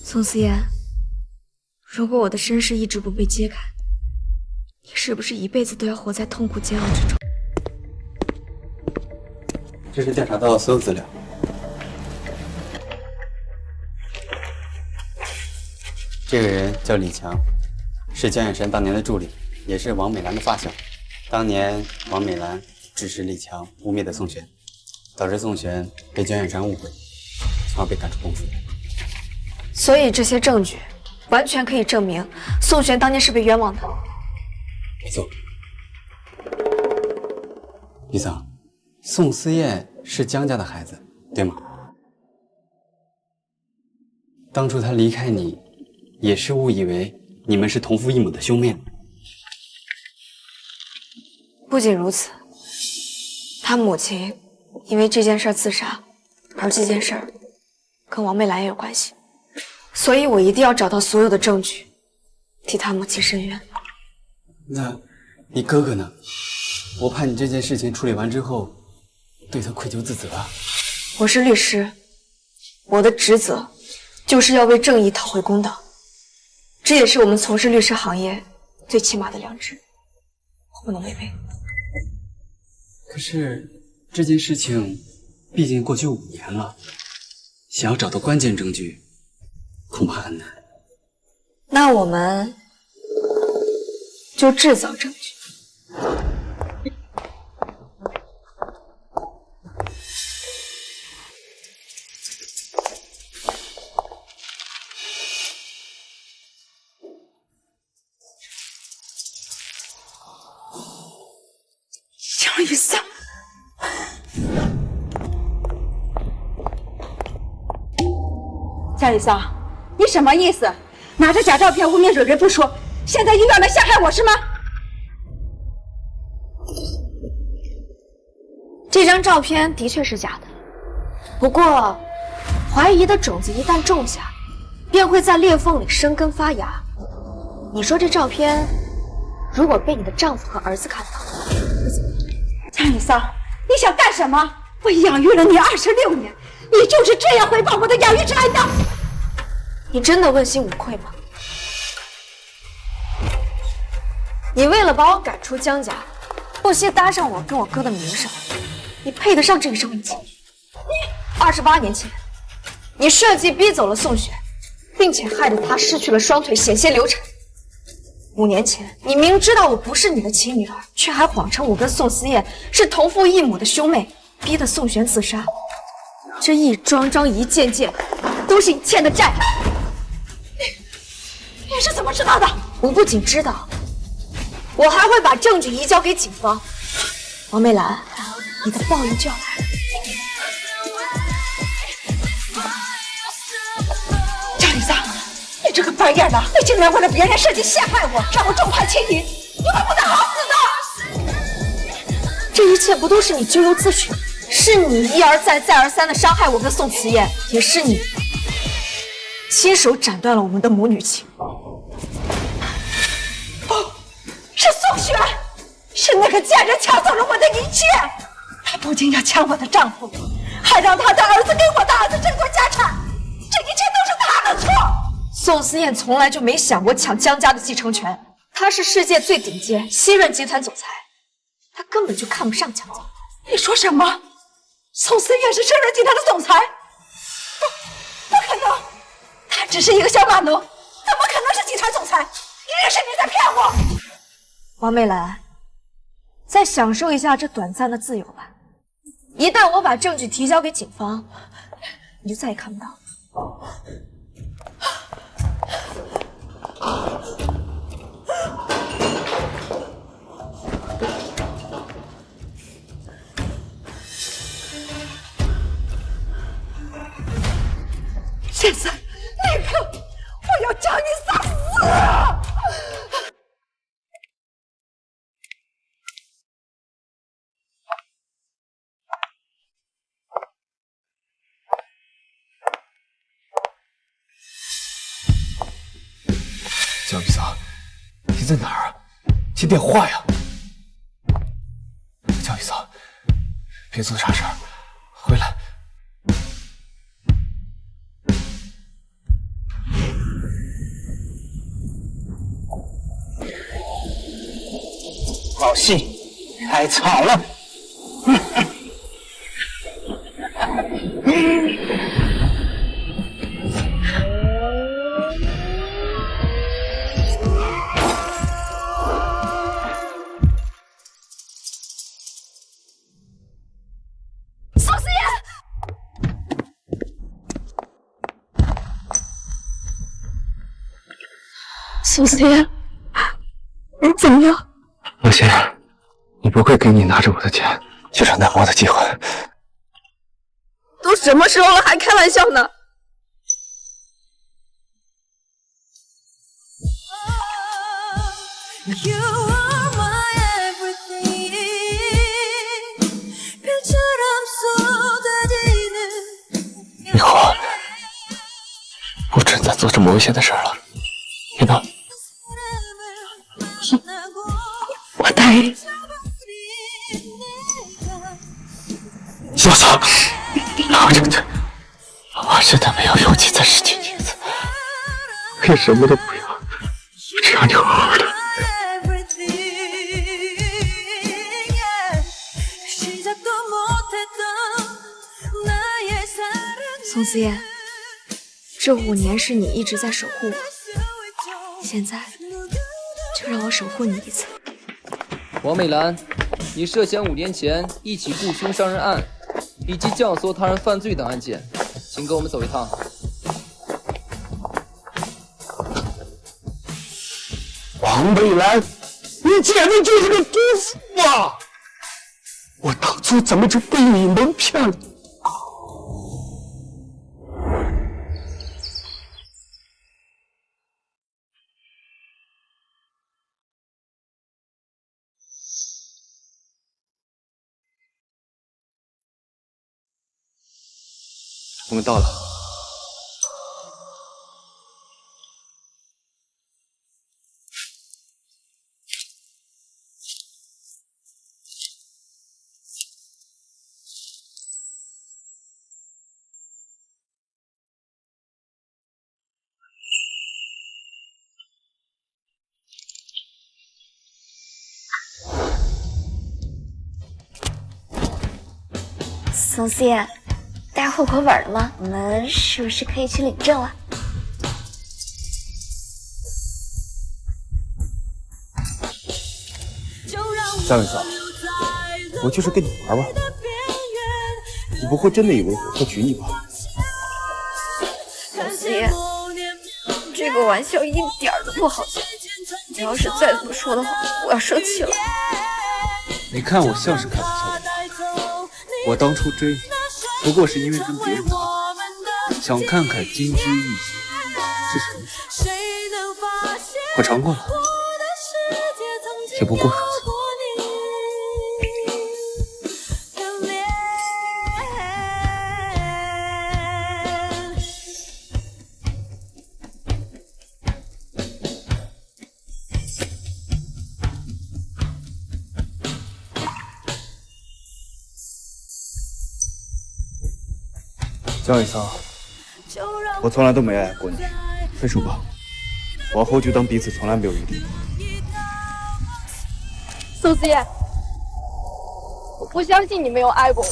宋思妍，如果我的身世一直不被揭开，你是不是一辈子都要活在痛苦煎熬之中？这是调查到的所有资料。这个人叫李强，是江远山当年的助理，也是王美兰的发小。当年王美兰指使李强污蔑的宋璇，导致宋璇被江远山误会，从而被赶出公司。所以这些证据完全可以证明宋璇当年是被冤枉的。没错。李总，宋思燕是江家的孩子，对吗？当初她离开你，也是误以为你们是同父异母的兄妹。不仅如此，他母亲因为这件事自杀，而这件事跟王美兰也有关系，所以我一定要找到所有的证据，替他母亲伸冤。那你哥哥呢？我怕你这件事情处理完之后，对他愧疚自责啊。我是律师，我的职责就是要为正义讨回公道，这也是我们从事律师行业最起码的良知，我不能违背。可是这件事情毕竟过去5年了，想要找到关键证据，恐怕很难。那我们就制造证据。张雨桑，江雨桑，你什么意思？拿着假照片污蔑蕊蕊不说，现在又要来陷害我是吗？这张照片的确是假的，不过怀疑的种子一旦种下，便会在裂缝里生根发芽。你说这照片如果被你的丈夫和儿子看到，江雨桑，你想干什么？我养育了你26年，你就是这样回报我的养育之恩的？你真的问心无愧吗？你为了把我赶出江家，不惜搭上我跟我哥的名声，你配得上这个生命期？你28年前，你设计逼走了宋雪，并且害得她失去了双腿，险些流产。5年前，你明知道我不是你的亲女儿，却还谎称我跟宋思燕是同父异母的兄妹，逼得宋璇自杀。这一桩桩一件件，都是你欠的债。你是怎么知道的？我不仅知道，我还会把证据移交给警方。王媚兰，你的报应就要来了。张雨桑，你这个白眼狼，你竟然为了别人设计陷害我，让我众叛亲离，你会不得好死的！这一切不都是你咎由自取？是你一而再、再而三的伤害我跟宋慈燕，也是你亲手斩断了我们的母女情。不，是宋璇，是那个贱人抢走了我的一切。她不仅要抢我的丈夫，还让她的儿子给我的儿子争夺家产，这一切都是她的错。宋思燕从来就没想过抢江家的继承权，她是世界最顶尖西润集团总裁，她根本就看不上江家。你说什么？宋思燕是深润集团的总裁？不可能，她只是一个小码农，怎么可能是集团总裁？一定是你在骗我！王媚兰，再享受一下这短暂的自由吧。一旦我把证据提交给警方，你就再也看不到了。现在，立刻，我要将你杀死！江雨桑，你在哪儿啊？接电话呀！江雨桑，别做傻事儿，回来。好戏太吵了！宋思燕，宋思燕，你怎么样？王欣，你不会给你拿着我的钱就这难忘的机会。都什么时候了，还开玩笑呢？以后不准再做这么危险的事了，听到？我答应。小桑，老证据，我真的没有勇气再失去你一次，可以什么都不要，只要你好好的。宋思燕，这5年是你一直在守护我，现在就让我守护你一次。王美兰，你涉嫌5年前一起雇凶伤人案，以及教唆他人犯罪等案件，请跟我们走一趟。王美兰，你简直就是个毒妇啊！我当初怎么就被你蒙骗了？我们到了。宋思妍，带户口本了吗？我们是不是可以去领证了？张雨嫂，我就是跟你玩玩，你不会真的以为我会娶你吧？宋思妍，这个玩笑一点都不好笑。你要是再这么说的话，我要生气了。你看我像是开玩笑的吗？我当初追你，不过是因为跟别人跑，想看看金枝玉叶是什么。我尝过了，也不过如此。江雨桑，我从来都没爱过你，分手吧，往后就当彼此从来没有遇见。宋思妍，我不相信你没有爱过我，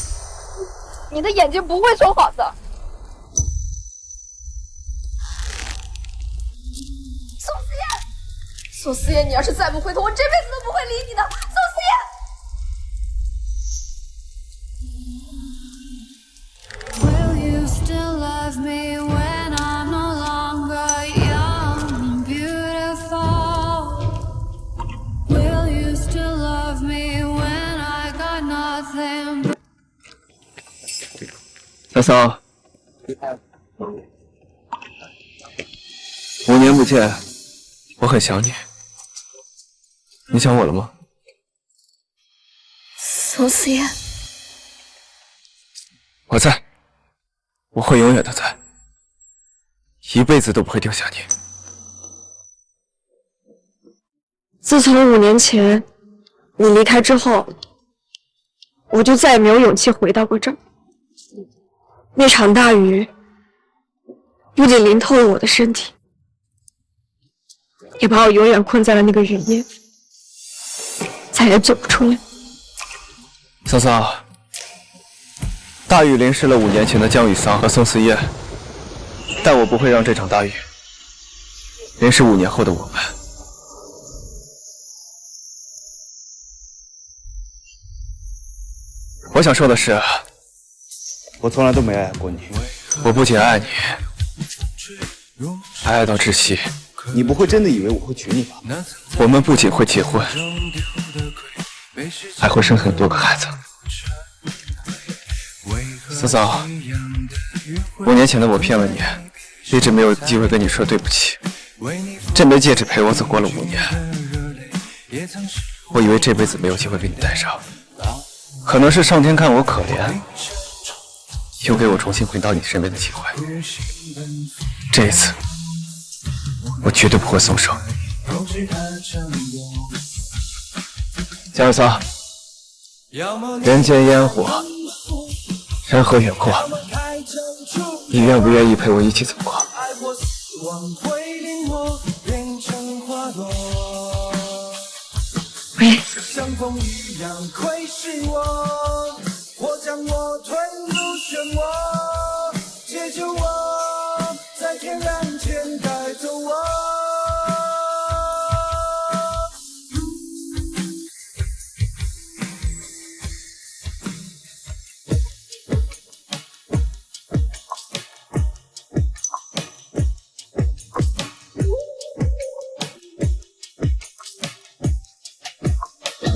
你的眼睛不会说谎的。宋思妍，宋思妍，你要是再不回头，我这辈子都不会理你的。宋思妍。Still love me when I'm no longer young and beautiful. Will you still love me when I got nothing? 嫂嫂，5年不见，我很想你。你想我了吗？宋思妍，我在。我会永远的在，一辈子都不会丢下你。自从5年前你离开之后，我就再也没有勇气回到过这儿。那场大雨不仅淋透了我的身体，也把我永远困在了那个雨夜，再也走不出来。嫂嫂。大雨淋湿了5年前的江雨桑和宋思燕，但我不会让这场大雨淋湿5年后的我们。我想说的是，我从来都没爱过你。我不仅爱你，还爱到窒息。你不会真的以为我会娶你吧？我们不仅会结婚，还会生很多个孩子。嫂嫂，5年前的我骗了你，一直没有机会跟你说对不起。这枚戒指陪我走过了5年，我以为这辈子没有机会给你戴上，可能是上天看我可怜，又给我重新回到你身边的机会。这一次，我绝对不会松手。江雨桑，人间烟火。山河远阔，你愿不愿意陪我一起走过？喂。像风一样窥视我，或将我吞入漩涡，解救我，在天然